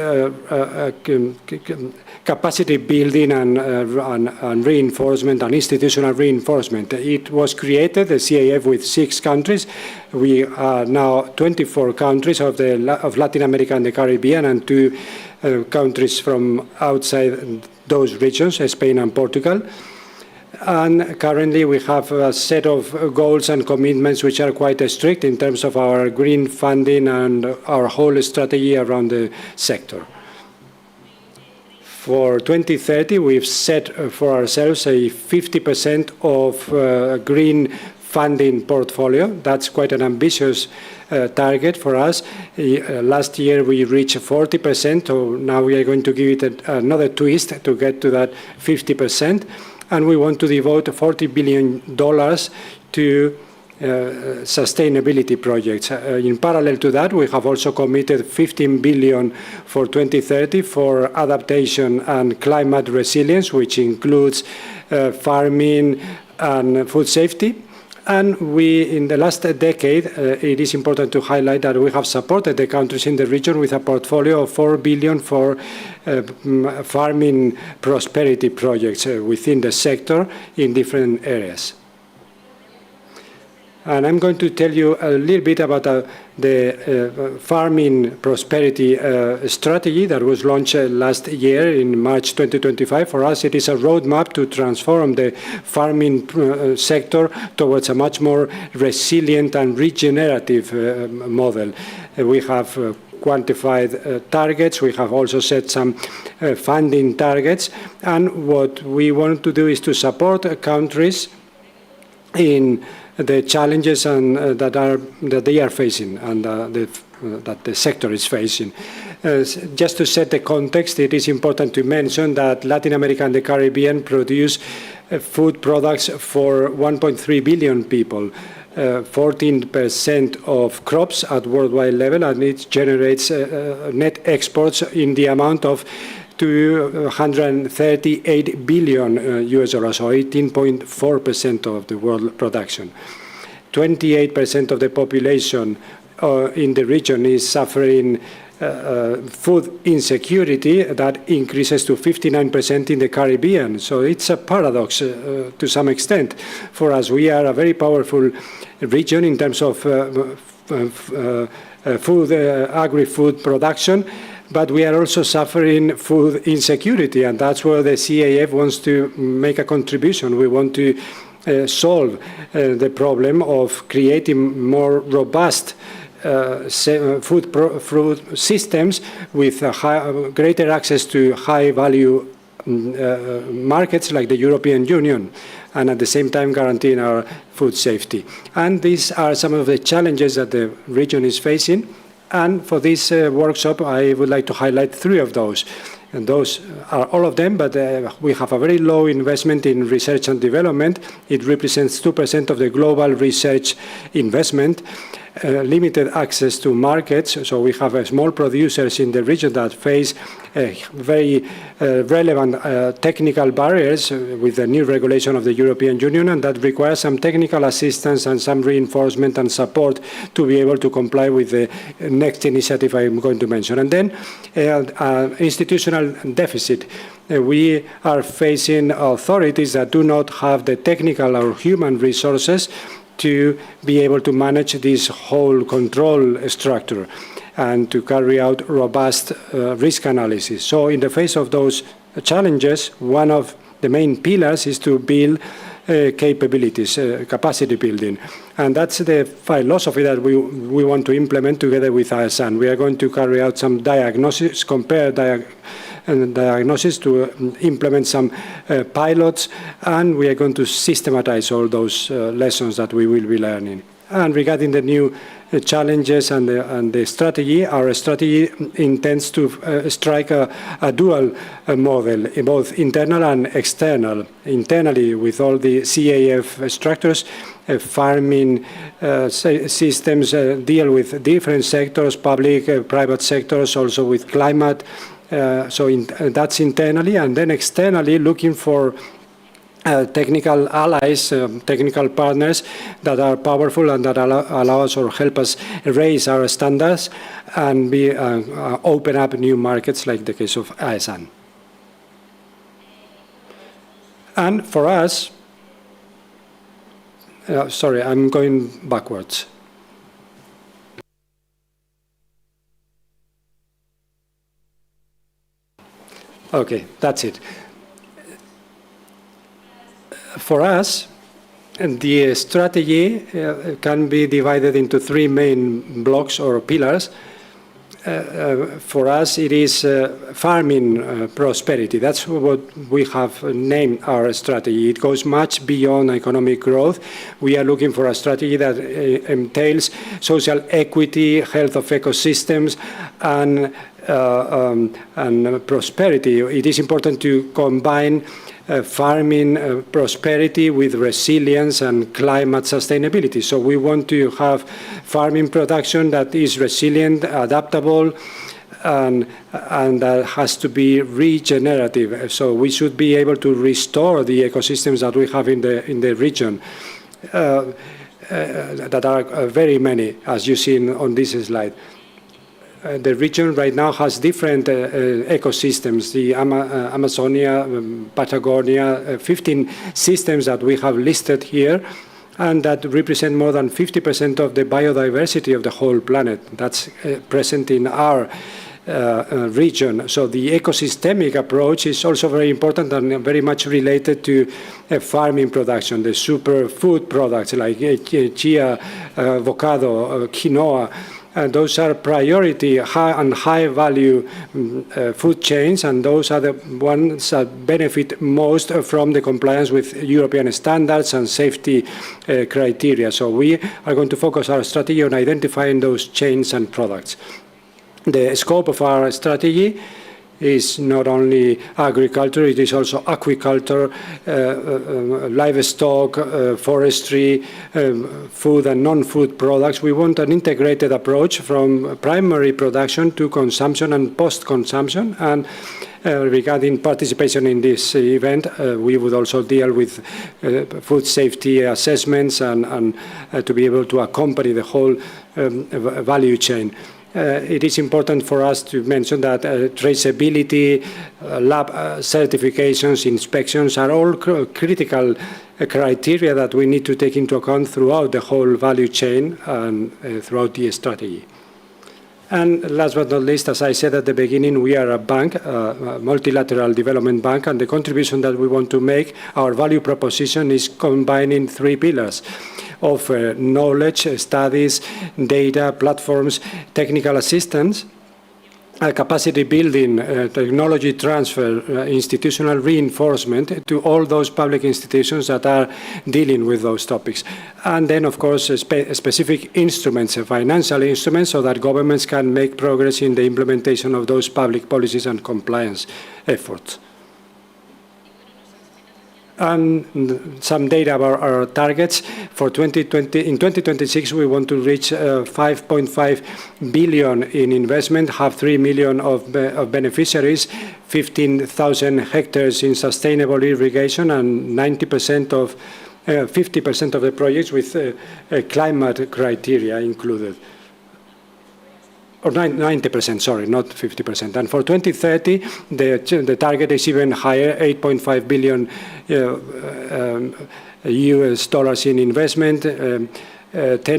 Speaker 2: capacity building and reinforcement and institutional reinforcement. It was created, the CAF, with 6 countries. We are now 24 countries of Latin America and the Caribbean, and 2 countries from outside those regions, Spain and Portugal. And currently we have a set of goals and commitments which are quite strict in terms of our green funding and our whole strategy around the sector. For 2030, we've set for ourselves a 50% of green funding portfolio. That's quite an ambitious target for us. Last year we reached 40%, so now we are going to give it another twist to get to that 50%. And we want to devote $40 billion to sustainability projects. In parallel to that, we have also committed $15 billion for 2030 for adaptation and climate resilience, which includes farming and food safety. And we, in the last decade, it is important to highlight that we have supported the countries in the region with a portfolio of $4 billion for farming prosperity projects within the sector in different areas. And I'm going to tell you a little bit about the farming prosperity strategy that was launched last year in March 2025. For us, it is a roadmap to transform the farming sector towards a much more resilient and regenerative model. We have quantified targets. We have also set some funding targets. And what we want to do is to support countries in the challenges that they are facing and that the sector is facing. Just to set the context, it is important to mention that Latin America and the Caribbean produce food products for 1.3 billion people, 14% of crops at worldwide level, and it generates net exports in the amount of $238 billion US dollars, or 18.4% of the world production. 28% of the population in the region is suffering food insecurity. That increases to 59% in the Caribbean. So it's a paradox to some extent for us. We are a very powerful region in terms of agri-food production, but we are also suffering food insecurity, and that's where the CAF wants to make a contribution. We want to solve the problem of creating more robust food systems with greater access to high-value markets like the European Union, and at the same time guaranteeing our food safety. And these are some of the challenges that the region is facing. And for this workshop, I would like to highlight 3 of those. And those are all of them, but we have a very low investment in research and development. It represents 2% of the global research investment. Limited access to markets, so we have small producers in the region that face very relevant technical barriers with the new regulation of the European Union, and that requires some technical assistance and some reinforcement and support to be able to comply with the next initiative I'm going to mention. And then institutional deficit. We are facing authorities that do not have the technical or human resources to be able to manage this whole control structure and to carry out robust risk analysis. So in the face of those challenges, one of the main pillars is to build capabilities, capacity building. And that's the philosophy that we want to implement together with ASAN. We are going to carry out some diagnosis, diagnosis to implement some pilots, and we are going to systematize all those lessons that we will be learning. And regarding the new challenges and the strategy, our strategy intends to strike a dual model, both internal and external. Internally, with all the CAF structures, farming systems deal with different sectors, public, private sectors, also with climate. That's internally, and then externally, looking for technical allies, technical partners that are powerful and that allow us or help us raise our standards and be open up new markets, like the case of ASEAN. And for us, sorry, I'm going backwards. Okay, that's it. For us, the strategy can be divided into three main blocks or pillars. For us, it is farming prosperity. That's what we have named our strategy. It goes much beyond economic growth. We are looking for a strategy that entails social equity, health of ecosystems, and prosperity. It is important to combine farming prosperity with resilience and climate sustainability. So we want to have farming production that is resilient, adaptable, and that has to be regenerative. So we should be able to restore the ecosystems that we have in the region, that are very many, as you see on this slide. The region right now has different ecosystems, the Amazonia, Patagonia, 15 systems that we have listed here, and that represent more than 50% of the biodiversity of the whole planet. That's present in our region. So the ecosystemic approach is also very important and very much related to farming production, the superfood products like chia, avocado, quinoa. Those are priority high value food chains, and those are the ones that benefit most from the compliance with European standards and safety criteria. So we are going to focus our strategy on identifying those chains and products. The scope of our strategy is not only agriculture, it is also aquaculture, livestock, forestry, food and non-food products. We want an integrated approach from primary production to consumption and post-consumption. And regarding participation in this event, we would also deal with food safety assessments and to be able to accompany the whole value chain. It is important for us to mention that traceability, lab certifications, inspections are all critical criteria that we need to take into account throughout the whole value chain and throughout the strategy. And last but not least, as I said at the beginning, we are a bank, a multilateral development bank, and the contribution that we want to make, our value proposition is combining three pillars of knowledge, studies, data, platforms, technical assistance, capacity building, technology transfer, institutional reinforcement to all those public institutions that are dealing with those topics. And then, of course, specific instruments, financial instruments, so that governments can make progress in the implementation of those public policies and compliance efforts. And some data about our targets for 2020. In 2026, we want to reach 5.5 billion in investment, have 3 million of beneficiaries, 15,000 hectares in sustainable irrigation, and 50% of the projects with climate criteria included. Or 90%, sorry, not 50%. And for 2030, the target is even higher, 8.5 billion US dollars in investment, 10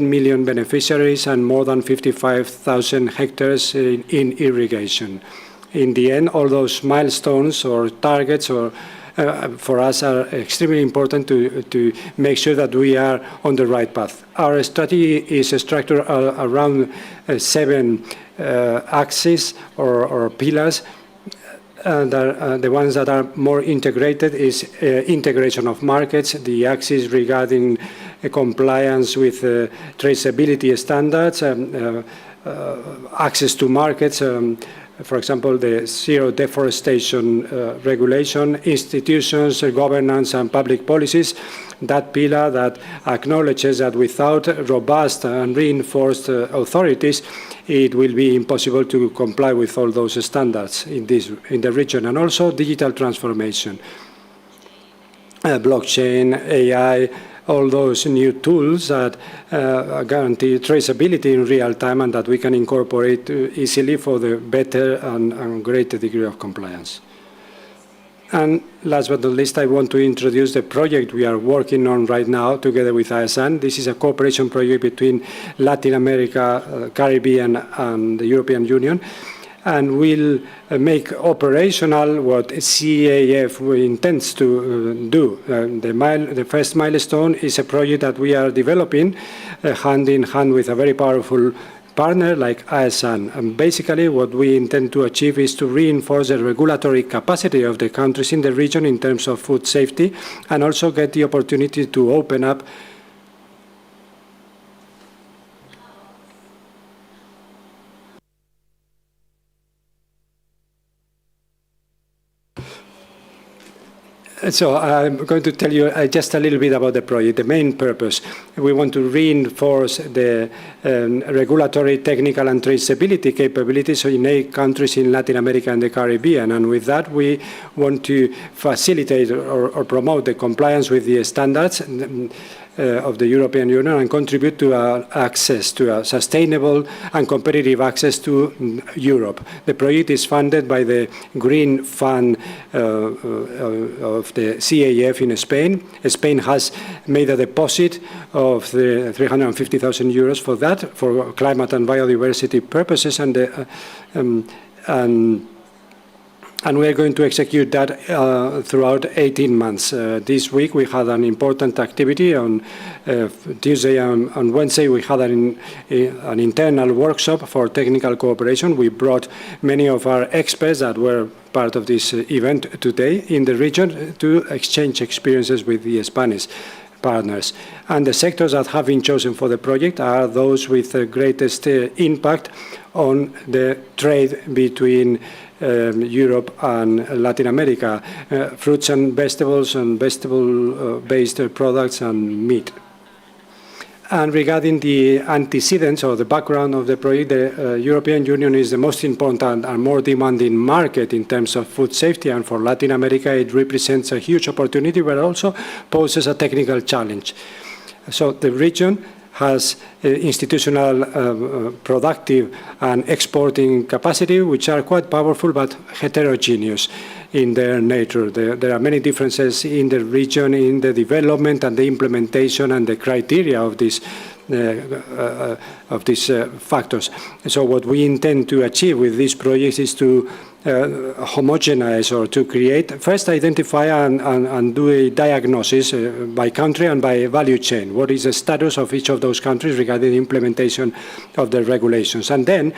Speaker 2: million beneficiaries, and more than 55,000 hectares in irrigation. In the end, all those milestones or targets for us are extremely important to make sure that we are on the right path. Our strategy is structured around 7 axes or pillars. The ones that are more integrated is integration of markets, the axis regarding compliance with traceability standards, access to markets, for example, the zero deforestation regulation, institutions, governance, and public policies, that pillar that acknowledges that without robust and reinforced authorities, it will be impossible to comply with all those standards in the region, and also digital transformation. Blockchain, AI, all those new tools that guarantee traceability in real time and that we can incorporate easily for the better and greater degree of compliance. And last but not least, I want to introduce the project we are working on right now together with ASEAN. This is a cooperation project between Latin America, Caribbean, and the European Union, and will make operational what CAF intends to do. The first milestone is a project that we are developing hand in hand with a very powerful partner like ASEAN. And basically what we intend to achieve is to reinforce the regulatory capacity of the countries in the region in terms of food safety, and also get the opportunity to open up So I'm going to tell you just a little bit about the project. The main purpose, we want to reinforce the regulatory, technical, and traceability capabilities in 8 countries in Latin America and the Caribbean. And with that, we want to facilitate or promote the compliance with the standards of the European Union and contribute to access to a sustainable and competitive access to Europe. The project is funded by the Green Fund of the CAF in Spain. Spain has made a deposit of 350,000 euros for that, for climate and biodiversity purposes, and we are going to execute that throughout 18 months. This week we had an important activity. On Tuesday and Wednesday we had an internal workshop for technical cooperation. We brought many of our experts that were part of this event today in the region to exchange experiences with the Spanish partners. And the sectors that have been chosen for the project are those with the greatest impact on the trade between Europe and Latin America, fruits and vegetables and vegetable-based products and meat. And regarding the antecedents or the background of the project, the European Union is the most important and more demanding market in terms of food safety, and for Latin America it represents a huge opportunity, but also poses a technical challenge. So the region has institutional, productive and exporting capacity, which are quite powerful but heterogeneous in their nature. There are many differences in the region, in the development and the implementation and the criteria of these factors. So what we intend to achieve with these projects is to homogenize, or to create, first identify and do a diagnosis by country and by value chain. What is the status of each of those countries regarding the implementation of the regulations? And then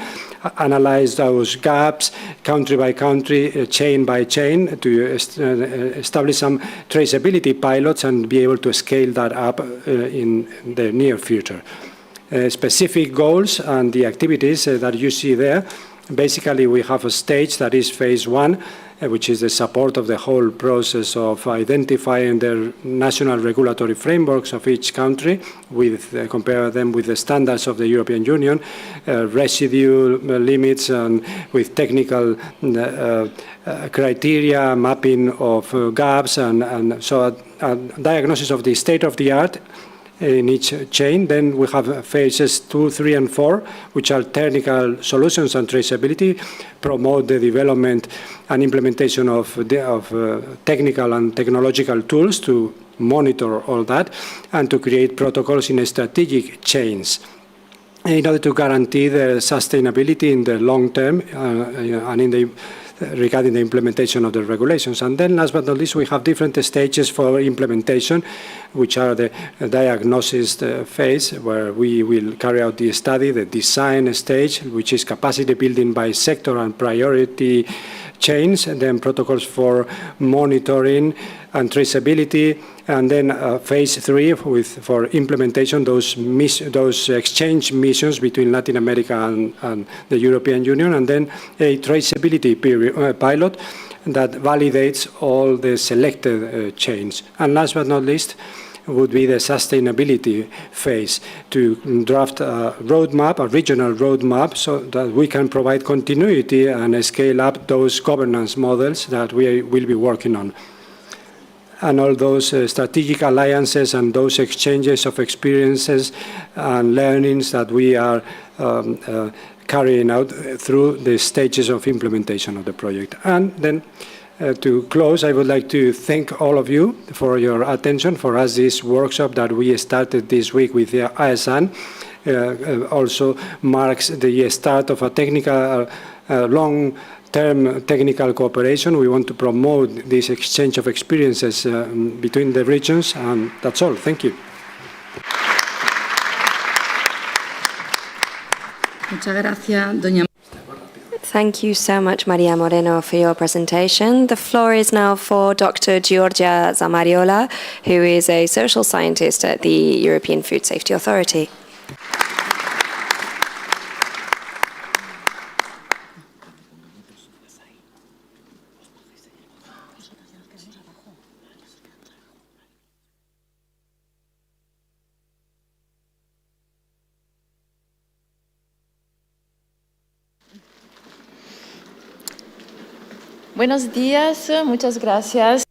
Speaker 2: analyze those gaps country by country, chain by chain, to establish some traceability pilots and be able to scale that up in the near future. Specific goals and the activities that you see there. Basically, we have a stage that is phase 1, which is the support of the whole process of identifying the national regulatory frameworks of each country, compare them with the standards of the European Union, residue limits, and with technical criteria, mapping of gaps, and so a diagnosis of the state of the art in each chain. Then we have phases 2, 3, and 4, which are technical solutions and traceability, promote the development and implementation of technical and technological tools to monitor all that, and to create protocols in strategic chains in order to guarantee the sustainability in the long term and regarding the implementation of the regulations. And then last but not least, we have different stages for implementation, which are the diagnosis phase, where we will carry out the study, the design stage, which is capacity building by sector and priority chains, and then protocols for monitoring and traceability, And then phase 3 for implementation, those exchange missions between Latin America and the European Union, and then a traceability pilot that validates all the selected chains. And last but not least would be the sustainability phase, to draft a roadmap, a regional roadmap, so that we can provide continuity and scale up those governance models that we will be working on. And all those strategic alliances and those exchanges of experiences and learnings that we are carrying out through the stages of implementation of the project. And then to close, I would like to thank all of you for your attention. For us, this workshop that we started this week with the ISAN also marks the start of a technical, long-term technical cooperation. We want to promote this exchange of experiences between the regions, and that's all. Thank you.
Speaker 4: Muchas gracias, doña.
Speaker 5: Thank you so much, Maria Moreno, for your presentation. The floor is now for Dr. Giorgia Zamariola, who is a social scientist at the European Food Safety Authority.
Speaker 7: Buenos días, muchas gracias.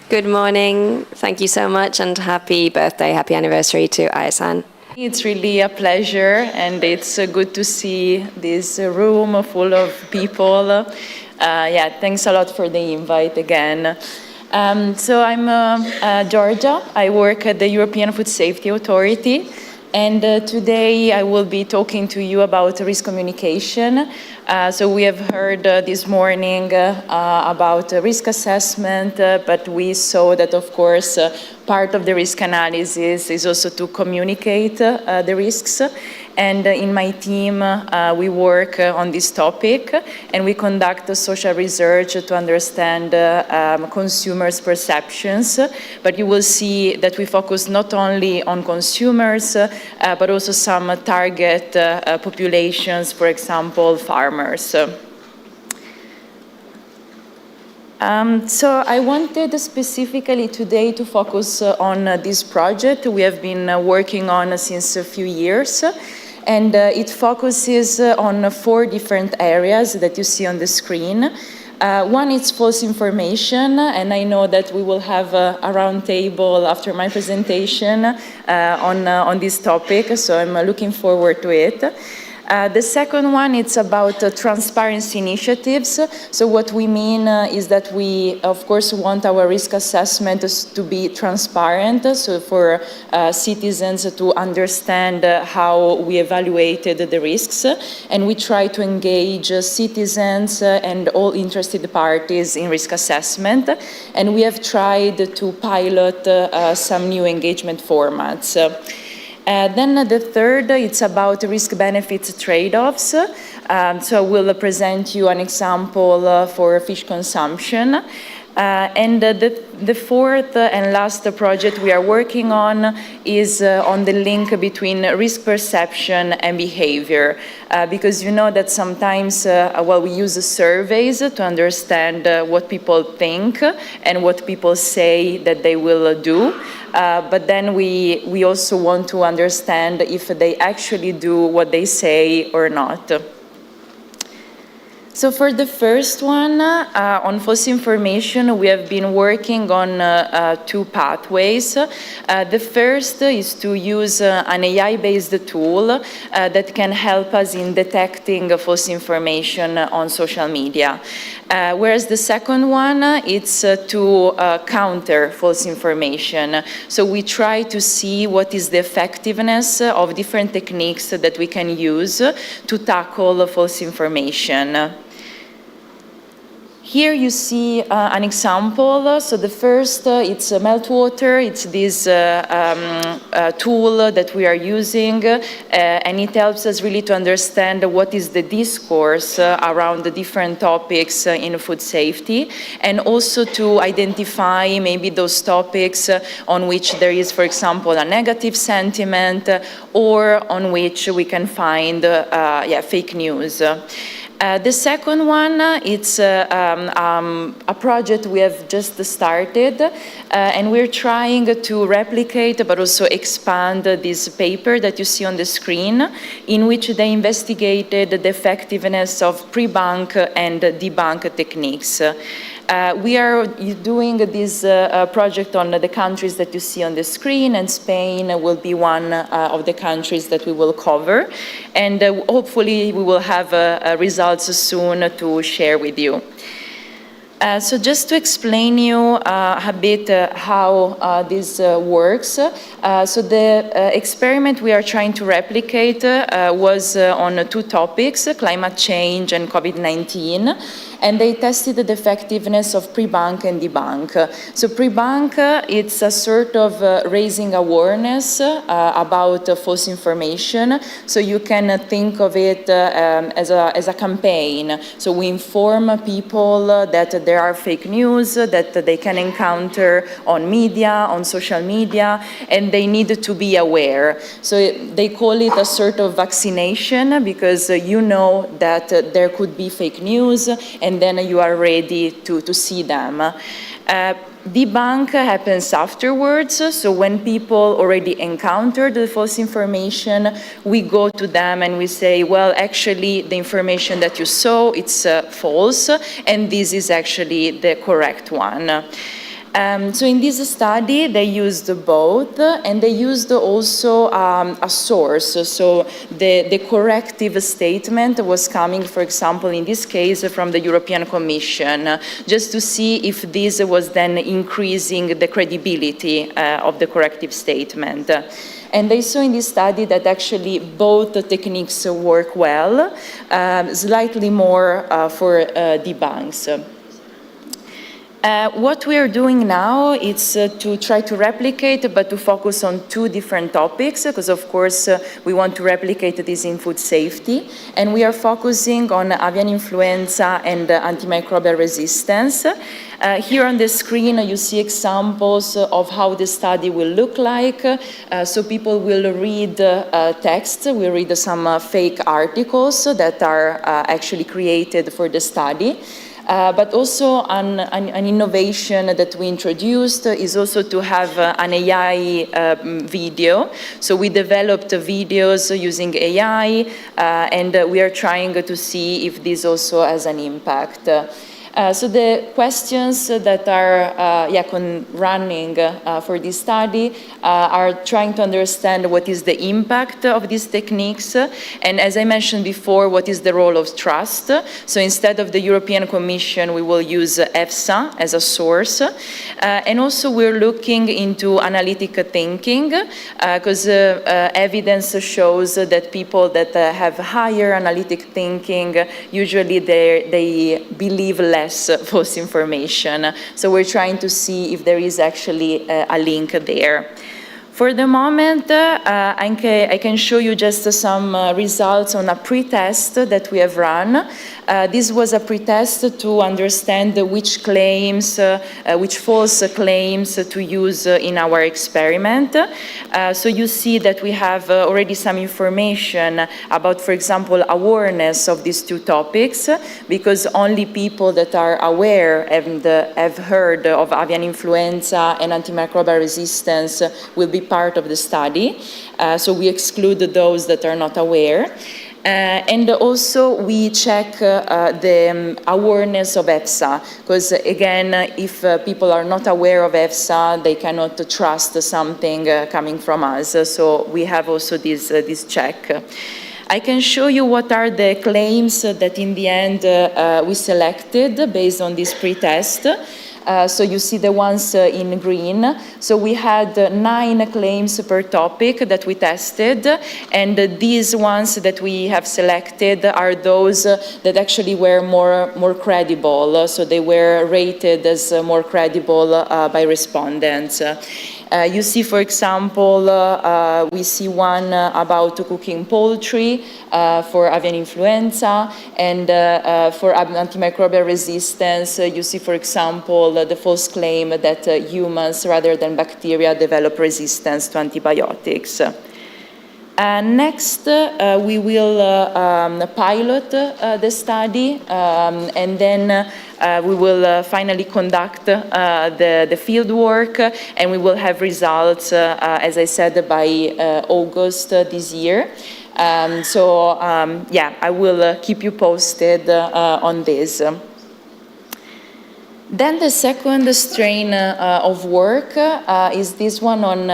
Speaker 5: Good morning. Thank you so much, and happy birthday, happy anniversary to ISAN.
Speaker 7: It's really a pleasure, and it's good to see this room full of people. Thanks a lot for the invite again. So I'm Giorgia. I work at the European Food Safety Authority. And today I will be talking to you about risk communication. So we have heard this morning about risk assessment, but we saw that, of course, part of the risk analysis is also to communicate the risks. And in my team, we work on this topic, and we conduct social research to understand consumers' perceptions. But you will see that we focus not only on consumers, but also some target populations, for example, farmers. So I wanted specifically today to focus on this project we have been working on since a few years. And it focuses on 4 different areas that you see on the screen. One is false information, and I know that we will have a roundtable after my presentation on this topic, so I'm looking forward to it. The second one, it's about transparency initiatives. So what we mean is that we, of course, want our risk assessment to be transparent, so for citizens to understand how we evaluated the risks. And we try to engage citizens and all interested parties in risk assessment. And we have tried to pilot some new engagement formats. Then the third, it's about risk-benefits trade-offs. So we'll present you an example for fish consumption. And the fourth and last project we are working on is on the link between risk perception and behavior. Because you know that sometimes, we use surveys to understand what people think and what people say that they will do. But then we also want to understand if they actually do what they say or not. So for the first one, on false information, we have been working on 2 pathways. The first is to use an AI-based tool that can help us in detecting false information on social media. Whereas the second one, it's to counter false information. So we try to see what is the effectiveness of different techniques that we can use to tackle false information. Here you see an example. So the first, it's meltwater. It's this tool that we are using, and it helps us really to understand what is the discourse around the different topics in food safety, and also to identify maybe those topics on which there is, for example, a negative sentiment, or on which we can find fake news. The second one, it's a project we have just started, and we're trying to replicate but also expand this paper that you see on the screen, in which they investigated the effectiveness of pre-bank and debunk techniques. We are doing this project on the countries that you see on the screen, and Spain will be one of the countries that we will cover. And hopefully we will have results soon to share with you. So just to explain you a bit how this works. So the experiment we are trying to replicate was on two topics, climate change and COVID-19. And they tested the effectiveness of pre-bank and debunk. So pre-bank, it's a sort of raising awareness about false information. So you can think of it as a campaign. So we inform people that there are fake news that they can encounter on media, on social media, and they need to be aware. So they call it a sort of vaccination, because you know that there could be fake news, and then you are ready to see them. Debunk happens afterwards, so when people already encountered the false information, we go to them and we say, well, actually, the information that you saw, it's false, and this is actually the correct one. So in this study, they used both, and they used also a source. So the corrective statement was coming, for example, in this case, from the European Commission, just to see if this was then increasing the credibility of the corrective statement. And they saw in this study that actually both techniques work well, slightly more for debunks. What we are doing now is to try to replicate, but to focus on two different topics, because of course we want to replicate this in food safety, and we are focusing on avian influenza and antimicrobial resistance. Here on the screen you see examples of how the study will look like. So people will read text, we'll read some fake articles that are actually created for the study. But also an innovation that we introduced is also to have an AI video. So we developed videos using AI, and we are trying to see if this also has an impact. So the questions that are running for this study are trying to understand what is the impact of these techniques, and as I mentioned before, what is the role of trust. So instead of the European Commission, we will use EFSA as a source, and also we're looking into analytic thinking, because evidence shows that people that have higher analytic thinking, usually they believe less false information. So we're trying to see if there is actually a link there. For the moment, I can show you just some results on a pre-test that we have run. This was a pre-test to understand which claims, which false claims to use in our experiment. So you see that we have already some information about, for example, awareness of these two topics, because only people that are aware and have heard of avian influenza and antimicrobial resistance will be part of the study. So we exclude those that are not aware. And also we check the awareness of EFSA, because again, if people are not aware of EFSA, they cannot trust something coming from us. So we have also this check. I can show you what are the claims that in the end we selected based on this pre-test. So you see the ones in green. So we had 9 claims per topic that we tested, and these ones that we have selected are those that actually were more credible. So they were rated as more credible by respondents. You see, for example, we see one about cooking poultry for avian influenza, and for antimicrobial resistance, you see, for example, the false claim that humans rather than bacteria develop resistance to antibiotics. Next, we will pilot the study, and then we will finally conduct the field work, and we will have results, as I said, by August this year. Yeah, I will keep you posted on this. Then the second strain of work is this one on,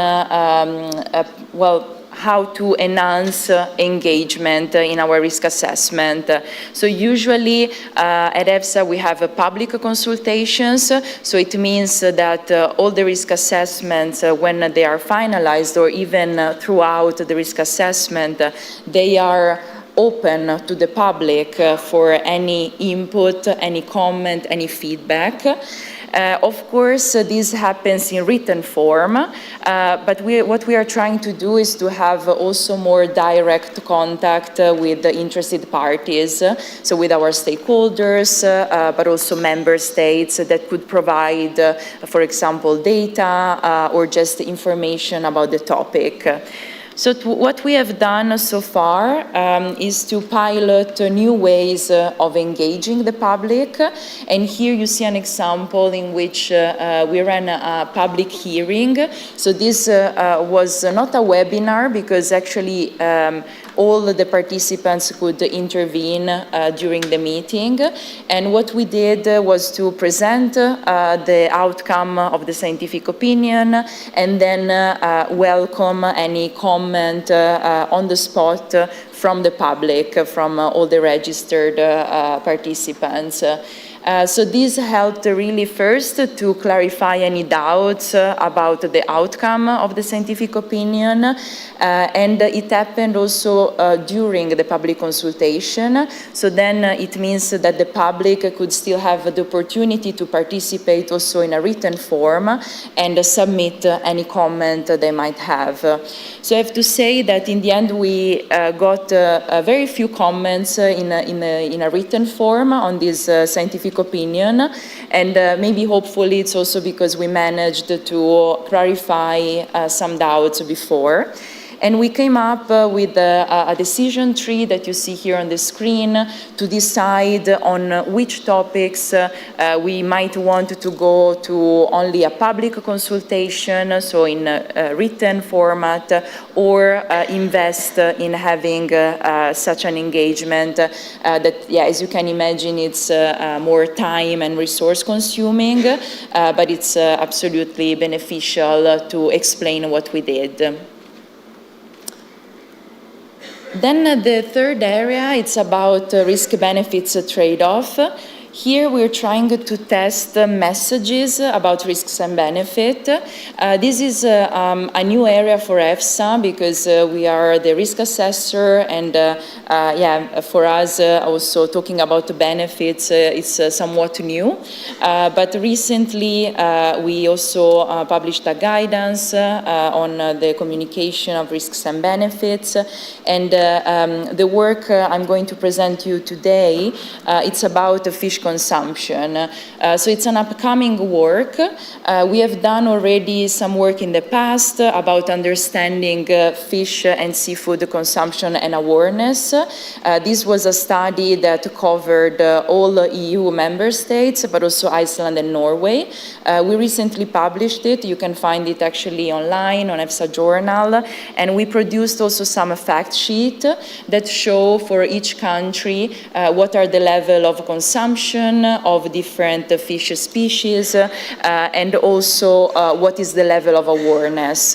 Speaker 7: how to enhance engagement in our risk assessment. So usually at EFSA we have public consultations, so it means that all the risk assessments, when they are finalized or even throughout the risk assessment, they are open to the public for any input, any comment, any feedback. Of course, this happens in written form, but what we are trying to do is to have also more direct contact with the interested parties, so with our stakeholders, but also member states that could provide, for example, data or just information about the topic. So what we have done so far is to pilot new ways of engaging the public. And here you see an example in which we ran a public hearing. So this was not a webinar because actually all the participants could intervene during the meeting. And what we did was to present the outcome of the scientific opinion and then welcome any comment on the spot from the public, from all the registered participants. So this helped really first to clarify any doubts about the outcome of the scientific opinion, and it happened also during the public consultation. So then it means that the public could still have the opportunity to participate also in a written form and submit any comment they might have. So I have to say that in the end we got very few comments in a written form on this scientific opinion, and maybe hopefully it's also because we managed to clarify some doubts before. And we came up with a decision tree that you see here on the screen to decide on which topics we might want to go to only a public consultation, so in a written format, or invest in having such an engagement that, yeah, as you can imagine, it's more time and resource consuming, but it's absolutely beneficial to explain what we did. Then the third area, it's about risk-benefits trade-off. Here we're trying to test messages about risks and benefit. This is a new area for EFSA because we are the risk assessor, and for us also talking about the benefits is somewhat new. But recently we also published a guidance on the communication of risks and benefits, and the work I'm going to present you today, it's about fish consumption. So it's an upcoming work. We have done already some work in the past about understanding fish and seafood consumption and awareness. This was a study that covered all EU member states, but also Iceland and Norway. We recently published it. You can find it actually online on EFSA Journal. And we produced also some fact sheet that show for each country what are the level of consumption of different fish species, and also what is the level of awareness.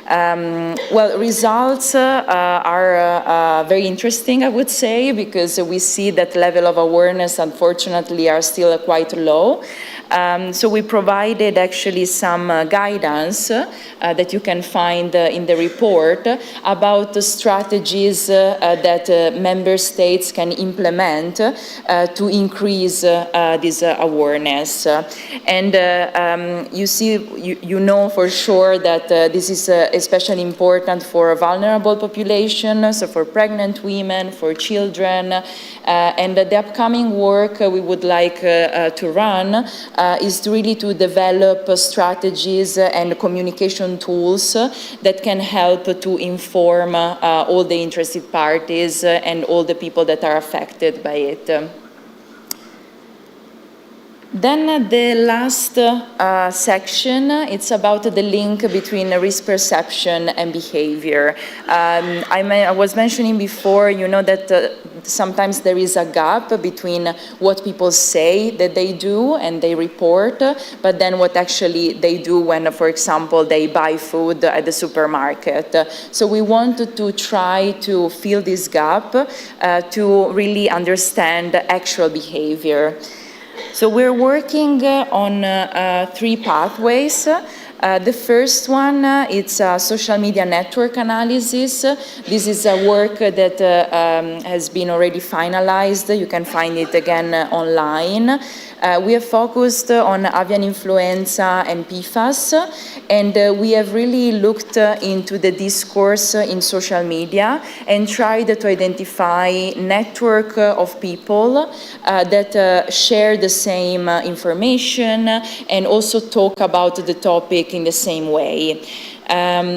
Speaker 7: Well, results are very interesting, I would say, because we see that level of awareness, unfortunately, are still quite low. So we provided actually some guidance that you can find in the report about the strategies that member states can implement to increase this awareness. And you see, you know for sure that this is especially important for vulnerable population, so for pregnant women, for children, and the upcoming work we would like to run is really to develop strategies and communication tools that can help to inform all the interested parties and all the people that are affected by it. Then the last section, it's about the link between risk perception and behavior. I was mentioning before, you know, that sometimes there is a gap between what people say that they do and they report, but then what actually they do when, for example, they buy food at the supermarket. So we wanted to try to fill this gap to really understand actual behavior. So we're working on 3 pathways. The first one, it's social media network analysis. This is a work that has been already finalized. You can find it again online. We have focused on avian influenza and PFAS, and we have really looked into the discourse in social media and tried to identify network of people that share the same information and also talk about the topic in the same way.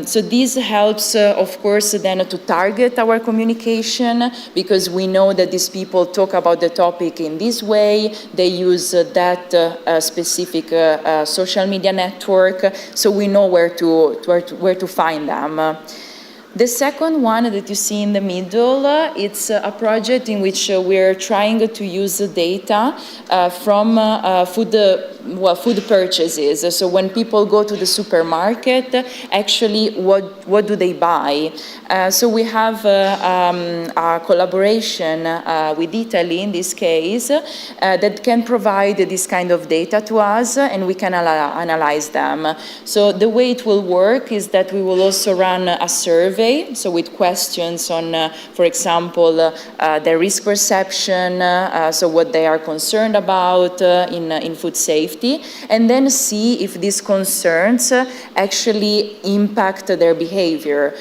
Speaker 7: So this helps, of course, then to target our communication, because we know that these people talk about the topic in this way. They use that specific social media network, so we know where to find them. The second one that you see in the middle, it's a project in which we're trying to use the data from food purchases. So when people go to the supermarket, actually what do they buy? So we have a collaboration with Italy in this case that can provide this kind of data to us, and we can analyze them. So the way it will work is that we will also run a survey, so with questions on, for example, their risk perception, so what they are concerned about in food safety, and then see if these concerns actually impact their behavior.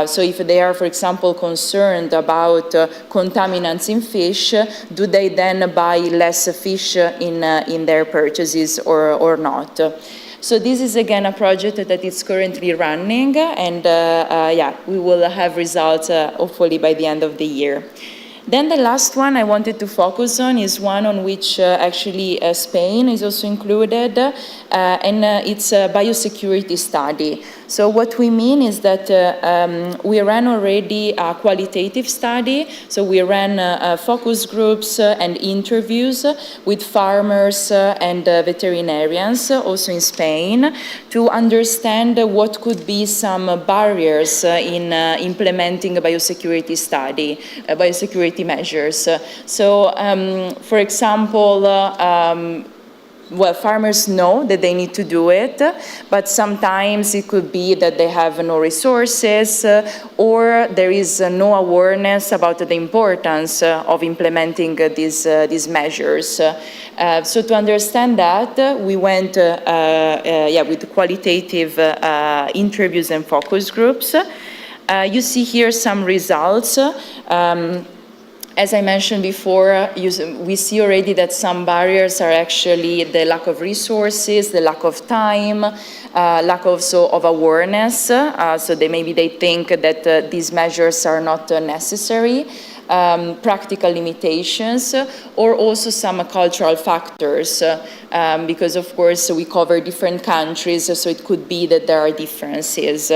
Speaker 7: So if they are, for example, concerned about contaminants in fish, do they then buy less fish in their purchases or not? So this is again a project that is currently running, and we will have results hopefully by the end of the year. Then the last one I wanted to focus on is one on which actually Spain is also included, and it's a biosecurity study. So what we mean is that we ran already a qualitative study. So we ran focus groups and interviews with farmers and veterinarians, also in Spain, to understand what could be some barriers in implementing a biosecurity study, biosecurity measures. So, for example, farmers know that they need to do it, but sometimes it could be that they have no resources or there is no awareness about the importance of implementing these measures. So to understand that, we went with qualitative interviews and focus groups. You see here some results. As I mentioned before, we see already that some barriers are actually the lack of resources, the lack of time, lack also of awareness. So maybe they think that these measures are not necessary. Practical limitations, or also some cultural factors, because of course we cover different countries, so it could be that there are differences.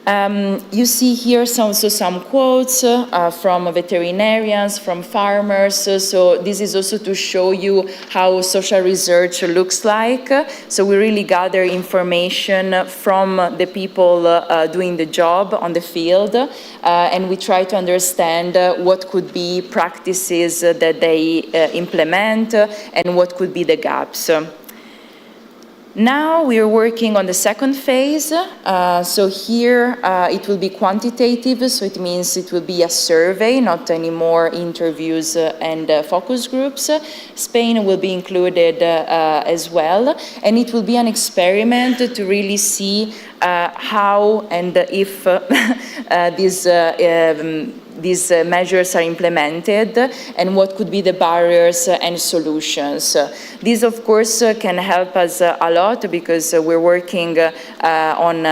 Speaker 7: You see here some quotes from veterinarians, from farmers. So this is also to show you how social research looks like. So we really gather information from the people doing the job on the field, and we try to understand what could be practices that they implement and what could be the gaps. Now we are working on the second phase. So here it will be quantitative, so it means it will be a survey, not anymore interviews and focus groups. Spain will be included as well, and it will be an experiment to really see how and if these measures are implemented and what could be the barriers and solutions. This, of course, can help us a lot because we're working on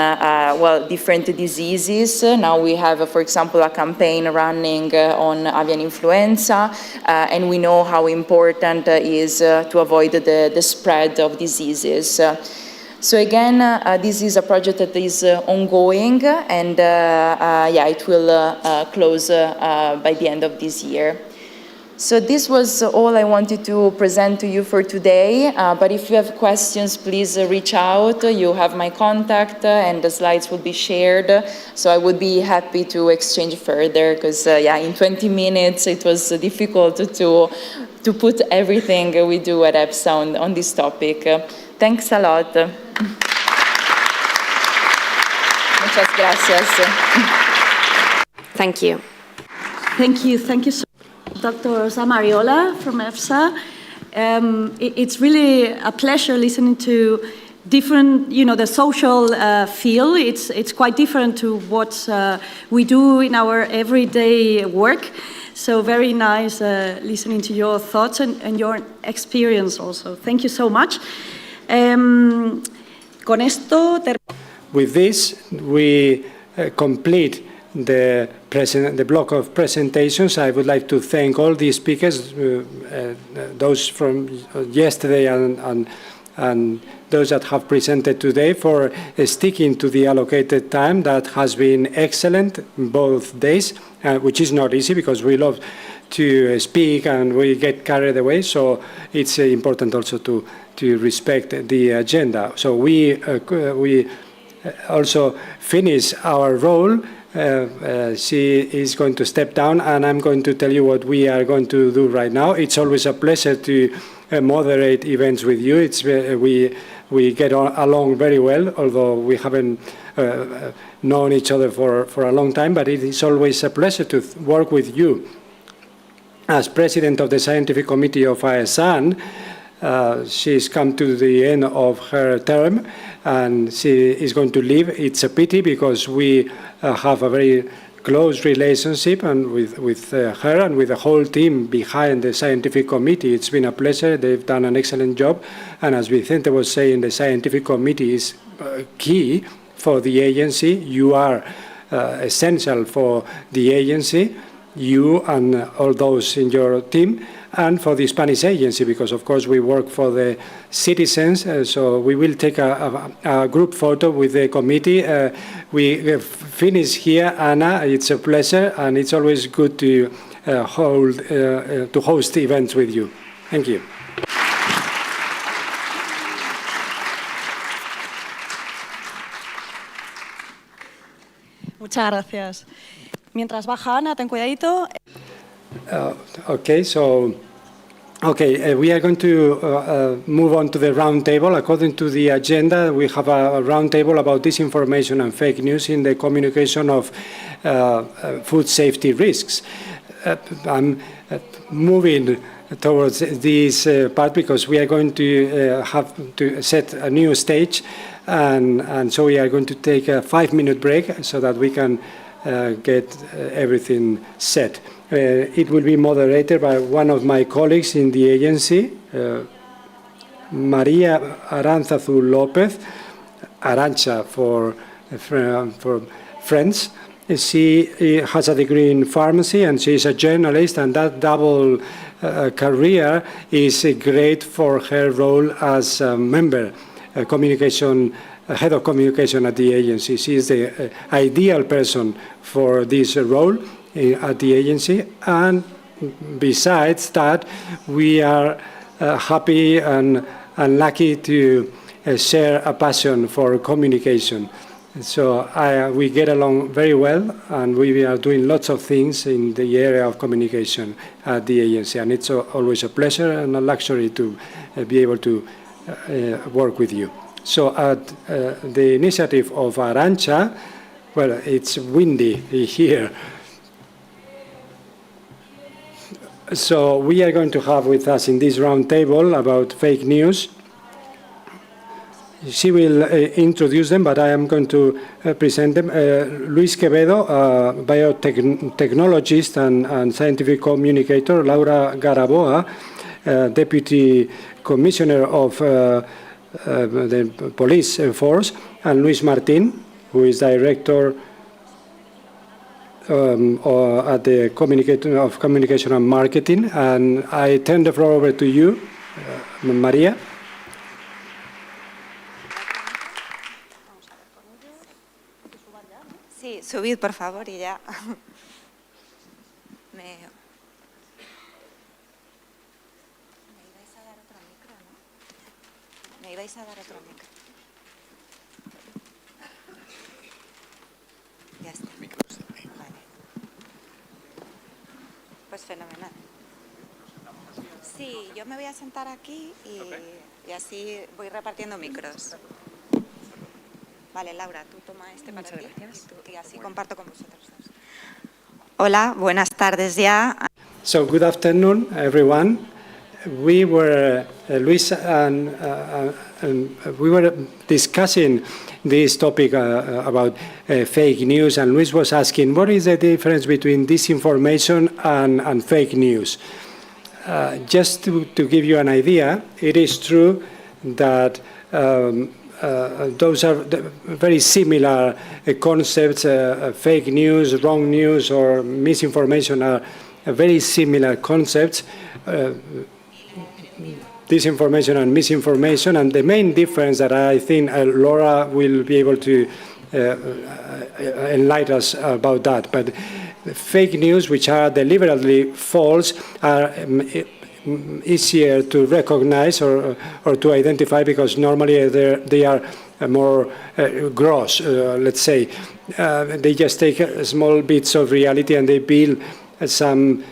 Speaker 7: different diseases. Now we have, for example, a campaign running on avian influenza, and we know how important it is to avoid the spread of diseases. So again, this is a project that is ongoing, and it will close by the end of this year. So this was all I wanted to present to you for today, but if you have questions, please reach out. You have my contact, and the slides will be shared, so I would be happy to exchange further, because in 20 minutes it was difficult to put everything we do at EPSA on this topic. Thanks a lot. Muchas gracias.
Speaker 5: Thank you.
Speaker 8: Thank you so much, Dr. Zamariola from EFSA. It's really a pleasure listening to different, the social field. It's quite different to what we do in our everyday work. So very nice listening to your thoughts and your experience also. Thank you so much.
Speaker 2: With this, we complete the block of presentations. I would like to thank all the speakers, those from yesterday and those that have presented today, for sticking to the allocated time. That has been excellent both days, which is not easy because we love to speak and we get carried away. So it's important also to respect the agenda. So we also finish our role. She is going to step down, and I'm going to tell you what we are going to do right now. It's always a pleasure to moderate events with you. It's we get along very well, although we haven't known each other for a long time, but it is always a pleasure to work with you. As president of the Scientific Committee of AESAN, she's come to the end of her term, and she is going to leave. It's a pity because we have a very close relationship and with her and with the whole team behind the Scientific Committee. It's been a pleasure. They've done an excellent job. And as Vicente was saying, the Scientific Committee is key for the agency. You are essential for the agency, you and all those in your team, and for the Spanish agency, because of course we work for the citizens. So we will take a group photo with the committee. We finish here, Anna. It's a pleasure, and it's always good to host events with you. Thank you.
Speaker 1: Muchas gracias. Mientras baja Ana, ten cuidadito.
Speaker 2: We are going to move on to the round table. According to the agenda, we have a round table about disinformation and fake news in the communication of food safety risks. I'm moving towards this part because we are going to have to set a new stage, and so we are going to take a 5-minute break so that we can get everything set. It will be moderated by one of my colleagues in the agency, Maria Aranzazu Lopez, Arancha for friends. She has a degree in pharmacy and she is a journalist, and that double career is great for her role as a member, a communication head of communication at the agency. She is the ideal person for this role at the agency. And besides that, we are happy and lucky to share a passion for communication. So we get along very well, and we are doing lots of things in the area of communication at the agency. And it's always a pleasure and a luxury to be able to work with you. So at the initiative of Arantxa, well, it's windy here. So we are going to have with us in this round table about fake news. She will introduce them, but I am going to present them. Luis Quevedo, biotechnologist and scientific communicator. Laura Garaboa, Deputy Commissioner of the Police Force. And Luis Martin, who is Director at the Communication and Marketing. And I turn the floor over to you, Maria.
Speaker 11: Sí, subid por favor y ya. Me ibais a dar otro micro, ¿no? Me ibais a dar otro micro. Ya está. Vale. Pues fenomenal. Sí, yo me voy a sentar aquí y así voy repartiendo micros. Vale, Laura, tú toma este para ti y así comparto con vosotros dos. Hola, buenas tardes ya.
Speaker 2: So good afternoon, everyone. We were, Luis and we were discussing this topic about fake news, and Luis was asking, what is the difference between disinformation and fake news? Just to give you an idea, it is true that those are very similar concepts. Fake news, wrong news, or misinformation are very similar concepts. Disinformation and misinformation, and the main difference that I think Laura will be able to enlighten us about that. But fake news, which are deliberately false, are easier to recognize or to identify because normally they are more gross, let's say. They just take small bits of reality and they build some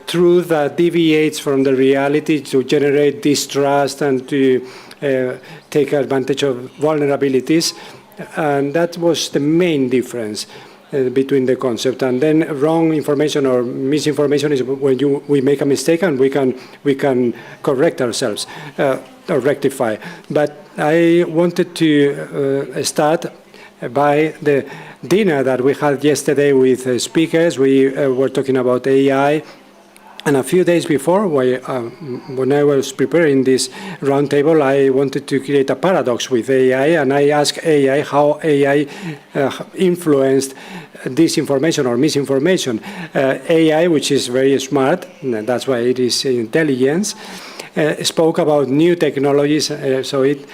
Speaker 2: truth that deviates from the reality to generate distrust and to take advantage of vulnerabilities. And that was the main difference between the concept. And then wrong information or misinformation is when we make a mistake and we can correct ourselves or rectify. But I wanted to start by the dinner that we had yesterday with speakers. We were talking about AI. And a few days before, when I was preparing this roundtable, I wanted to create a paradox with AI, and I asked AI how AI influenced disinformation or misinformation. AI, which is very smart, and that's why it is intelligence, spoke about new technologies, so it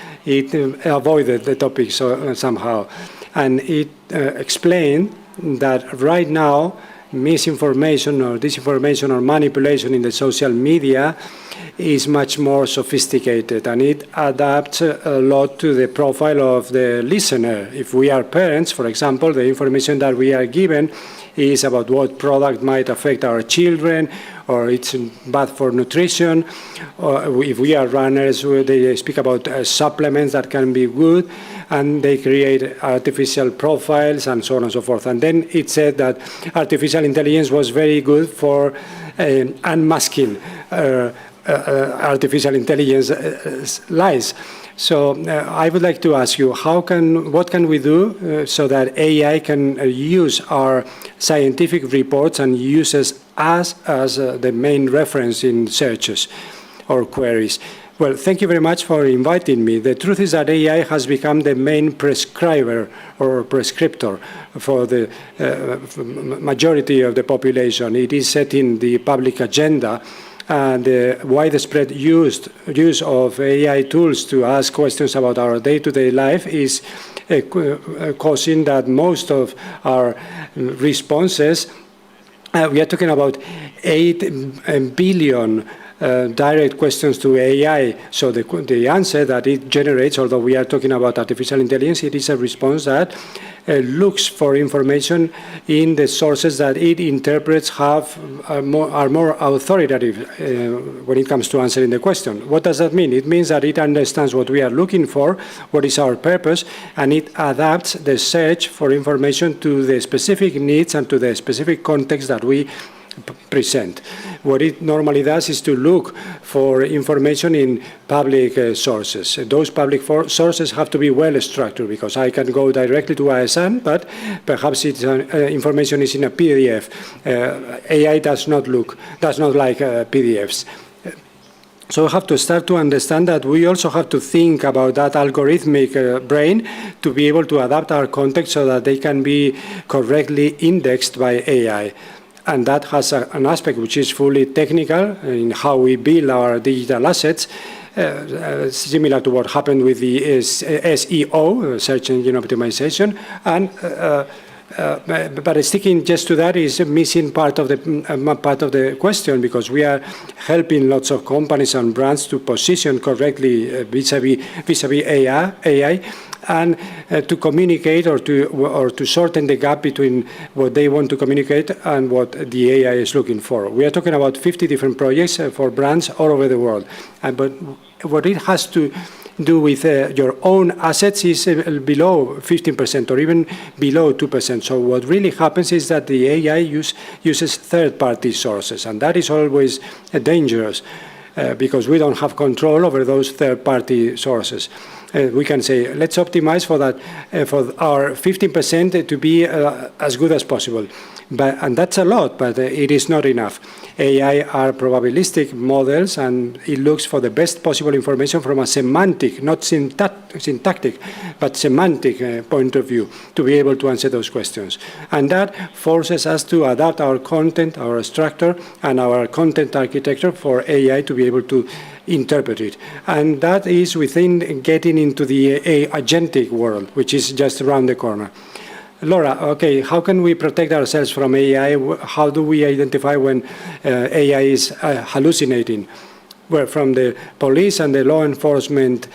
Speaker 2: avoided the topic somehow. And it explained that right now, misinformation or disinformation or manipulation in the social media is much more sophisticated, and it adapts a lot to the profile of the listener. If we are parents, for example, the information that we are given is about what product might affect our children, or it's bad for nutrition, or if we are runners, they speak about supplements that can be good, and they create artificial profiles and so on and so forth. And then it said that artificial intelligence was very good for unmasking artificial intelligence lies. So I would like to ask you, what can we do so that AI can use our scientific reports and uses us as the main reference in searches or queries? Well, thank you very much for inviting me. The truth is that AI has become the main prescriber or prescriptor for the majority of the population. It is setting the public agenda, and the widespread use of AI tools to ask questions about our day-to-day life is causing that most of our responses, we are talking about 8 billion direct questions to AI. So the answer that it generates, although we are talking about artificial intelligence, it is a response that looks for information in the sources that it interprets are more authoritative when it comes to answering the question. What does that mean? It means that it understands what we are looking for, what is our purpose, and it adapts the search for information to the specific needs and to the specific context that we present. What it normally does is to look for information in public sources. Those public sources have to be well structured, because I can go directly to ISN, but perhaps it's information is in a PDF. AI does not like PDFs. So we have to start to understand that we also have to think about that algorithmic brain to be able to adapt our context so that they can be correctly indexed by AI. And that has an aspect which is fully technical in how we build our digital assets, similar to what happened with the SEO, search engine optimization. And but sticking just to that is missing part of the question, because we are helping lots of companies and brands to position correctly vis-a-vis AI. And to communicate or to shorten the gap between what they want to communicate and what the AI is looking for. We are talking about 50 different projects for brands all over the world. But what it has to do with your own assets is below 15% or even below 2%. So what really happens is that the AI uses third-party sources, and that is always dangerous because we don't have control over those third-party sources. We can say, let's optimize for that, for our 15% to be as good as possible. And that's a lot, but it is not enough. AI are probabilistic models, and it looks for the best possible information from a semantic, not syntactic, but semantic point of view to be able to answer those questions. And that forces us to adapt our content, our structure, and our content architecture for AI to be able to interpret it. And that is within getting into the agentic world, which is just around the corner. Laura, okay, how can we protect ourselves from AI? How do we identify when AI is hallucinating? Well, from the police and the law enforcement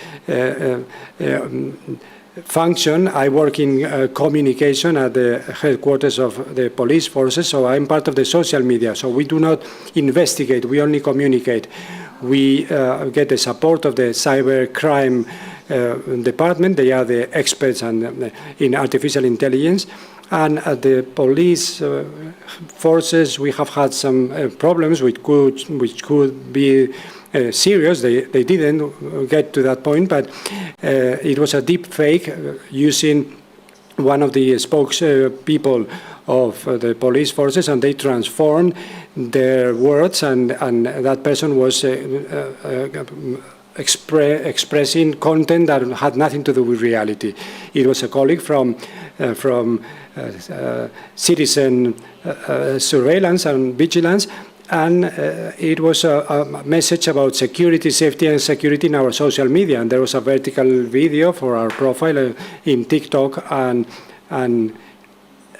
Speaker 2: function, I work in communication at the headquarters of the police forces, so I'm part of the social media. So we do not investigate, we only communicate. We get the support of the cybercrime department. They are the experts in artificial intelligence. And at the police forces, we have had some problems which could be serious. They didn't get to that point, but it was a deep fake using one of the spokespeople of the police forces, and they transformed their words, and that person was expressing content that had nothing to do with reality. It was a colleague from citizen surveillance and vigilance, and it was a message about security, safety, and security in our social media. And there was a vertical video for our profile in TikTok and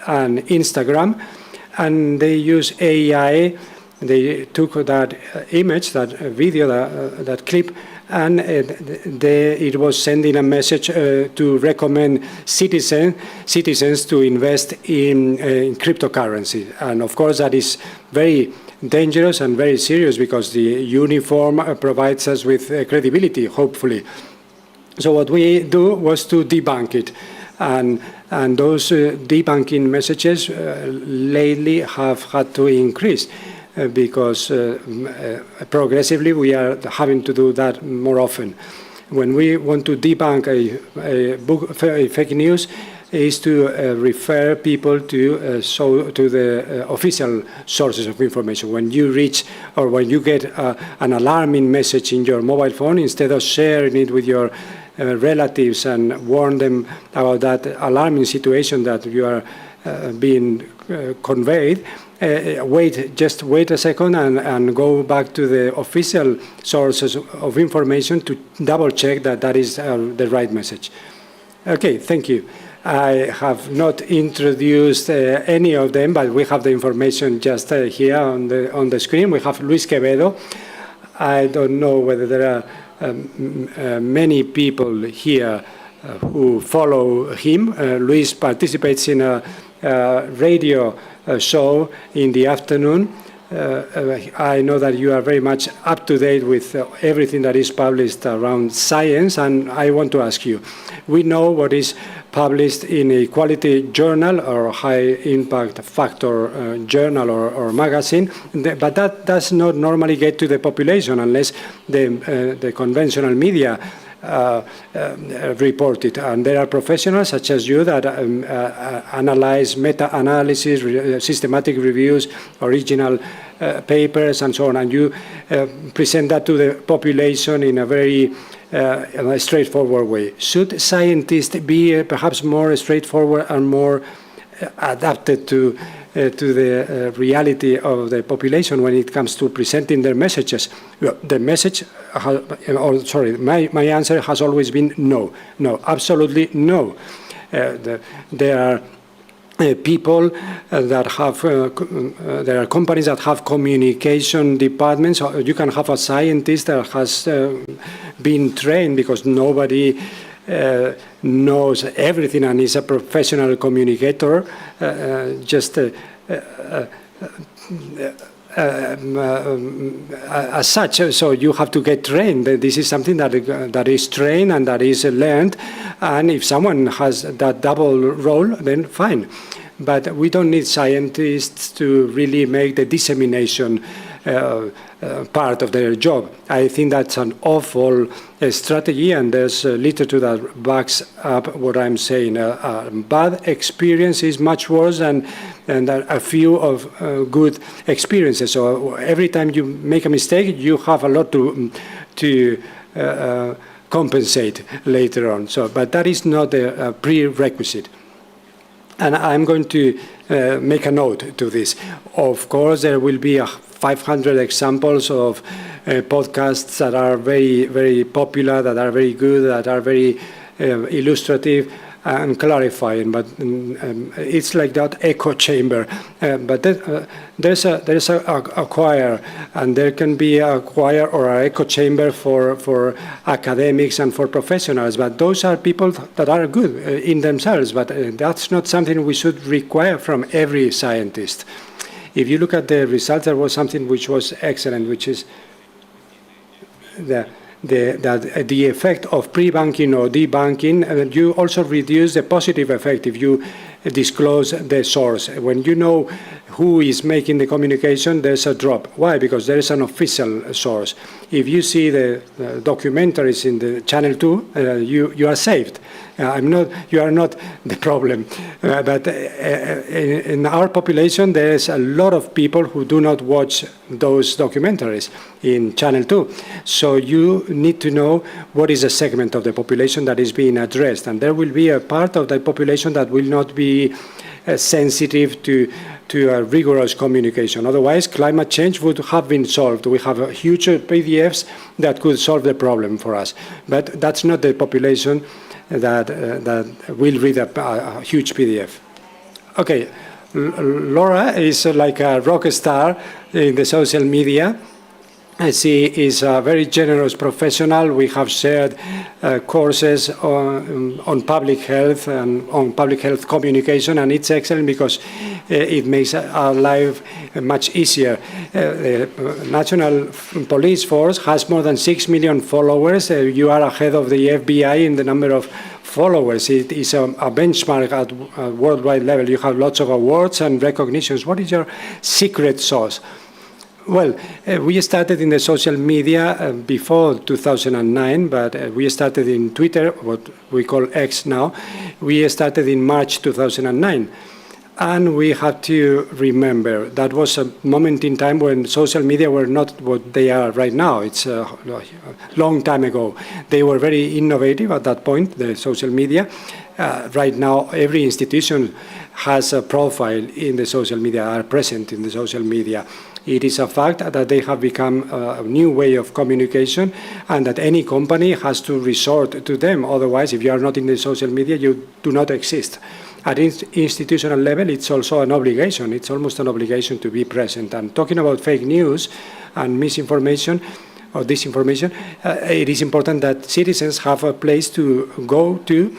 Speaker 2: Instagram, and they use AI. They took that image, that video, that clip, and it was sending a message to recommend citizens to invest in cryptocurrency. And of course, that is very dangerous and very serious, because the uniform provides us with credibility, hopefully. So what we do was to debunk it. And those debunking messages lately have had to increase because progressively we are having to do that more often. When we want to debunk a fake news, is to refer people to the official sources of information. When you reach or when you get an alarming message in your mobile phone, instead of sharing it with your relatives and warn them about that alarming situation that you are being conveyed, wait a second and go back to the official sources of information to double check that that is the right message. Okay, thank you. I have not introduced any of them, but we have the information just here on the screen. We have Luis Quevedo. I don't know whether there are many people here who follow him. Luis participates in a radio show in the afternoon. I know that you are very much up to date with everything that is published around science, and I want to ask you, we know what is published in a quality journal or high impact factor journal or magazine, but that does not normally get to the population unless the conventional media report it. And there are professionals such as you that analyze meta-analysis, systematic reviews, original papers, and so on, and you present that to the population in a very straightforward way. Should scientists be perhaps more straightforward and more adapted to the reality of the population when it comes to presenting their messages? The message, my answer has always been no, absolutely no. There are people that have, there are companies that have communication departments. You can have a scientist that has been trained because nobody knows everything and is a professional communicator, as such. So you have to get trained. This is something that is trained and that is learned. And if someone has that double role, then fine. But we don't need scientists to really make the dissemination part of their job. I think that's an awful strategy, and there's literature that backs up what I'm saying. Bad experience is much worse than a few of good experiences. So every time you make a mistake, you have a lot to compensate later on. So, but that is not a prerequisite. And I'm going to make a note to this. Of course, there will be 500 examples of podcasts that are very, very popular, that are very good, that are very illustrative and clarifying. But it's like that echo chamber. But there's a choir, and there can be a choir or an echo chamber for academics and for professionals. But those are people that are good in themselves. But that's not something we should require from every scientist. If you look at the results, there was something which was excellent, which is that the effect of pre-banking or debunking, you also reduce the positive effect if you disclose the source. When you know who is making the communication, there's a drop. Why? Because there is an official source. If you see the documentaries in the Channel 2, you are saved. You are not the problem. But in our population, there is a lot of people who do not watch those documentaries in Channel 2. So you need to know what is a segment of the population that is being addressed. And there will be a part of the population that will not be sensitive to a rigorous communication. Otherwise, climate change would have been solved. We have huge PDFs that could solve the problem for us. But that's not the population that will read a huge PDF. Okay, Laura is like a rock star in the social media. She is a very generous professional. We have shared courses on public health and on public health communication, and it's excellent because it makes our life much easier. The National Police Force has more than 6 million followers. You are ahead of the FBI in the number of followers. It is a benchmark at a worldwide level. You have lots of awards and recognitions. What is your secret sauce? Well, we started in the social media before 2009, but we started in Twitter, what we call X now. We started in March 2009. And we have to remember that was a moment in time when social media were not what they are right now. It's a long time ago. They were very innovative at that point, the social media. Right now, every institution has a profile in the social media, are present in the social media. It is a fact that they have become a new way of communication and that any company has to resort to them. Otherwise, if you are not in the social media, you do not exist. At institutional level, it's also an obligation. It's almost an obligation to be present. And talking about fake news and misinformation or disinformation, it is important that citizens have a place to go to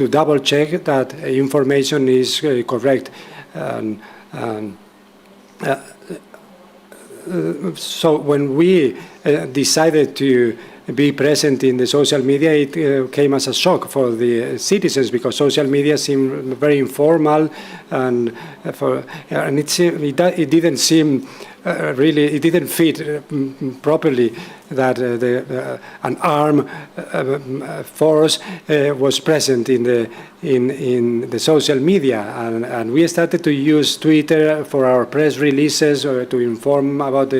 Speaker 2: double check that information is correct. So when we decided to be present in the social media, it came as a shock for the citizens because social media seemed very informal and it didn't seem really, it didn't fit properly that an armed force was present in the social media, and we started to use Twitter for our press releases or to inform about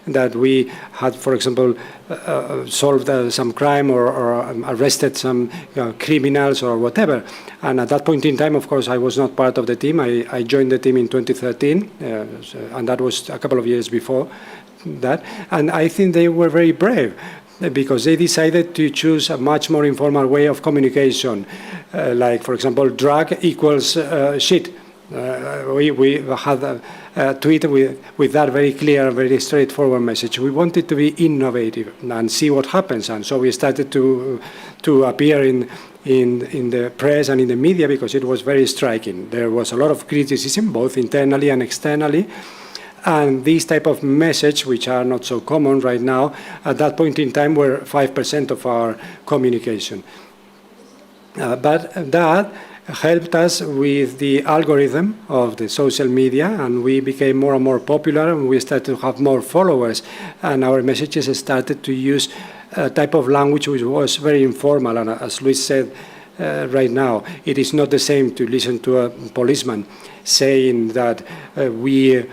Speaker 2: that we had, for example, solved some crime or arrested some criminals or whatever. And at that point in time, of course, I was not part of the team. I joined the team in 2013, and that was a couple of years before that. And I think they were very brave because they decided to choose a much more informal way of communication. Like, for example, drug equals shit. We had a tweet with that very clear, very straightforward message. We wanted to be innovative and see what happens, and so we started to appear in the press and in the media because it was very striking. There was a lot of criticism, both internally and externally, and these type of message, which are not so common right now, at that point in time were 5% of our communication. But that helped us with the algorithm of the social media, and we became more and more popular, and we started to have more followers, and our messages started to use a type of language which was very informal. And as Luis said right now, it is not the same to listen to a policeman saying that we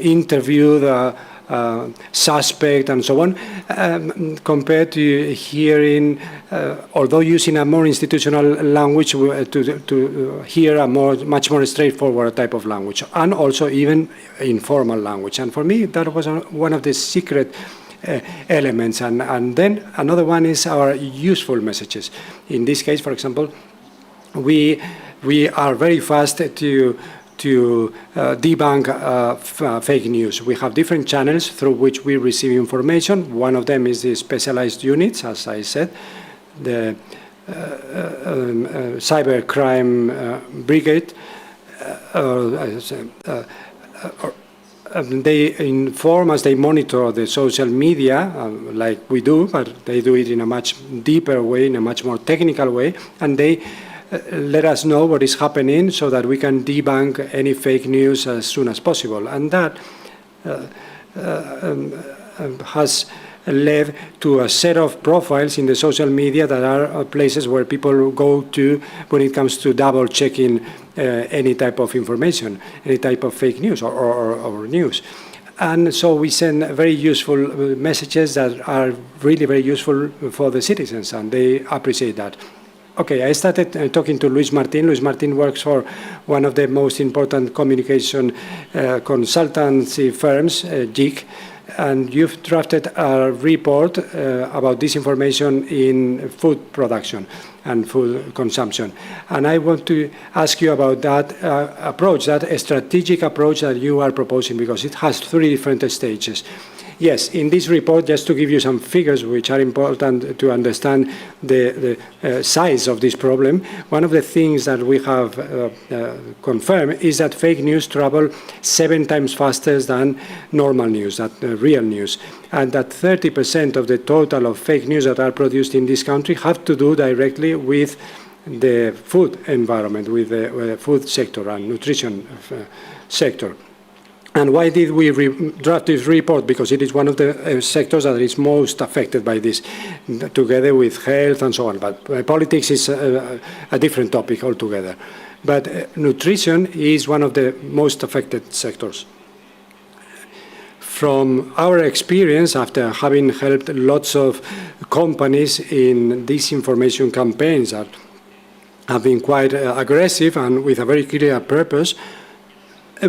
Speaker 2: interview the suspect and so on, compared to hearing, although using a more institutional language, to hear a much more straightforward type of language, and also even informal language. And for me, that was one of the secret elements. And then another one is our useful messages. In this case, for example, we are very fast to debunk fake news. We have different channels through which we receive information. One of them is the specialized units, as I said, the cybercrime brigade. They inform us, they monitor the social media like we do, but they do it in a much deeper way, in a much more technical way, and they let us know what is happening so that we can debunk any fake news as soon as possible. And that has led to a set of profiles in the social media that are places where people go to when it comes to double checking any type of information, any type of fake news or news. And so we send very useful messages that are really very useful for the citizens, and they appreciate that. Okay, I started talking to Luis Martin. Luis Martin works for one of the most important communication consultancy firms, GIC, and you've drafted a report about disinformation in food production and food consumption. And I want to ask you about that approach, that strategic approach that you are proposing, because it has 3 different stages. Yes, in this report, just to give you some figures which are important to understand the size of this problem, one of the things that we have confirmed is that fake news travel 7 times faster than normal news, that real news, and that 30% of the total of fake news that are produced in this country have to do directly with the food environment, with the food sector and nutrition sector. And why did we draft this report? Because it is one of the sectors that is most affected by this, together with health and so on. But politics is a different topic altogether. But nutrition is one of the most affected sectors. From our experience, after having helped lots of companies in disinformation campaigns that have been quite aggressive and with a very clear purpose,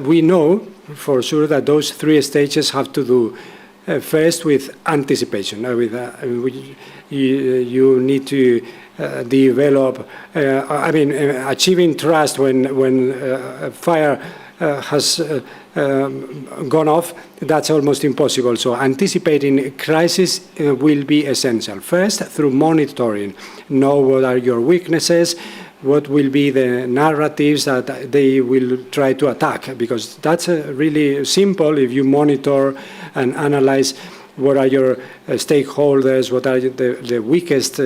Speaker 2: we know for sure that those three stages have to do first with anticipation. You need to develop, achieving trust when fire has gone off, that's almost impossible. So anticipating crisis will be essential. First, through monitoring, know what are your weaknesses, what will be the narratives that they will try to attack, because that's really simple if you monitor and analyze what are your stakeholders, what are the weakest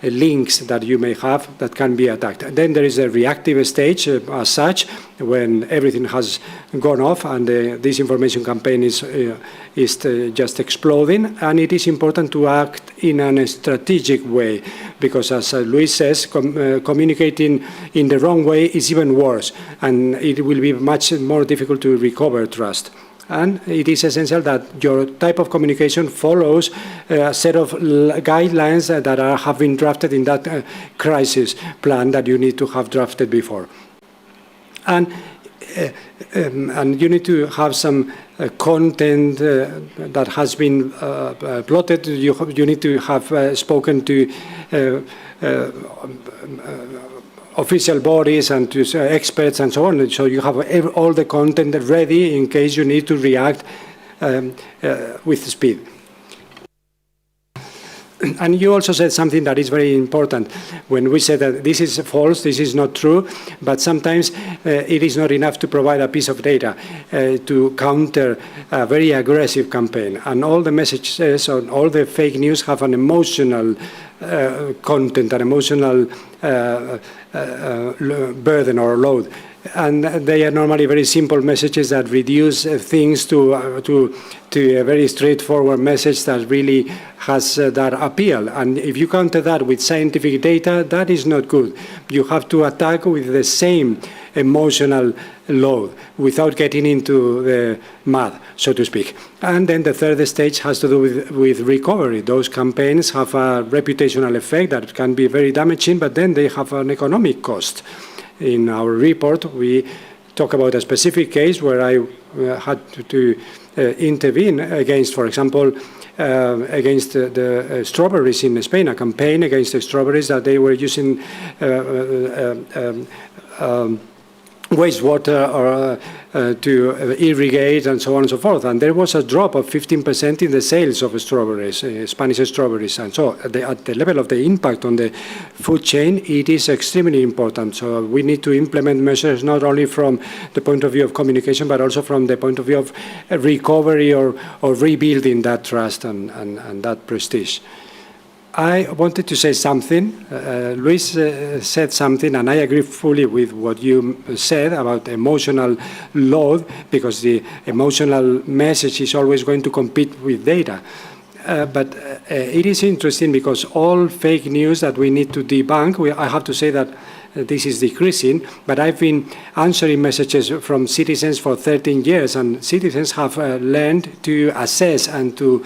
Speaker 2: links that you may have that can be attacked. Then there is a reactive stage as such, when everything has gone off and the disinformation campaign is just exploding, and it is important to act in a strategic way, because as Luis says, communicating in the wrong way is even worse, and it will be much more difficult to recover trust. And it is essential that your type of communication follows a set of guidelines that have been drafted in that crisis plan that you need to have drafted before. And you need to have some content that has been plotted. You need to have spoken to official bodies and to experts and so on. So you have all the content ready in case you need to react with speed. And you also said something that is very important when we said that this is false, this is not true, but sometimes it is not enough to provide a piece of data to counter a very aggressive campaign. And all the messages on all the fake news have an emotional content, an emotional burden or load. And they are normally very simple messages that reduce things to a very straightforward message that really has that appeal. And if you counter that with scientific data, that is not good. You have to attack with the same emotional load without getting into the mud, so to speak. And then the third stage has to do with recovery. Those campaigns have a reputational effect that can be very damaging, but then they have an economic cost. In our report, we talk about a specific case where I had to intervene against, for example, against the strawberries in Spain, a campaign against the strawberries that they were using wastewater or to irrigate and so on and so forth. And there was a drop of 15% in the sales of strawberries, Spanish strawberries. And so at the level of the impact on the food chain, it is extremely important. So we need to implement measures not only from the point of view of communication, but also from the point of view of recovery or rebuilding that trust and that prestige. I wanted to say something. Luis said something, and I agree fully with what you said about emotional load, because the emotional message is always going to compete with data. But it is interesting because all fake news that we need to debunk, I have to say that this is decreasing, but I've been answering messages from citizens for 13 years, and citizens have learned to assess and to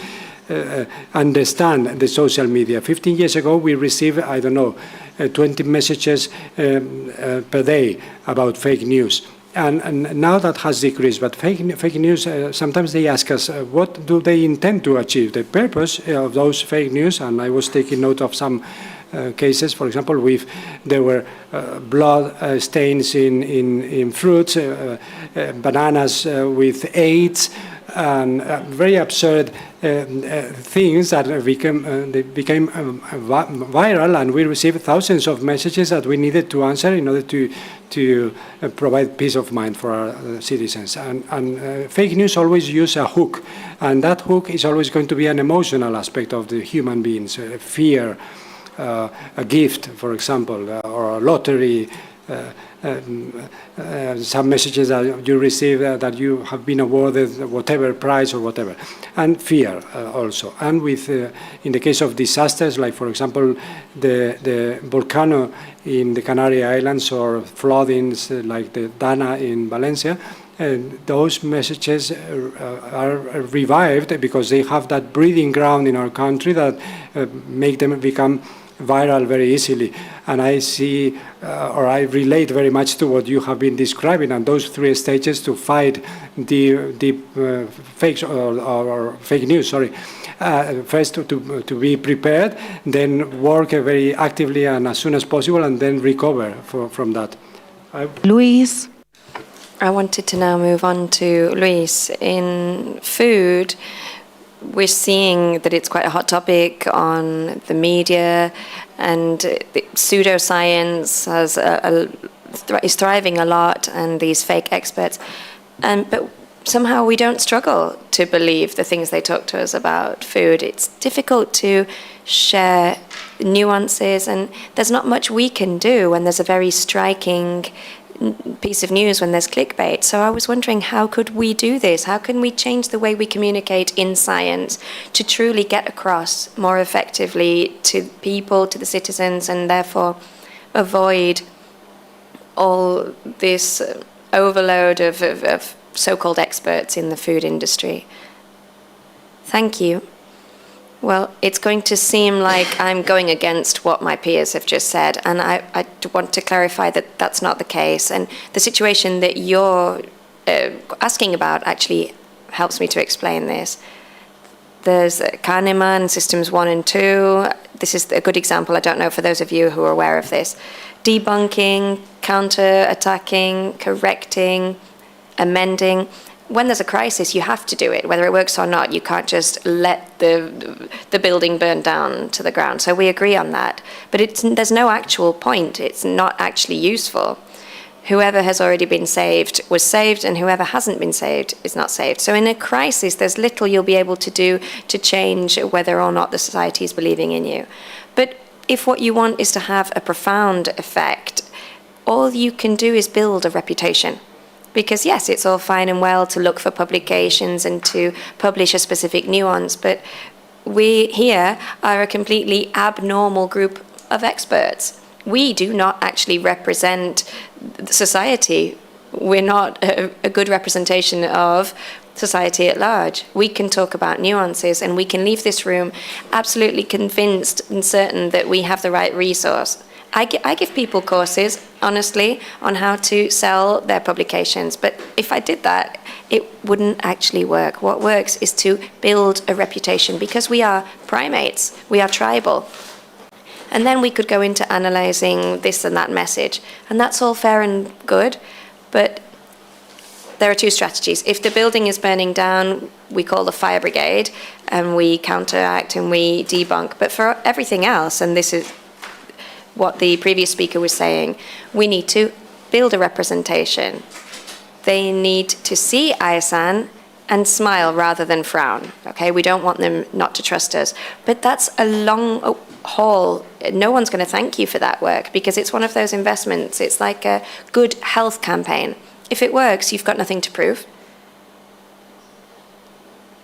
Speaker 2: understand the social media. 15 years ago, we received, 20 messages per day about fake news. And now that has decreased. But fake news, sometimes they ask us, what do they intend to achieve? The purpose of those fake news, and I was taking note of some cases, for example, there were blood stains in fruits, bananas with AIDS, and very absurd things that became viral, and we received thousands of messages that we needed to answer in order to provide peace of mind for our citizens. And fake news always use a hook, and that hook is always going to be an emotional aspect of the human beings, fear, a gift, for example, or a lottery, some messages that you receive that you have been awarded whatever prize or whatever, and fear also. And with, in the case of disasters, like for example, the volcano in the Canary Islands or floodings like the Dana in Valencia, those messages are revived because they have that breeding ground in our country that make them become viral very easily. And I see, or I relate very much to what you have been describing, and those 3 stages to fight the fakes or fake news, sorry. First to be prepared, then work very actively and as soon as possible, and then recover from that.
Speaker 5: Luis. I wanted to now move on to Luis. In food, we're seeing that it's quite a hot topic on the media, and pseudoscience is thriving a lot, and these fake experts. But somehow we don't struggle to believe the things they talk to us about food. It's difficult to share nuances, and there's not much we can do when there's a very striking piece of news, when there's clickbait. So I was wondering, how could we do this? How can we change the way we communicate in science to truly get across more effectively to people, to the citizens, and therefore avoid all this overload of so-called experts in the food industry? Thank you. Well, it's going to seem like I'm going against what my peers have just said, and I want to clarify that that's not the case. And the situation that you're asking about actually helps me to explain this. There's Kahneman, Systems 1 and 2. This is a good example, I don't know, for those of you who are aware of this. Debunking, counter-attacking, correcting, amending. When there's a crisis, you have to do it, whether it works or not. You can't just let the building burn down to the ground. So we agree on that. But there's no actual point. It's not actually useful. Whoever has already been saved was saved, and whoever hasn't been saved is not saved. So in a crisis, there's little you'll be able to do to change whether or not the society is believing in you. But if what you want is to have a profound effect, all you can do is build a reputation. Because yes, it's all fine and well to look for publications and to publish a specific nuance, but we here are a completely abnormal group of experts. We do not actually represent society. We're not a good representation of society at large. We can talk about nuances, and we can leave this room absolutely convinced and certain that we have the right resource. I give people courses, honestly, on how to sell their publications. But if I did that, it wouldn't actually work. What works is to build a reputation, because we are primates, we are tribal. And then we could go into analyzing this and that message. And that's all fair and good, but there are 2 strategies. If the building is burning down, we call the fire brigade, and we counteract and we debunk. But for everything else, and this is what the previous speaker was saying, we need to build a representation. They need to see ISAN and smile rather than frown. Okay, we don't want them not to trust us. But that's a long haul. No one's going to thank you for that work, because it's one of those investments. It's like a good health campaign. If it works, you've got nothing to prove.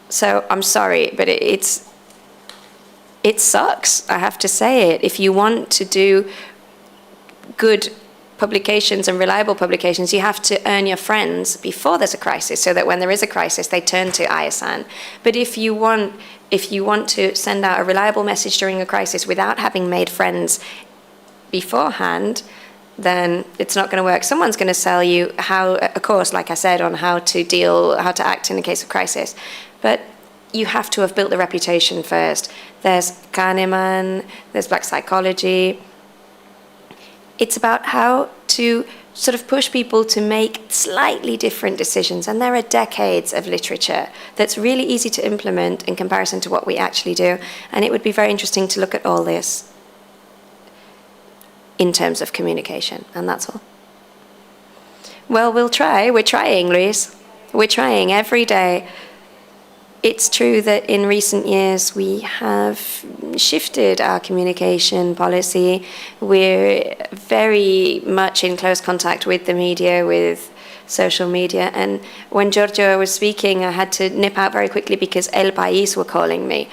Speaker 5: So I'm sorry, but it sucks, I have to say it. If you want to do good publications and reliable publications, you have to earn your friends before there's a crisis, so that when there is a crisis, they turn to ISAN. But if you want to send out a reliable message during a crisis without having made friends beforehand, then it's not going to work. Someone's going to sell you a course, like I said, on how to act in a case of crisis. But you have to have built the reputation first. There's Kahneman, there's Black Psychology. It's about how to sort of push people to make slightly different decisions. And there are decades of literature that's really easy to implement in comparison to what we actually do. And it would be very interesting to look at all this in terms of communication. And that's all. Well, we'll try. We're trying, Luis. We're trying every day. it's true that in recent years we have shifted our communication policy. We're very much in close contact with the media, with social media. And when Giorgio was speaking, I had to nip out very quickly because El País were calling me.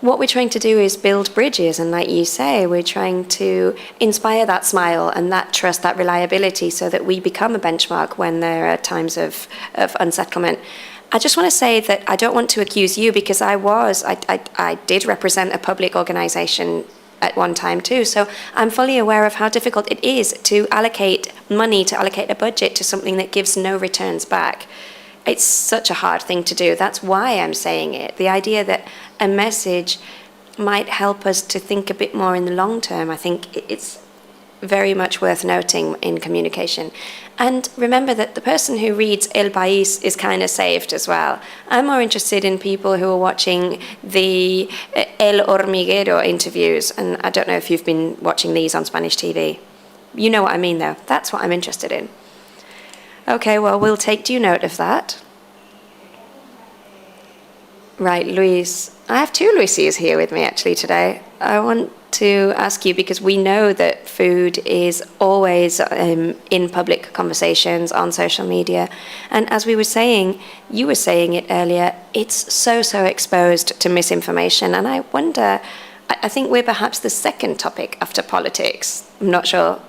Speaker 5: What we're trying to do is build bridges, and like you say, we're trying to inspire that smile and that trust, that reliability, so that we become a benchmark when there are times of unsettlement. I just want to say that I don't want to accuse you, because I did represent a public organisation at one time too, so I'm fully aware of how difficult it is to allocate money, to allocate a budget to something that gives no returns back. It's such a hard thing to do. That's why I'm saying it. The idea that a message might help us to think a bit more in the long term, I think it's very much worth noting in communication. And remember that the person who reads El País is kind of saved as well. I'm more interested in people who are watching the El Hormiguero interviews, and I don't know if you've been watching these on Spanish TV. You know what I mean, though. That's what I'm interested in. Okay, well, we'll take due note of that. Right, Luis. I have two Luises here with me, actually, today. I want to ask you, because we know that food is always in public conversations on social media. And as we were saying, you were saying it earlier, it's so exposed to misinformation. And I wonder, I think we're perhaps the second topic after politics. I'm not sure.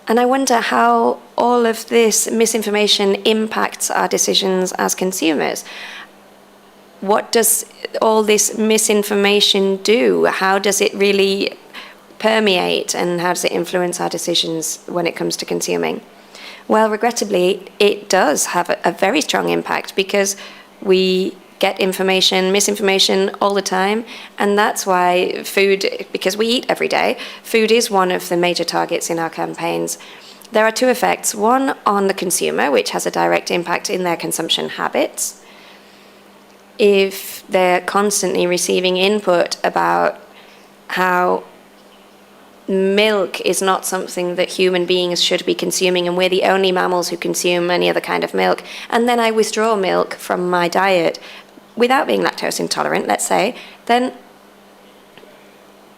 Speaker 5: And I wonder how all of this misinformation impacts our decisions as consumers. What does all this misinformation do? How does it really permeate, and how does it influence our decisions when it comes to consuming? Well, regrettably, it does have a very strong impact, because we get misinformation all the time, and that's why food, because we eat every day, food is one of the major targets in our campaigns. There are two effects. One on the consumer, which has a direct impact in their consumption habits. If they're constantly receiving input about how milk is not something that human beings should be consuming, and we're the only mammals who consume any other kind of milk, and then I withdraw milk from my diet without being lactose intolerant, let's say, then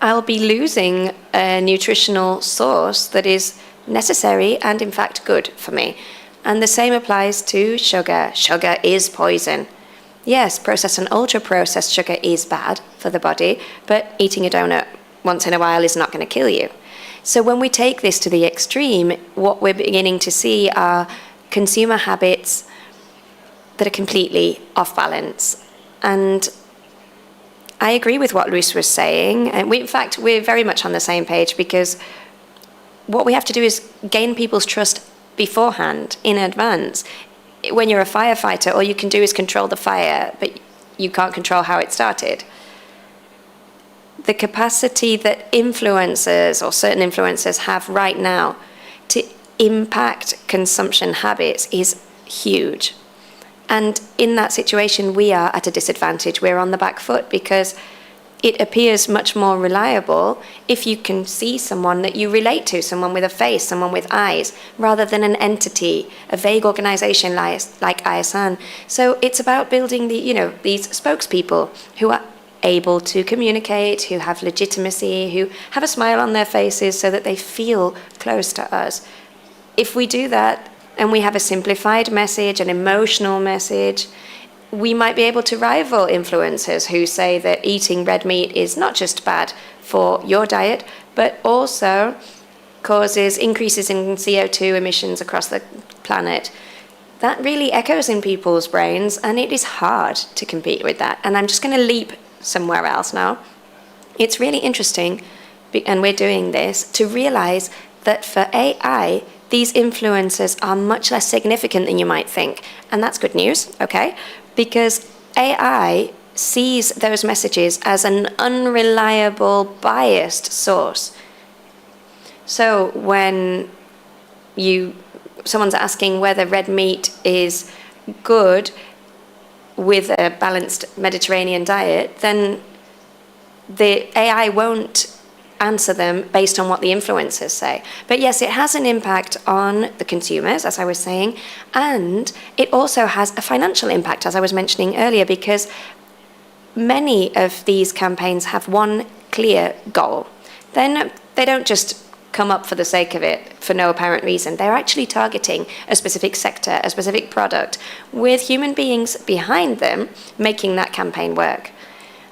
Speaker 5: I'll be losing a nutritional source that is necessary and in fact good for me. And the same applies to sugar. Sugar is poison. Yes, processed and ultra-processed sugar is bad for the body, but eating a donut once in a while is not going to kill you. So when we take this to the extreme, what we're beginning to see are consumer habits that are completely off balance. And I agree with what Luis was saying. And in fact, we're very much on the same page, because what we have to do is gain people's trust beforehand, in advance. When you're a firefighter, all you can do is control the fire, but you can't control how it started. The capacity that influencers or certain influencers have right now to impact consumption habits is huge. And in that situation, we are at a disadvantage. We're on the back foot, because it appears much more reliable if you can see someone that you relate to, someone with a face, someone with eyes, rather than an entity, a vague organization like ISAN. So it's about building these spokespeople who are able to communicate, who have legitimacy, who have a smile on their faces so that they feel close to us. If we do that, and we have a simplified message, an emotional message, we might be able to rival influencers who say that eating red meat is not just bad for your diet, but also causes increases in CO2 emissions across the planet. That really echoes in people's brains, and it is hard to compete with that. And I'm just going to leap somewhere else now. It's really interesting, and we're doing this, to realize that for AI, these influencers are much less significant than you might think. And that's good news, okay? Because AI sees those messages as an unreliable, biased source. So when someone's asking whether red meat is good with a balanced Mediterranean diet, then the AI won't answer them based on what the influencers say. But yes, it has an impact on the consumers, as I was saying, and it also has a financial impact, as I was mentioning earlier, because many of these campaigns have one clear goal. Then they don't just come up for the sake of it for no apparent reason. They're actually targeting a specific sector, a specific product, with human beings behind them making that campaign work.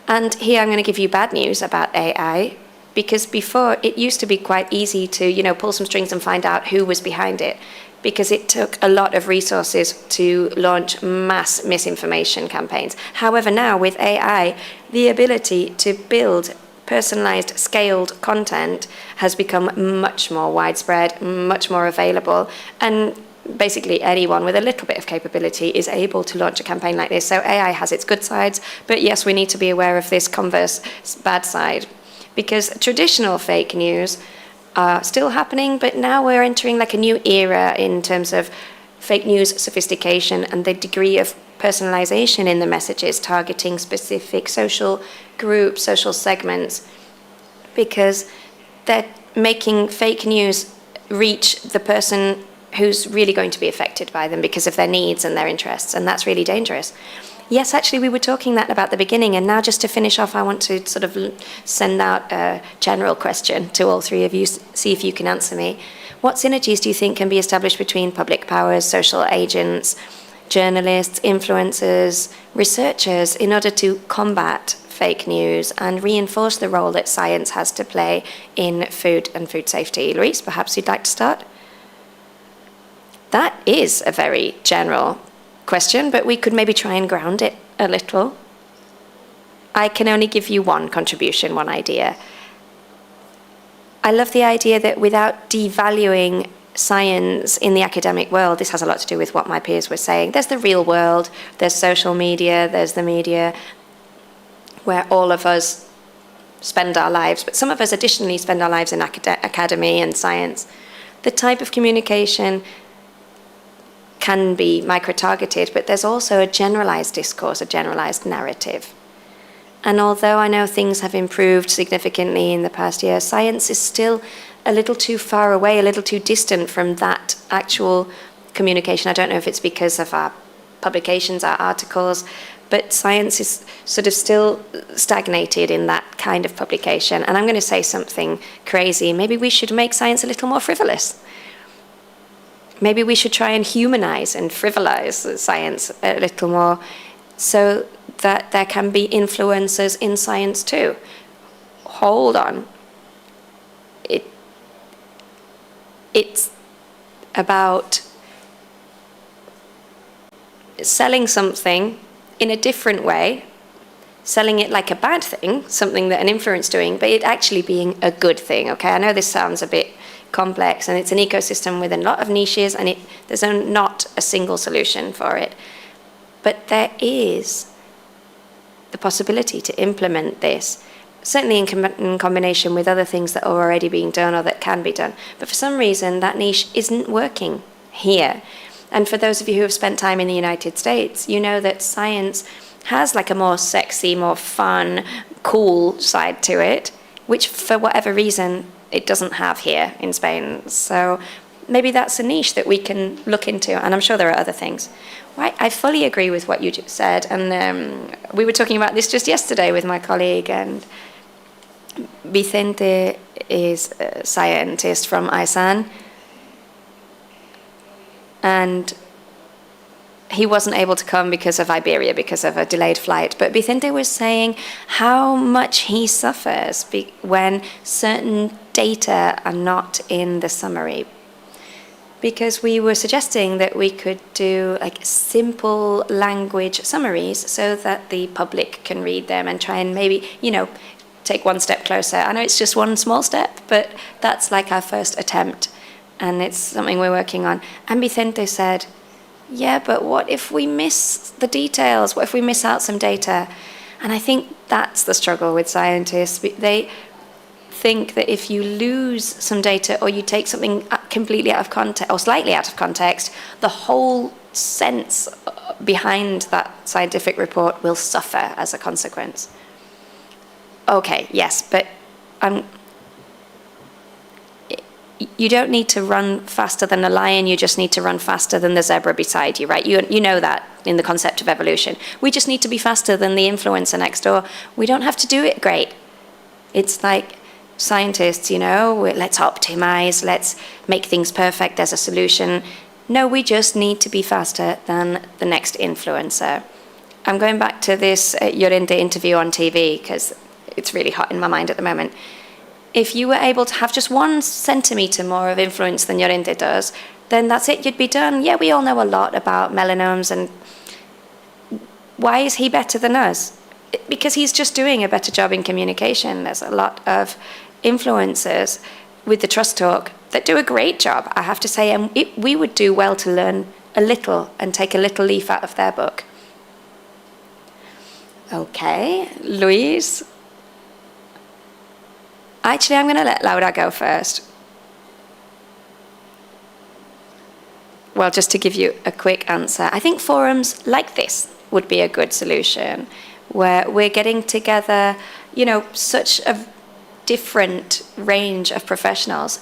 Speaker 5: And here I'm going to give you bad news about AI, because before it used to be quite easy to, pull some strings and find out who was behind it, because it took a lot of resources to launch mass misinformation campaigns. However, now with AI, the ability to build personalized, scaled content has become much more widespread, much more available, and basically anyone with a little bit of capability is able to launch a campaign like this. So AI has its good sides, but yes, we need to be aware of this converse bad side, because traditional fake news are still happening, but now we're entering like a new era in terms of fake news sophistication and the degree of personalization in the messages, targeting specific social groups, social segments, because they're making fake news reach the person who's really going to be affected by them because of their needs and their interests, and that's really dangerous. Yes, actually, we were talking that about the beginning, and now just to finish off, I want to sort of send out a general question to all three of you, see if you can answer me. What synergies do you think can be established between public powers, social agents, journalists, influencers, researchers in order to combat fake news and reinforce the role that science has to play in food and food safety? Luis, perhaps you'd like to start? That is a very general question, but we could maybe try and ground it a little. I can only give you one contribution, one idea. I love the idea that without devaluing science in the academic world, this has a lot to do with what my peers were saying. There's the real world, there's social media, there's the media, where all of us spend our lives, but some of us additionally spend our lives in academy and science. The type of communication can be micro-targeted, but there's also a generalized discourse, a generalized narrative. And although I know things have improved significantly in the past year, science is still a little too far away, a little too distant from that actual communication. I don't know if it's because of our publications, our articles, but science is sort of still stagnated in that kind of publication. And I'm going to say something crazy. Maybe we should make science a little more frivolous. Maybe we should try and humanize and frivolize science a little more so that there can be influencers in science too. Hold on. It's about selling something in a different way, selling it like a bad thing, something that an influencer is doing, but it actually being a good thing, okay? I know this sounds a bit complex, and it's an ecosystem with a lot of niches, and there's not a single solution for it. But there is the possibility to implement this, certainly in combination with other things that are already being done or that can be done. But for some reason, that niche isn't working here. And for those of you who have spent time in the United States, you know that science has like a more sexy, more fun, cool side to it, which for whatever reason, it doesn't have here in Spain. So maybe that's a niche that we can look into, and I'm sure there are other things. Right, I fully agree with what you just said, and we were talking about this just yesterday with my colleague, and Vicente is a scientist from ISAN, and he wasn't able to come because of Iberia, because of a delayed flight. But Vicente was saying how much he suffers when certain data are not in the summary. Because we were suggesting that we could do like simple language summaries so that the public can read them and try and maybe, take one step closer. I know it's just one small step, but that's like our first attempt, and it's something we're working on. And Vicente said, yeah, but what if we miss the details? What if we miss out some data? And I think that's the struggle with scientists. They think that if you lose some data or you take something completely out of context or slightly out of context, the whole sense behind that scientific report will suffer as a consequence. Okay, yes, but you don't need to run faster than a lion, you just need to run faster than the zebra beside you, right? You know that in the concept of evolution. We just need to be faster than the influencer next door. We don't have to do it great. It's like scientists, you know, let's optimize, let's make things perfect, there's a solution. No, we just need to be faster than the next influencer. I'm going back to this Llorente interview on TV because it's really hot in my mind at the moment. If you were able to have just 1 centimetre more of influence than Llorente does, then that's it, you'd be done. Yeah, we all know a lot about melanomes, and why is he better than us? Because he's just doing a better job in communication. There's a lot of influencers with the Trust Talk that do a great job, I have to say, and we would do well to learn a little and take a little leaf out of their book. Okay, Luis. Actually, I'm going to let Laura go first. Well, just to give you a quick answer, I think forums like this would be a good solution, where we're getting together, you know, such a different range of professionals.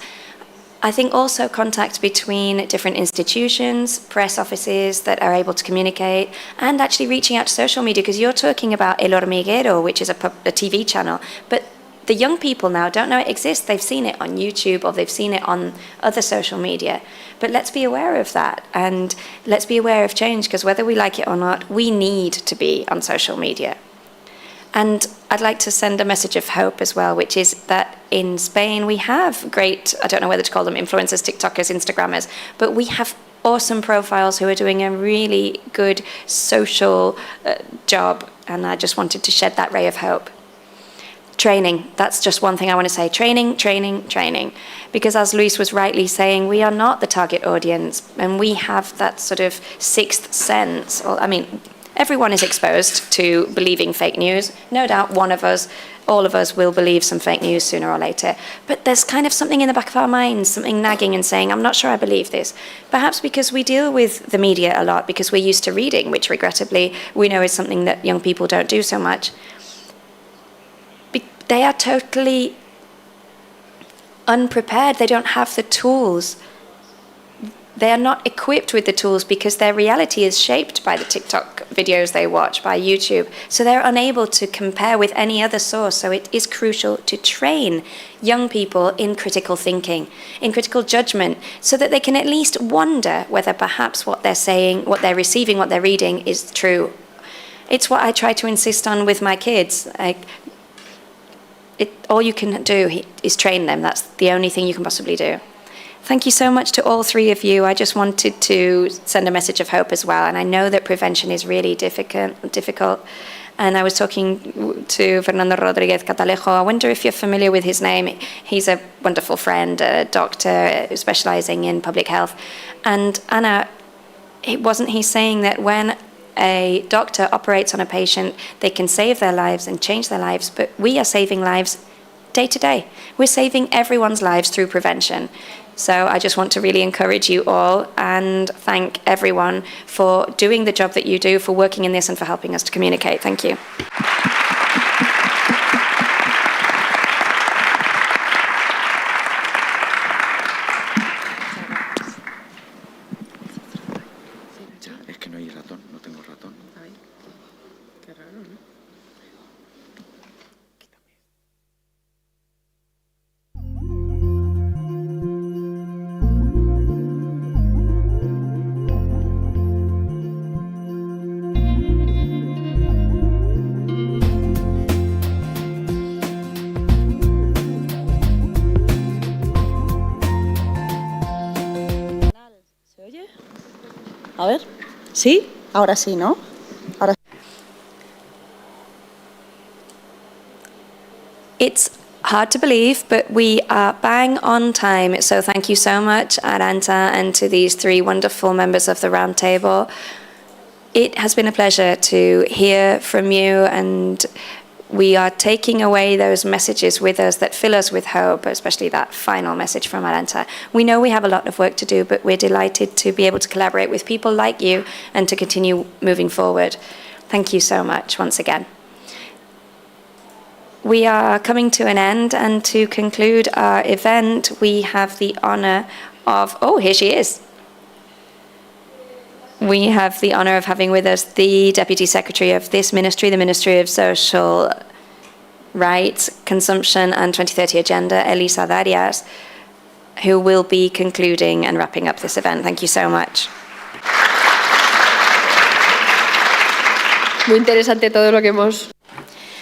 Speaker 5: I think also contact between different institutions, press offices that are able to communicate, and actually reaching out to social media, because you're talking about El Hormiguero, which is a TV channel, but the young people now don't know it exists. They've seen it on YouTube or they've seen it on other social media. But let's be aware of that, and let's be aware of change, because whether we like it or not, we need to be on social media. And I'd like to send a message of hope as well, which is that in Spain we have great, I don't know whether to call them influencers, TikTokers, Instagrammers, but we have awesome profiles who are doing a really good social job, and I just wanted to shed that ray of hope. Training, that's just one thing I want to say. Training, training, training. Because as Luis was rightly saying, we are not the target audience, and we have that sort of sixth sense. I mean, everyone is exposed to believing fake news. No doubt one of us, all of us will believe some fake news sooner or later. But there's kind of something in the back of our minds, something nagging and saying, I'm not sure I believe this. Perhaps because we deal with the media a lot, because we're used to reading, which regrettably we know is something that young people don't do so much. They are totally unprepared. They don't have the tools. They are not equipped with the tools because their reality is shaped by the TikTok videos they watch, by YouTube. So they're unable to compare with any other source. So it is crucial to train young people in critical thinking, in critical judgment, so that they can at least wonder whether perhaps what they're saying, what they're receiving, what they're reading is true. It's what I try to insist on with my kids. All you can do is train them. That's the only thing you can possibly do. Thank you so much to all 3 of you. I just wanted to send a message of hope as well. And I know that prevention is really difficult. And I was talking to Fernando Rodriguez Catalejo. I wonder if you're familiar with his name. He's a wonderful friend, a doctor specializing in public health. And Anna, wasn't he saying that when a doctor operates on a patient, they can save their lives and change their lives, but we are saving lives day to day. We're saving everyone's lives through prevention. So I just want to really encourage you all and thank everyone for doing the job that you do, for working in this and for helping us to communicate. Thank you.
Speaker 6: Es que no hay ratón, no tengo ratón.
Speaker 12: Ay, qué raro, ¿no?
Speaker 8: ¿Se oye? A ver. ¿Sí? Ahora sí, ¿no? Ahora.
Speaker 5: It's hard to believe, but we are bang on time. So thank you so much, Arantxa, and to these 3 wonderful members of the round table. It has been a pleasure to hear from you, and we are taking away those messages with us that fill us with hope, especially that final message from Arantxa. We know we have a lot of work to do, but we're delighted to be able to collaborate with people like you and to continue moving forward. Thank you so much once again. We are coming to an end, and to conclude our event, we have the honor of, oh, here she is. We have the honor of having with us the Deputy Secretary of this ministry, the Ministry of Social Rights, Consumption and 2030 Agenda, Elisa Darias, who will be concluding and wrapping up this event. Thank you so much.
Speaker 12: Muy interesante todo lo que hemos...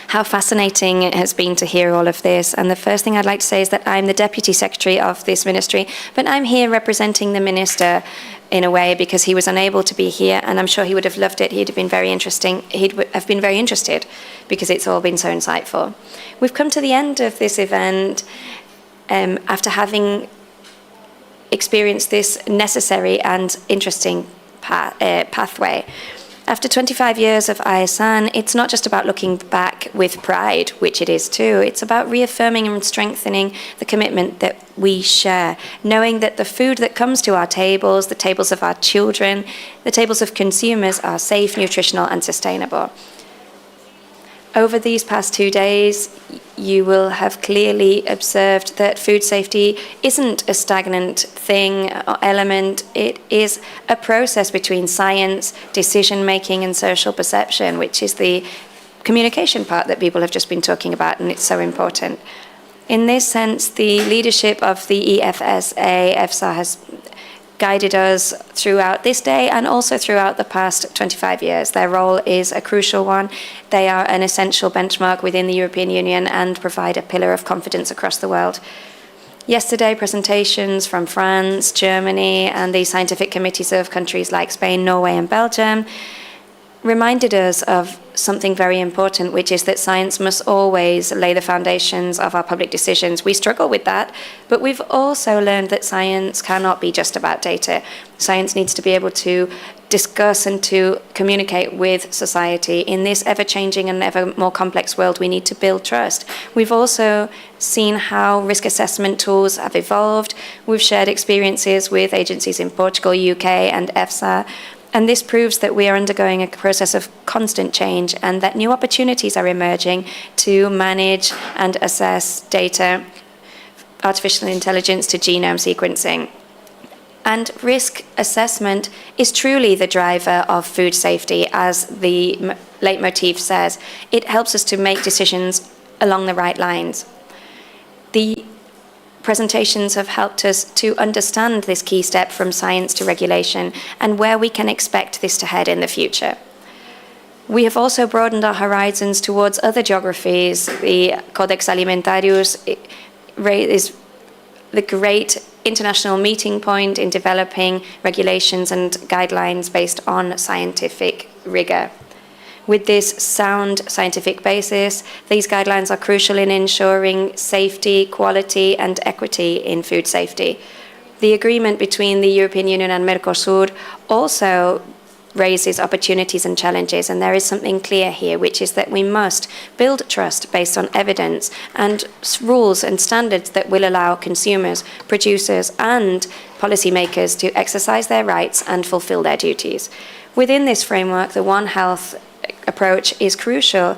Speaker 5: How fascinating it has been to hear all of this. And the first thing I'd like to say is that I'm the Deputy Secretary of this ministry, but I'm here representing the Minister in a way because he was unable to be here, and I'm sure he would have loved it. He'd have been very interested because it's all been so insightful. We've come to the end of this event after having experienced this necessary and interesting pathway. After 25 years of ISAN, it's not just about looking back with pride, which it is too. It's about reaffirming and strengthening the commitment that we share, knowing that the food that comes to our tables, the tables of our children, the tables of consumers are safe, nutritional, and sustainable. Over these past 2 days, you will have clearly observed that food safety isn't a stagnant thing or element. It is a process between science, decision-making, and social perception, which is the communication part that people have just been talking about, and it's so important. In this sense, the leadership of the EFSA has guided us throughout this day and also throughout the past 25 years. Their role is a crucial one. They are an essential benchmark within the European Union and provide a pillar of confidence across the world. Yesterday, presentations from France, Germany, and the scientific committees of countries like Spain, Norway, and Belgium reminded us of something very important, which is that science must always lay the foundations of our public decisions. We struggle with that, but we've also learned that science cannot be just about data. Science needs to be able to discuss and to communicate with society. In this ever-changing and ever more complex world, we need to build trust. We've also seen how risk assessment tools have evolved. We've shared experiences with agencies in Portugal, UK, and EFSA. And this proves that we are undergoing a process of constant change and that new opportunities are emerging to manage and assess data, artificial intelligence to genome sequencing. And risk assessment is truly the driver of food safety, as the leitmotif says. It helps us to make decisions along the right lines. The presentations have helped us to understand this key step from science to regulation and where we can expect this to head in the future. We have also broadened our horizons towards other geographies. The Codex Alimentarius is the great international meeting point in developing regulations and guidelines based on scientific rigor. With this sound scientific basis, these guidelines are crucial in ensuring safety, quality, and equity in food safety. The agreement between the European Union and Mercosur also raises opportunities and challenges, and there is something clear here, which is that we must build trust based on evidence and rules and standards that will allow consumers, producers, and policymakers to exercise their rights and fulfill their duties. Within this framework, the One Health approach is crucial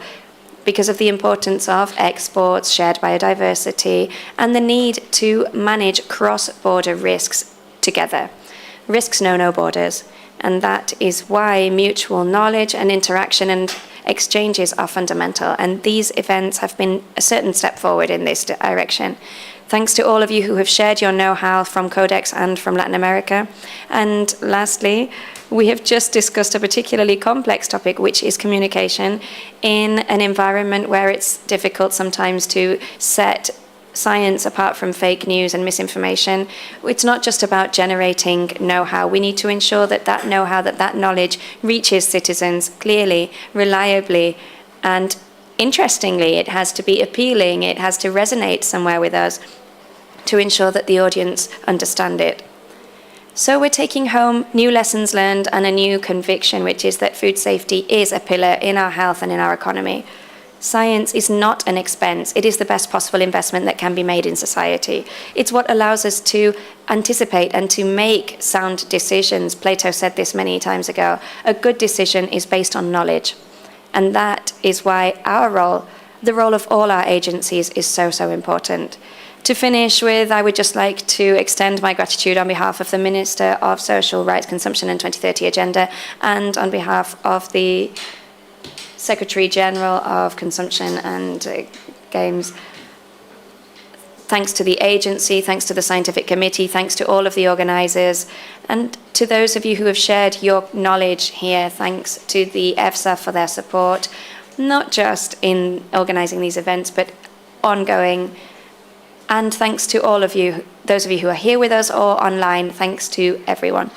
Speaker 5: because of the importance of exports, shared biodiversity, and the need to manage cross-border risks together. Risks know no borders, and that is why mutual knowledge and interaction and exchanges are fundamental, and these events have been a certain step forward in this direction. Thanks to all of you who have shared your know-how from Codex and from Latin America. And lastly, we have just discussed a particularly complex topic, which is communication in an environment where it's difficult sometimes to set science apart from fake news and misinformation. It's not just about generating know-how. We need to ensure that that know-how, that knowledge reaches citizens clearly, reliably, and interestingly. It has to be appealing. It has to resonate somewhere with us to ensure that the audience understand it. So we're taking home new lessons learned and a new conviction, which is that food safety is a pillar in our health and in our economy. Science is not an expense. It is the best possible investment that can be made in society. It's what allows us to anticipate and to make sound decisions. Plato said this many times ago. A good decision is based on knowledge. And that is why our role, the role of all our agencies is so, so important. To finish with, I would just like to extend my gratitude on behalf of the Minister of Social Rights, Consumption and 2030 Agenda, and on behalf of the Secretary General of Consumption and Games. Thanks to the agency, thanks to the Scientific Committee, thanks to all of the organisers, and to those of you who have shared your knowledge here, thanks to the EFSA for their support, not just in organising these events, but ongoing. And thanks to all of you, those of you who are here with us or online, thanks to everyone.